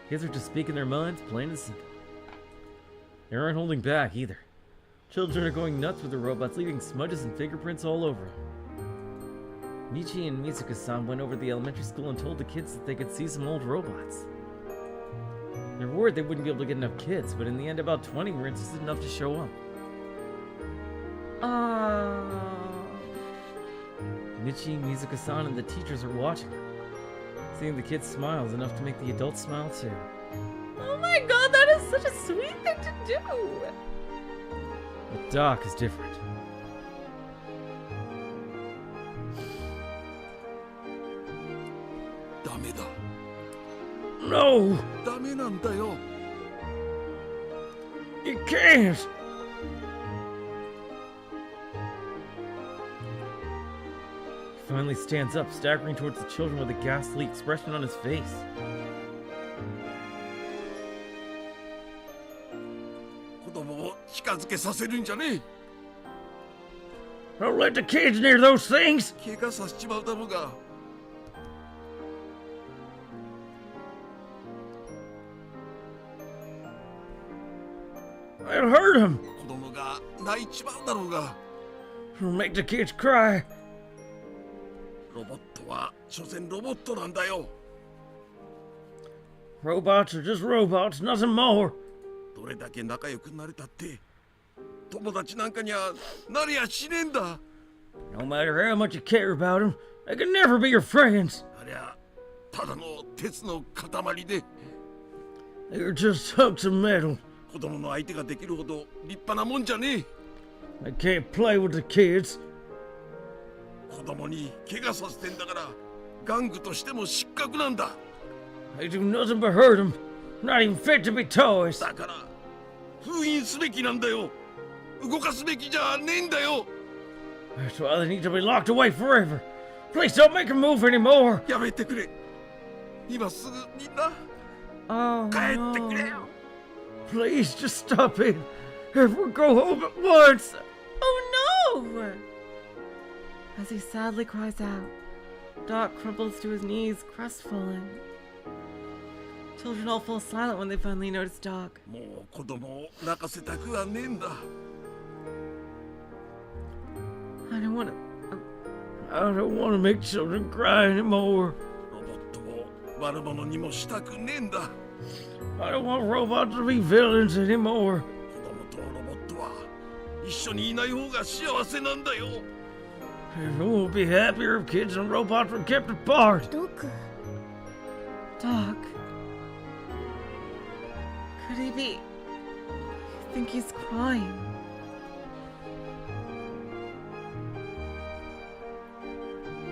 Kids are just speaking their minds, plain and simple. They aren't holding back either. Children are going nuts with the robots, leaving smudges and fingerprints all over them. Michi and Mizuka-san went over to the elementary school and told the kids that they could see some old robots. They're worried they wouldn't be able to get enough kids, but in the end about 20 were interested enough to show up. Michi, Mizuka-san, and the teachers are watching. Seeing the kids' smiles enough to make the adults smile too. Oh my god, that is such a sweet thing to do! But Doc is different. No! ダメなんだよ You can't! He finally stands up, staggering towards the children with a ghastly expression on his face. 子供を近づけさせるんじゃね Don't let the kids near those things! え怪我させちまうだろうが I'll hurt him! 子供が泣いちまうだろうが It'll make the kids cry. ロボットは所詮ロボットなんだよ Robots are just robots, nothing more. どれだけ仲良くなれたって友達なんかにはなりゃしねえんだ No matter how much you care about them, they can never be your friends. ありゃただの鉄の塊で They're just hooks of metal. 子供の相手ができるほど立派なもんじゃねえ I can't play with the kids. 子供に怪我させてんだから玩具としても失格なんだ They do nothing but hurt them. Not even fit to be toys. だから封印すべきなんだよ動かすべきじゃねえんだよ That's why they need to be locked away forever. Please don't make them move anymore. やめてくれ今すぐみんな Oh 帰ってくれ no. よ Please just stop it. Everyone go home at once. Oh no! As he sadly cries out, Doc crumples to his knees, crestfallen. Children all fall silent when they finally notice Doc. もう子供を泣かせたくはねえんだ I don't want to. I don't want to make children cry anymore. ロボットを悪者にもしたくねえんだ I don't want robots to be villains anymore. 子供とロボットは一緒にいない方が幸せなんだよ。 Everyone will be happier if kids and robots were kept apart. ドク Doc. Could he be? I think he's crying.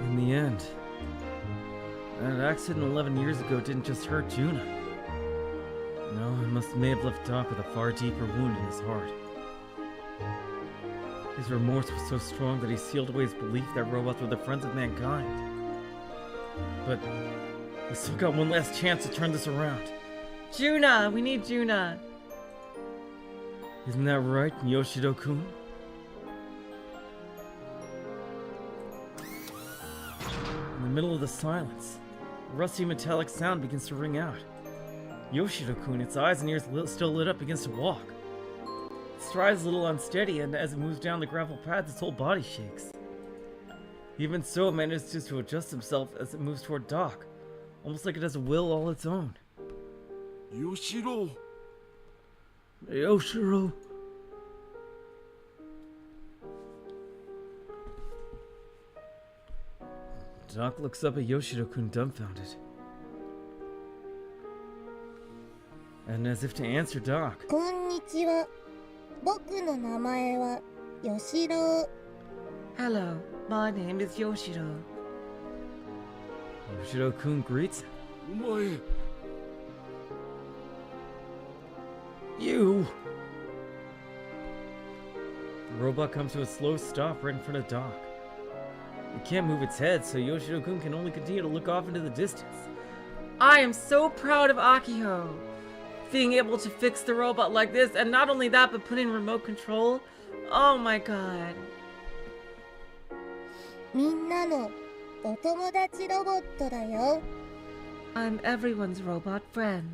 In the end, that accident 11 years ago didn't just hurt Junna. No, it may have left Doc with a far deeper wound in his heart. His remorse was so strong that he sealed away his belief that robots were the friends of mankind. But we still got one last chance to turn this around. Junna, we need Junna. Isn't that right, Yoshido-kun? In the middle of the silence, a rusty metallic sound begins to ring out. Yoshido-kun, its eyes and ears still lit up, begins to walk. Its stride is a little unsteady, and as it moves down the gravel path, its whole body shakes. Even so, it manages to adjust himself as it moves toward Doc, almost like it has a will all its own. Yoshiro. Yoshiro. Doc looks up at Yoshido-kun dumbfounded. And as if to answer Doc, こんにちは。僕の名前は吉郎。 Hello, my name is Yoshiro. Yoshido-kun greets him. お前 You! The robot comes to a slow stop right in front of Doc. It can't move its head, so Yoshido-kun can only continue to look off into the distance. I am so proud of Akiho. Being able to fix the robot like this, and not only that, but put in remote control. Oh my god. みんなのお友達ロボットだよ。 I'm everyone's robot friend.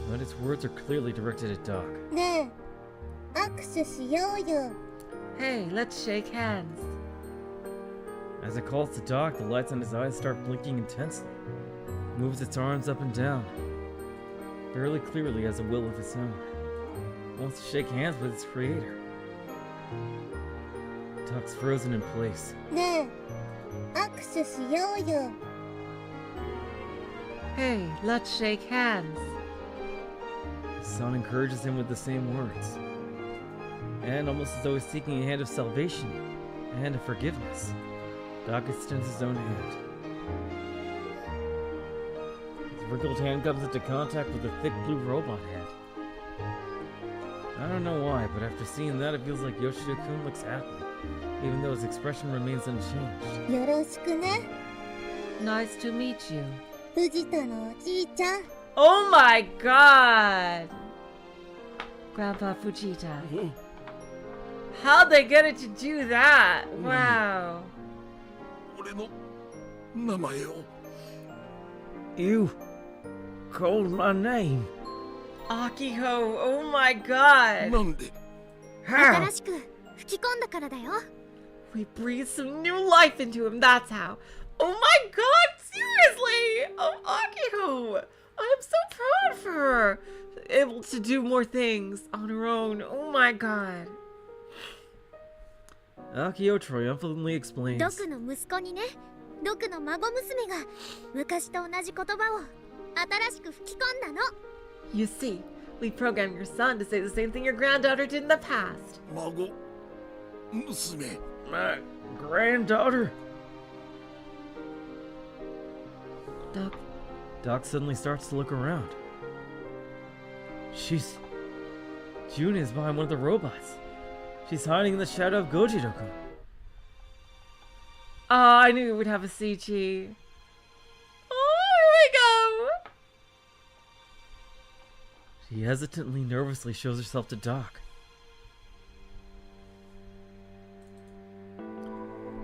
But its words are clearly directed at Doc. ねえ、握手しようよ。 Hey, let's shake hands. As it calls to Doc, the lights on his eyes start blinking intensely. It moves its arms up and down. Fairly clearly has a will of its own. It wants to shake hands with its creator. Doc's frozen in place. ねえ、握手しようよ。 Hey, let's shake hands. His son encourages him with the same words. And almost as though he's seeking a hand of salvation, a hand of forgiveness, Doc extends his own hand. His wrinkled hand comes into contact with the thick blue robot head. I don't know why, but after seeing that, it feels like Yoshida-kun looks happy, even though his expression remains unchanged. よろしくね。 Nice to meet you. 藤田のおじいちゃん。 Oh my god! Grandpa Fujita. How'd they get it to do that? Wow. 俺の名前を You called my name. Akiho, oh my god. なんで How? 新しく吹き込んだからだよ。 We breathed some new life into him, that's how. Oh my god, seriously! Oh, Akiho! I'm so proud for her. Able to do more things on her own. Oh my god. Akiho triumphantly explains. ドクの息子にね、ドクの孫娘が昔と同じ言葉を新しく吹き込んだの。 You see, we programmed your son to say the same thing your granddaughter did in the past. 孫娘 My granddaughter? Doc, Doc suddenly starts to look around. Junna is behind one of the robots. She's hiding in the shadow of Gojido-kun. oh, I knew we would have a CG. Oh, here we go. She hesitantly, nervously shows herself to Doc.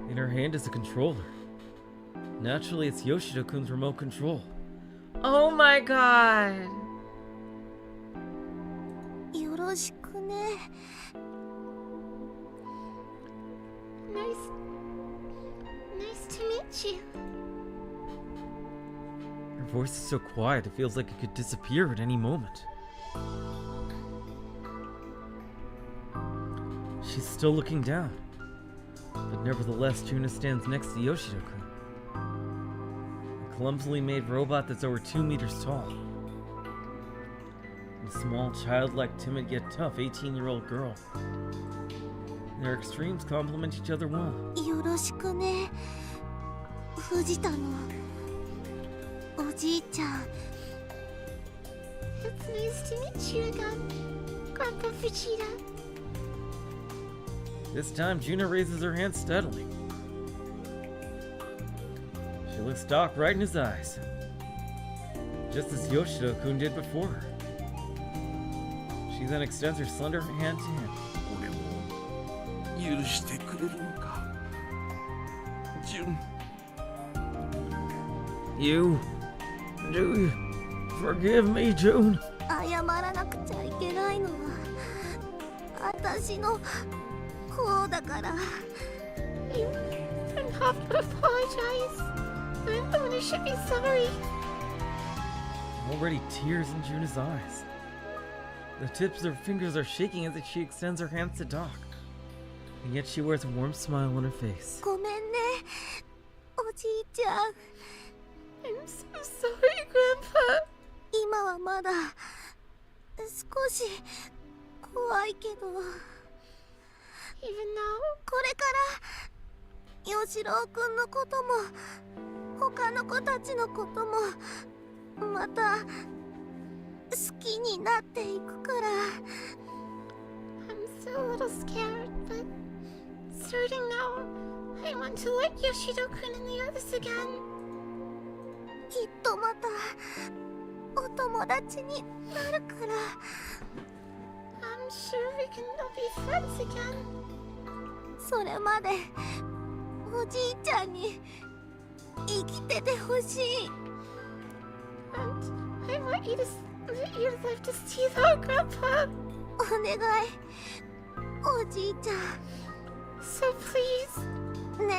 In her hand is a controller. Naturally, it's Yoshido-kun's remote control. Oh my god. よろしくね。 Nice to meet you. Her voice is so quiet, it feels like it could disappear at any moment. she's still looking down. But nevertheless, Junna stands next to Yoshiro-kun. A clumsily made robot that's over 2 meters tall. A small, childlike, timid yet tough 18-year-old girl. Their extremes complement each other well. よろしくね、藤田のおじいちゃん。It's nice to meet you again, Grandpa Vegeta. This time, Junna raises her hand steadily. She looks Doc right in his eyes, just as Yoshiro-kun did before her. She then extends her slender hand to him. 俺も許してくれるのか、ジュン。 You do forgive me, June? 謝らなくちゃいけないのは私の方だから。 You don't have to apologize. I'm the one who should be sorry. Already tears in Junna's eyes. The tips of her fingers are shaking as she extends her hands to Doc. And yet she wears a warm smile on her face. ごめんね、おじいちゃん。 I'm so sorry, Grandpa. 今はまだ少し怖いけど、 Even though これからヨシロウくんのことも他の子たちのこともまた好きになっていくから。 I'm still a little scared, but starting now, I want to like Yoshiro-kun and the others again. きっとまたお友達になるから。 I'm sure we can all be friends again. それまでおじいちゃんに生きててほしい。 And I want you to live to see that, Grandpa. お願い、おじいちゃ So please, ん。ね。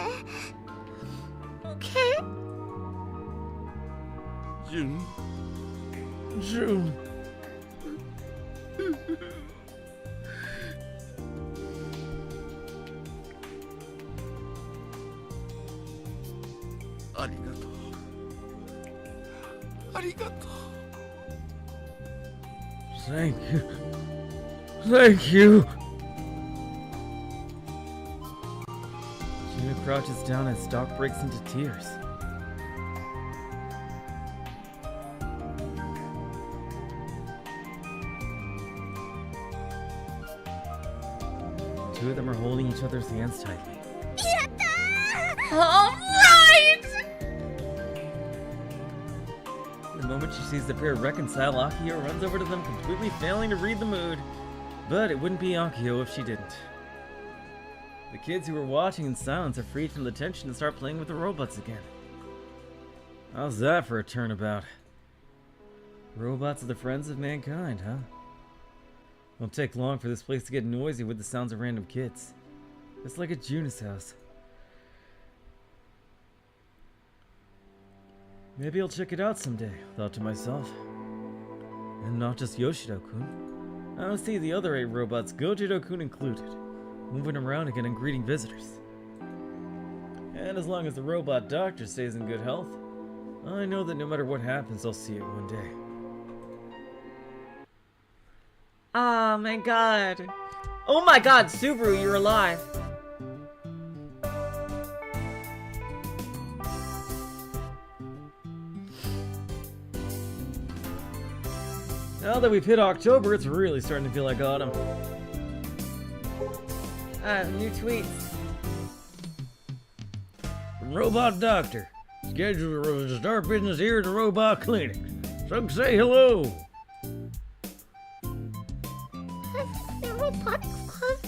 okay? ジュン。 June. ありがとう。ありがとう。 Thank you. Thank you. Junna crouches down as Doc breaks into tears. The two of them are holding each other's hands tightly. やったー。 Alright! The moment she sees the pair reconcile, Akiho runs over to them, completely failing to read the mood. But it wouldn't be Akiho if she didn't. The kids who were watching in silence are freed from the tension and start playing with the robots again. How's that for a turnabout? Robots are the friends of mankind, huh? Won't take long for this place to get noisy with the sounds of random kids. Just like at Junna's house. Maybe I'll check it out someday, thought to myself. And not just Yoshiro-kun. I want to see the other 8 robots, Gojiro-kun included, moving around again and greeting visitors. And as long as the robot doctor stays in good health, I know that no matter what happens, I'll see it one day. Oh my god. Oh my god, Subaru, you're alive. Now that we've hit October, it's really starting to feel like autumn. New tweets. Robot Doctor. Scheduled to start business here at the Robot Clinic. So say hello. The Robotics Club.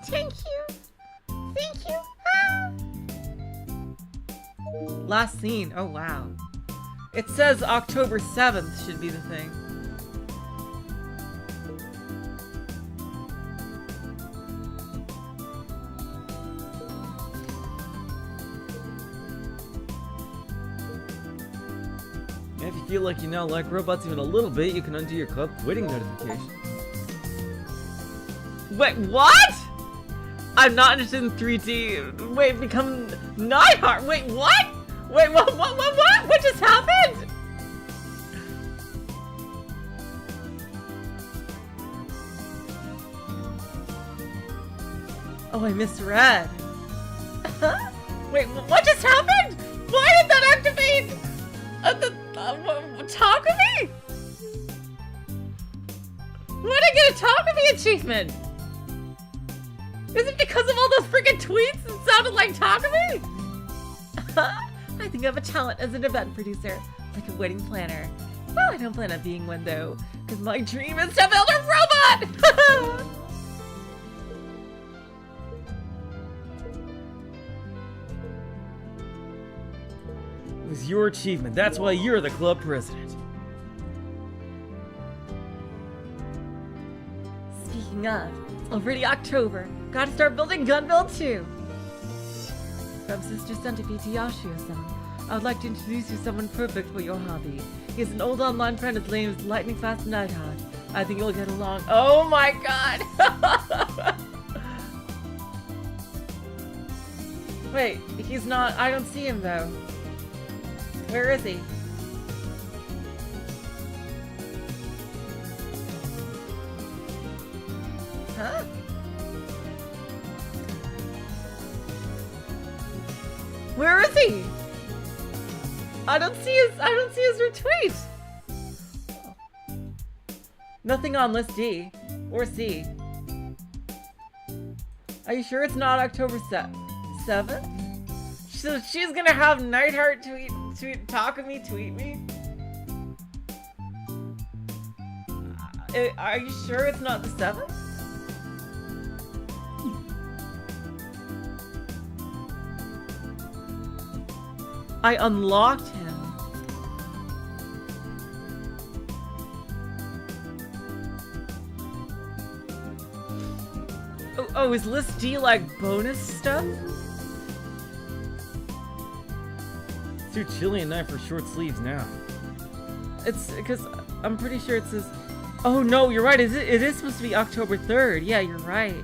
Thank you. Thank you. Ah. Last scene. Oh wow. It says October 7th should be the thing. If you feel like you now like robots even a little bit, you can undo your club quitting notification. Wait, what? I'm not interested in 3D. Wait, become Nightheart. Wait, what? Wait, what? What just happened? Oh, I misread. Wait, what just happened? Why did that activate? Talk to me? Why did I get a talk to me achievement? Is it because of all those freaking tweets that sounded like talk to me? I think I have a talent as an event producer, like a wedding planner. Well, I don't plan on being one though, because my dream is to build a robot! It was your achievement. That's why you're the club president. Speaking of, it's already October. Gotta start building Gun Build too. From Sister Centipede to Yashio-san, I would like to introduce you to someone perfect for your hobby. He has an old online friend, his name is Lightning Fast Nightheart. I think you'll get along. Oh my god! Wait, he's not. I don't see him though. Where is he? Huh? Where is he? I don't see his retweet. Nothing on list D or C. Are you sure it's not October 7th? So she's gonna have Nightheart tweet Takumi tweet me? Are you sure it's not the 7th? I unlocked him. Oh, is list D like bonus stuff? It's too chilly at night for short sleeves now. It's because I'm pretty sure it says. Oh no, you're right. It is supposed to be October 3rd. Yeah, you're right.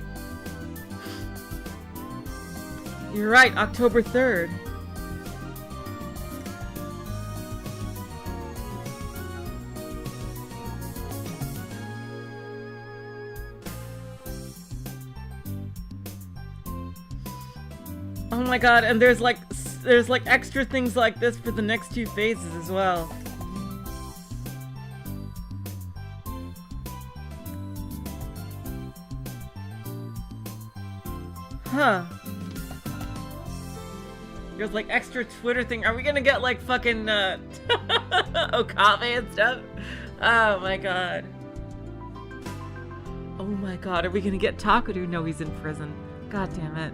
You're right, October 3rd. Oh my god, and there's like extra things like this for the next two phases as well. Huh. There's like extra Twitter thing. Are we gonna get like fucking Okave and stuff? Oh my god. Oh my god, are we gonna get Takuru? No, he's in prison. God damn it.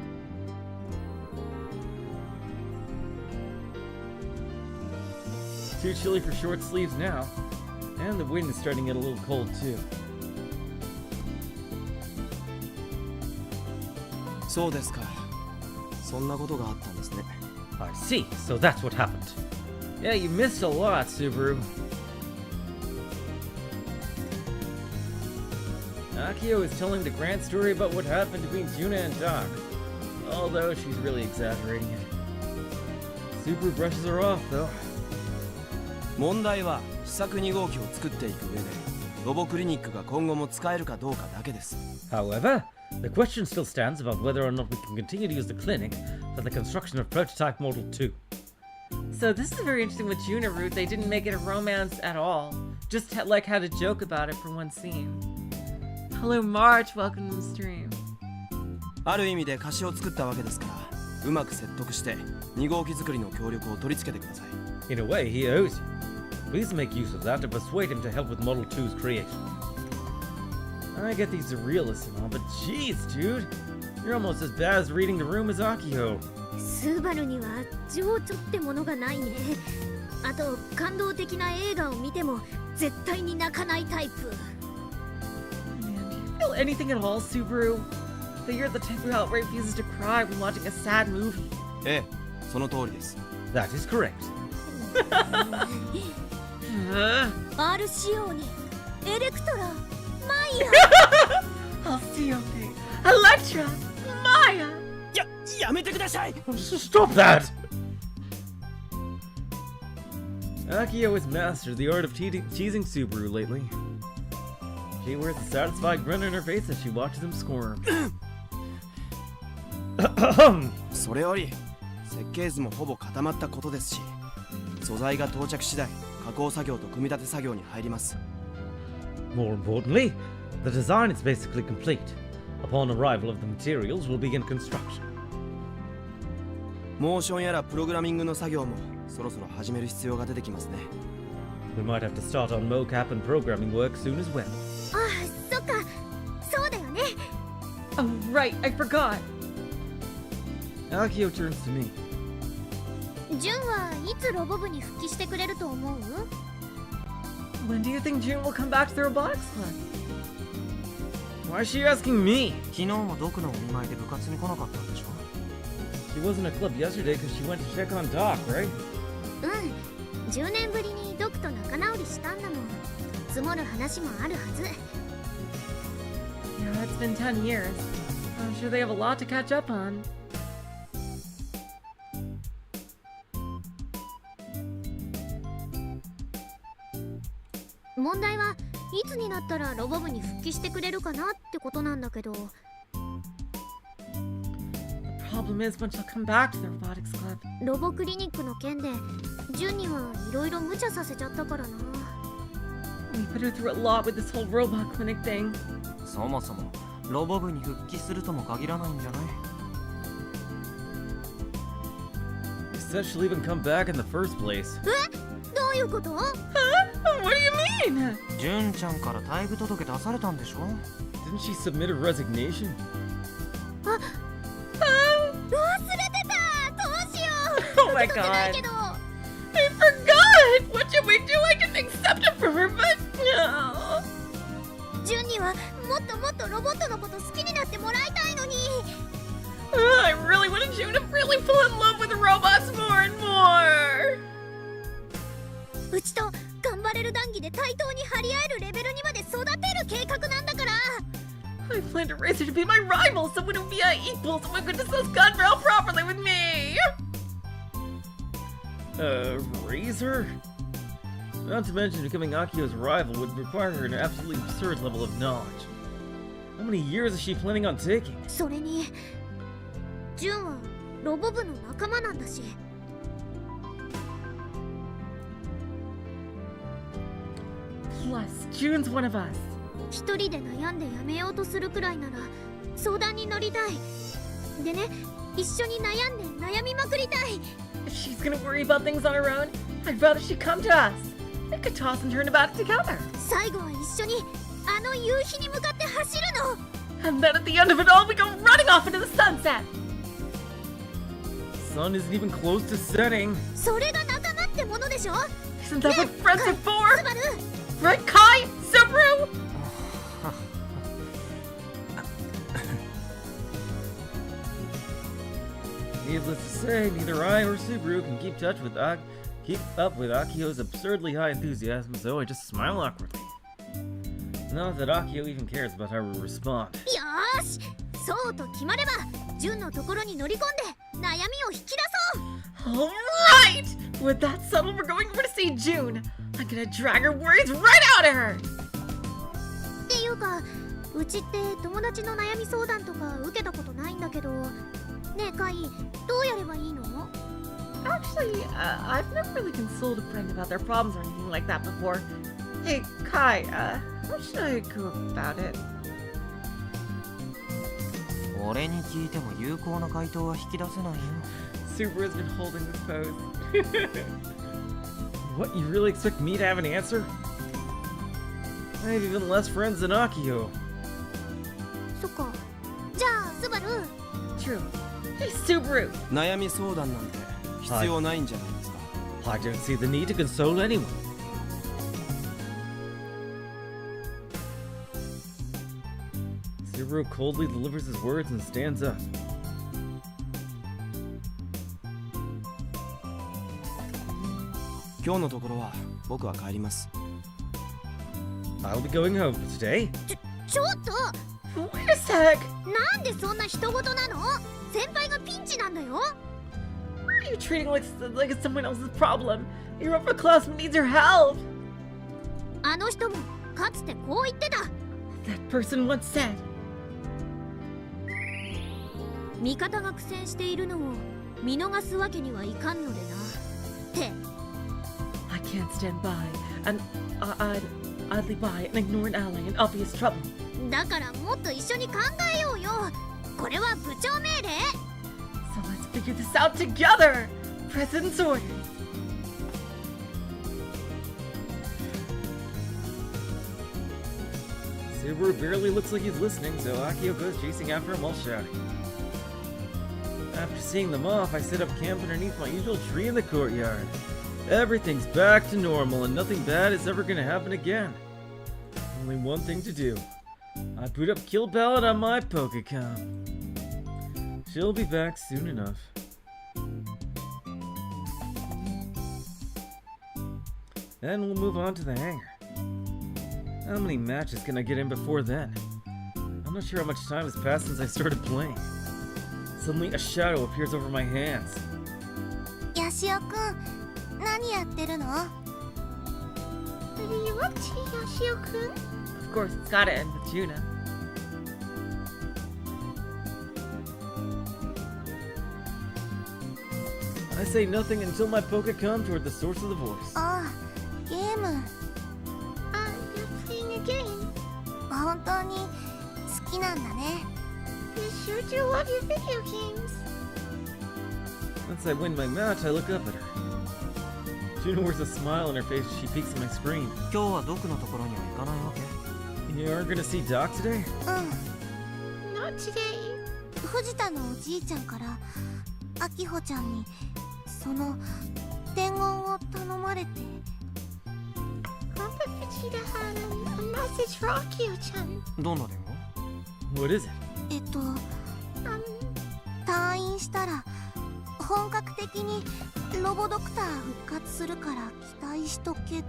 Too chilly for short sleeves now. And the wind is starting to get a little cold too. そうですか。そんなことがあったんですね。 I see, so that's what happened. Yeah, you missed a lot, Subaru. Akiho is telling the grand story about what happened between Junna and Doc. Although she's really exaggerating it. Subaru brushes her off, though. 問題は試作2号機を作っていく上でロボクリニックが今後も使えるかどうかだけです。 However, the question still stands about whether or not we can continue to use the clinic for the construction of prototype Model 2. So this is very interesting with Junna route. They didn't make it a romance at all. Just like had a joke about it for one scene. Hello March, welcome to the stream. ある意味で貸しを作ったわけですからうまく説得して2号機作りの協力を取り付けてください。 In a way, he owes you. Please make use of that to persuade him to help with Model 2's creation. I get these are realists and all, but jeez, dude. You're almost as bad as reading the room as Akiho. スーバルには情緒ってものがないね。あと感動的な映画を見ても絶対に泣かないタイプ。 Man, do you feel anything at all, Subaru? That you're the type who outright refuses to cry when watching a sad movie. ええ、その通りです。 That is correct. R 仕様にエレクトラ、マイヤ。Alcione, Electra, Maya. やめてください。 Stop that! Akiho has mastered the art of teasing Subaru lately. She wears a satisfied grin on her face as she watches him squirm. それより設計図もほぼ固まったことですし、素材が到着次第加工作業と組み立て作業に入ります。 More importantly, the design is basically complete. Upon arrival of the materials, we'll begin construction. モーションやらプログラミングの作業もそろそろ始める必要が出てきますね。 We might have to start on mocap and programming work soon as well. ああ、そっか。そうだよね。 Oh, right, I forgot. Akiho turns to me. ジュンはいつロボ部に復帰してくれると思う？ When do you think June will come back to the robotics club? Why is she asking me? 昨日もドクのお見舞いで部活に来なかったんでしょ？ She wasn't at club yesterday because she went to check on Doc, right? うん。10年ぶりにドクと仲直りしたんだもん。積もる話もあるはず。Yeah, it's been 10 years. I'm sure they have a lot to catch up on. 問題はいつになったらロボ部に復帰してくれるかなってことなんだけど。 The problem is when she'll come back to the robotics club. ロボクリニックの件でジュンにはいろいろ無茶させちゃったからな。 We put her through a lot with this whole robot clinic thing. そもそもロボ部に復帰するとも限らないんじゃない？ He said she'll even come back in the first place. どういうこと？ Huh? What do you mean? ジュンちゃんから退部届出されたんでしょ？ Didn't she submit a resignation? 忘れてた。どうしよう。 Oh my 届けないけど。 I forgot! What should we do? I didn't accept it from her, but no. ジュンにはもっともっとロボットのこと好きになってもらいたいのに。 I really wanted June to really fall in love with robots more and more. うちと頑張れる談義で対等に張り合えるレベルにまで育てる計画なんだから。 I planned to raise her to be my rival, so we would be equals and we could discuss Gunrail properly with me. Raise her? Not to mention becoming Akiho's rival would require her an absolutely absurd level of knowledge. How many years is she planning on taking? それにジュンはロボ部の仲間なんだし。 Plus, June's one of us. 一人で悩んでやめようとするくらいなら相談に乗りたい。でね、一緒に悩んで悩みまくりたい。 If she's gonna worry about things on her own, I'd rather she come to us. We could toss and turn about it together. 最後は一緒にあの夕日に向かって走るの。 And then at the end of it all, we go running off into the sunset. Sun isn't even close to setting. それが仲間ってものでしょ。 Isn't that what friends are ス for? バル。 Right, Kai? Subaru? Needless to say, neither I or Subaru can keep up with Akiho's absurdly high enthusiasm, so I just smile awkwardly. Not that Akiho even cares about how we respond. よーし、そうと決まればジュンのところに乗り込んで悩みを引き出そう。 Alright! With that settled, we're going over to see June. I'm gonna drag her worries right out of her! っていうか、うちって友達の悩み相談とか受けたことないんだけど、ねえカイ、どうやればいいの？ Actually, I've never really consoled a friend about their problems or anything like that before. Hey, Kai, how should I go about it? 俺に聞いても有効な回答は引き出せないよ。 Subaru's been holding this pose. What, you really expect me to have an answer? I have even less friends than Akiho. そっか。じゃあ、スバル。 True. Hey, Subaru! 悩み相談なんて必要ないんじゃないですか。I don't see the need to console anyone. Subaru coldly delivers his words and stands up. 今日のところは僕は帰ります。I'll be going home for today. ちょっと Wait a sec! なんでそんな人事なの？先輩がピンチなんだよ。 Why are you treating like it's someone else's problem? Your upperclassman needs your help. あの人もかつてこう言ってた。 That person once said. 味方が苦戦しているのを見逃すわけにはいかんのでな。って。 I can't stand by and I'd idly by and ignore an ally in obvious trouble. だからもっと一緒に考えようよ。これは部長命令。 So let's figure this out together. President's orders. Subaru barely looks like he's listening, so Akiho goes chasing after him while shouting. After seeing them off, I set up camp underneath my usual tree in the courtyard. Everything's back to normal and nothing bad is ever gonna happen again. Only one thing to do. I boot up Kill Ballad on my Pokecom. She'll be back soon enough. Then we'll move on to the hangar. How many matches can I get in before then? I'm not sure how much time has passed since I started playing. Suddenly a shadow appears over my hands. ヤシオくん、何やってるの？ What are you up to, Yoshio-kun? Of course, it's gotta end with Junna. I say nothing until my Pokecom toward the source of the voice. ああ、ゲーム。 You're playing a game. 本当に好きなんだね。 You sure do love your video games. Once I win my match, I look up at her. Junna wears a smile on her face as she peeks at my screen. 今日はドクのところには行かないわけ？ You aren't gonna see Doc today? うん。 Not today. 藤田のおじいちゃんからあきほちゃんにその伝言を頼まれて。 Grandpa Vegeta had a message for Akio-chan. どんな電話？ What is it? 退院したら本格的にロボドクター復活するから期待しとけ。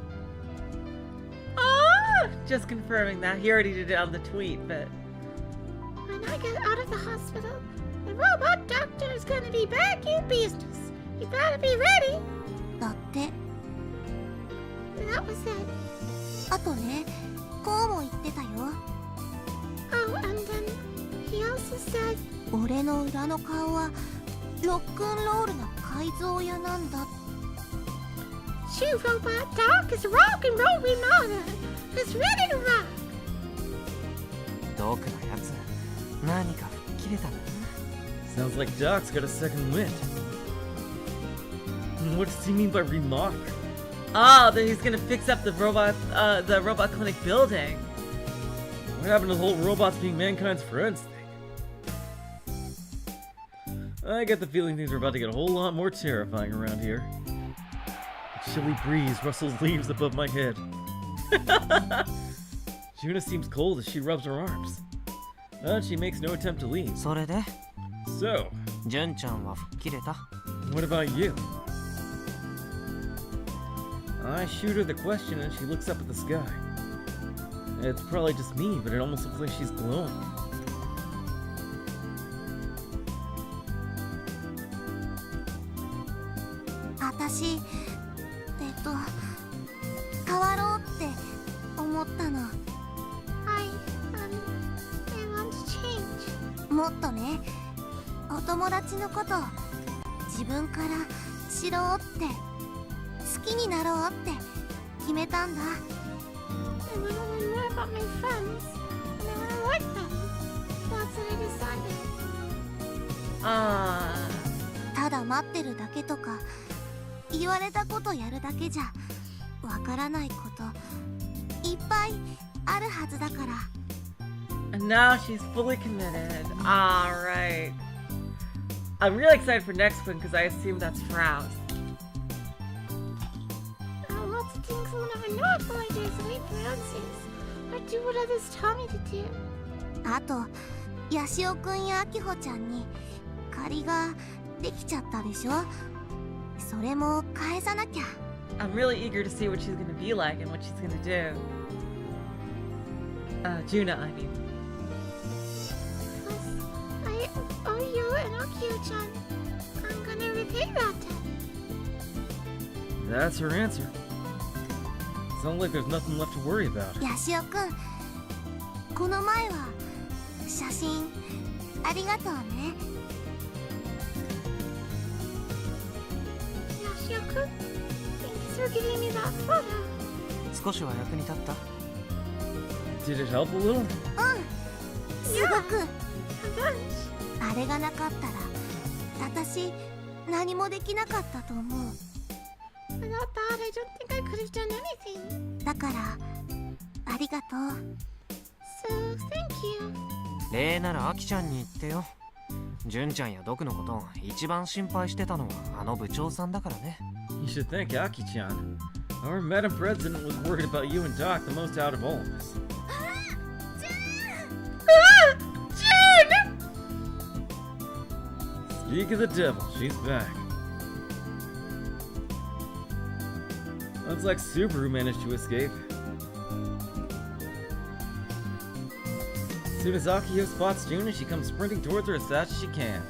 Just confirming that. He already did it on the tweet, but... When I get out of the hospital, the robot doctor is gonna be back in business. You better be ready. だって。 That was it. あとね、こうも言ってたよ。 Oh, and then he also said, 俺の裏の顔はロックンロールな改造屋なんだ。 Shoe robot doc is rock and roll remodeled. It's ready to rock. ドクのやつ、何か吹っ切れたな。 Sounds like Doc's got a second wind. What does he mean by remodel? Oh, that he's gonna fix up the robot clinic building. What happened to the whole robots being mankind's friends thing? I get the feeling things are about to get a whole lot more terrifying around here. A chilly breeze rustles leaves above my head. Junna seems cold as she rubs her arms. But she makes no attempt to leave. それで、 So, 純ちゃんは吹っ切れた？ what about you? I shoot her the question and she looks up at the sky. It's probably just me, but it almost looks like she's glowing. あたし、変わろうって思ったの。 I want to change. もっとね、お友達のこと自分から知ろうって、好きになろうって決めたんだ。 I want to learn more about my friends. And I want to like them. That's what I decided. ただ待ってるだけとか言われたことやるだけじゃわからないこといっぱいあるはずだから。 And now she's fully committed. Alright. I'm really excited for next one because I assume that's Frost. Lots of things I'll never know if all I do is wait for answers. Or do what others tell me to do. あとヤシオくんやアキホちゃんに借りができちゃったでしょ。それも返さなきゃ。 I'm really eager to see what she's gonna be like and what she's gonna do. Junna, I mean. I owe you and Akio-chan. I'm gonna repay that debt. That's her answer. Sounds like there's nothing left to worry about. ヤシオくん、この前は写真ありがとうね。Yashio-kun, thanks for giving me that photo. 少しは役に立った？ Did it help a little? すごく。 A bunch. あれがなかったら私何もできなかったと思う。 Without that, I don't think I could have done anything. だからありがとう。 So, thank you. 礼ならアキちゃんに言ってよ。純ちゃんやドクのこと一番心配してたのはあの部長さんだからね。 You should thank Aki-chan. Our Madam President was worried about you and Doc the most out of all of us. Speak of the devil, she's back. Looks like Subaru managed to escape. As soon as Akiho spots Junna, she comes sprinting towards her as fast as she can.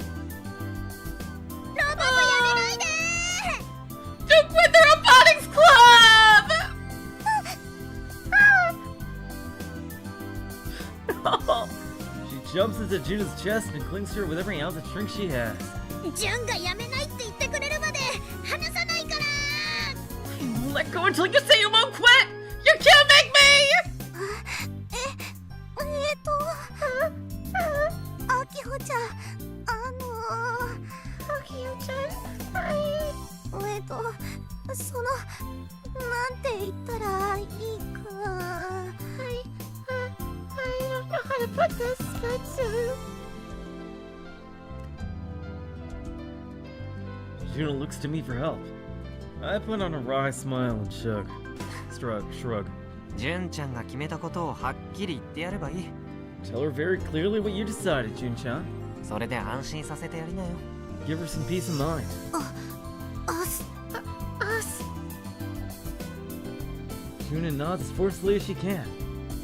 Don't quit the Robotics Club! She jumps into Junna's chest and clings to her with every ounce of strength she has. ジュンがやめないって言ってくれるまで離さないから。 Let go until you say you won't quit! You can't make me! アキホちゃん、Akio-chan, そのなんて言ったらいいか。I don't know how to put this, but Junna looks to me for help. I put on a wry smile and shrug. Shrug. 純ちゃんが決めたことをはっきり言ってやればいい。 Tell her very clearly what you decided, Jun-chan. それで安心させてやりなよ。 Give her some peace of mind. us. Junna nods as forcefully as she can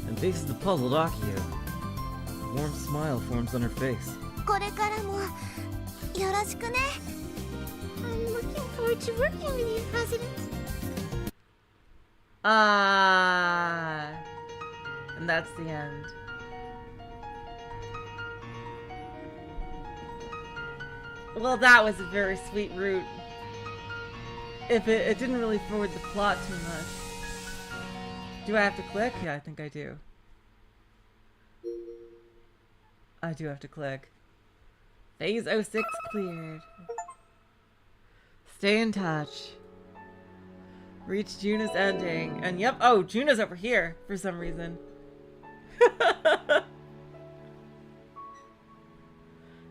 and faces the puzzled Akiho. A warm smile forms on her face. これからもよろしくね。 I'm looking forward to working with you, President. And that's the end. Well, that was a very sweet route. If it didn't really forward the plot too much. Do I have to click? Yeah, I think I do. I do have to click. Phase 06 cleared. Stay in touch. Reach Junna's ending. And yep, oh, Junna's over here for some reason.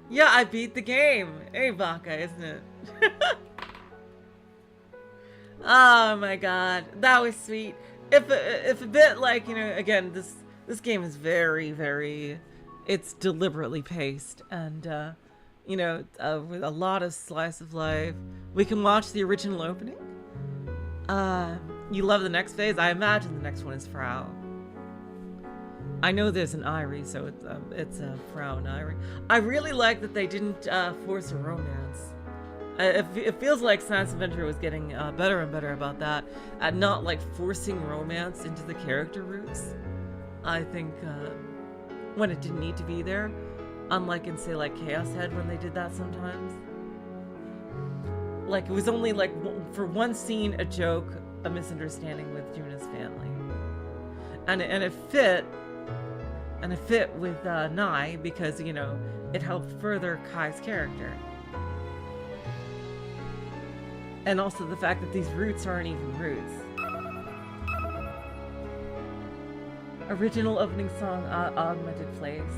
Yeah, I beat the game. Hey, Baka, isn't it? Oh my god, that was sweet. If a bit like, you know, again, this game is very, it's deliberately paced, and you know, with a lot of slice of life. We can watch the original opening. You love the next phase? I imagine the next one is Frau. I know there's an Irie, so it's Frau and Irie. I really like that they didn't force a romance. It feels like Science Adventure was getting better and better about that, at not like forcing romance into the character roots. I think when it didn't need to be there, unlike in say like Chaos Head when they did that sometimes. Like it was only like for one scene a joke, a misunderstanding with Junna's family, and it fit. And it fit with Nai because, you know, it helped further Kai's character. And also the fact that these roots aren't even roots. Original opening song, augmented plays.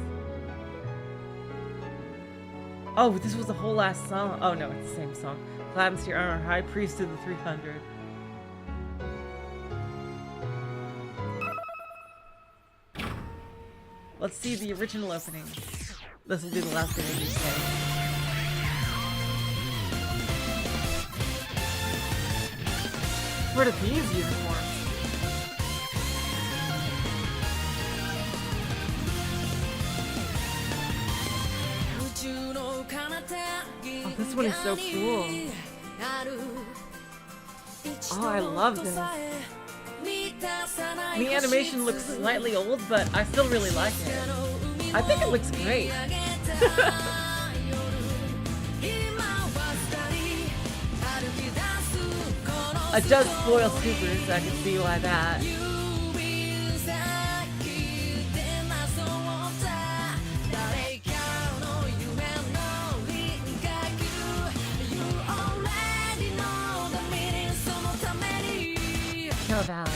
Oh, this was the whole last song. Oh no, it's the same song. Platinum Tier Honor, High Priest of the 300. Let's see the original opening. This will be the last thing I do say. Where are these uniforms? Oh, this one is so cool. Oh, I love this. The animation looks slightly old, but I still really like it. I think it looks great. It does spoil Super, so I can see why that. No valid.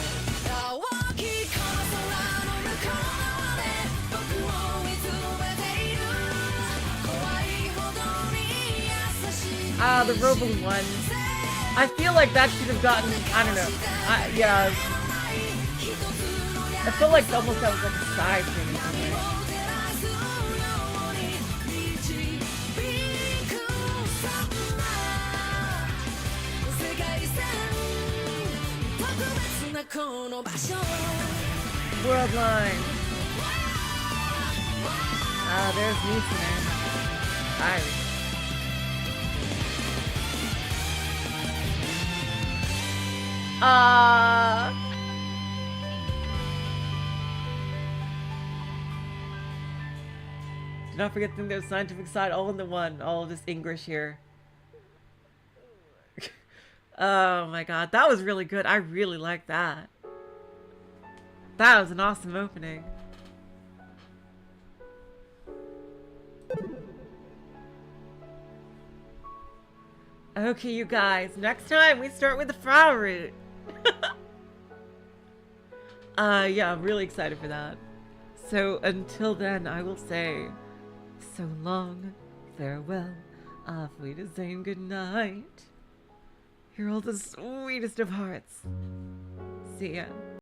The Robo one. I feel like that should have gotten, I don't know. Yeah. I feel like almost that was like a side thing. Worldline. There's Nissan. Iris. Do not forget to think there's scientific side all in the one. All of this English here. Oh my god, that was really good. I really like that. That was an awesome opening. Okay, you guys. Next time we start with the flower root. Yeah, I'm really excited for that. So until then, I will say, so long, farewell, auf Wiedersehen, good night. You're all the sweetest of hearts. See ya.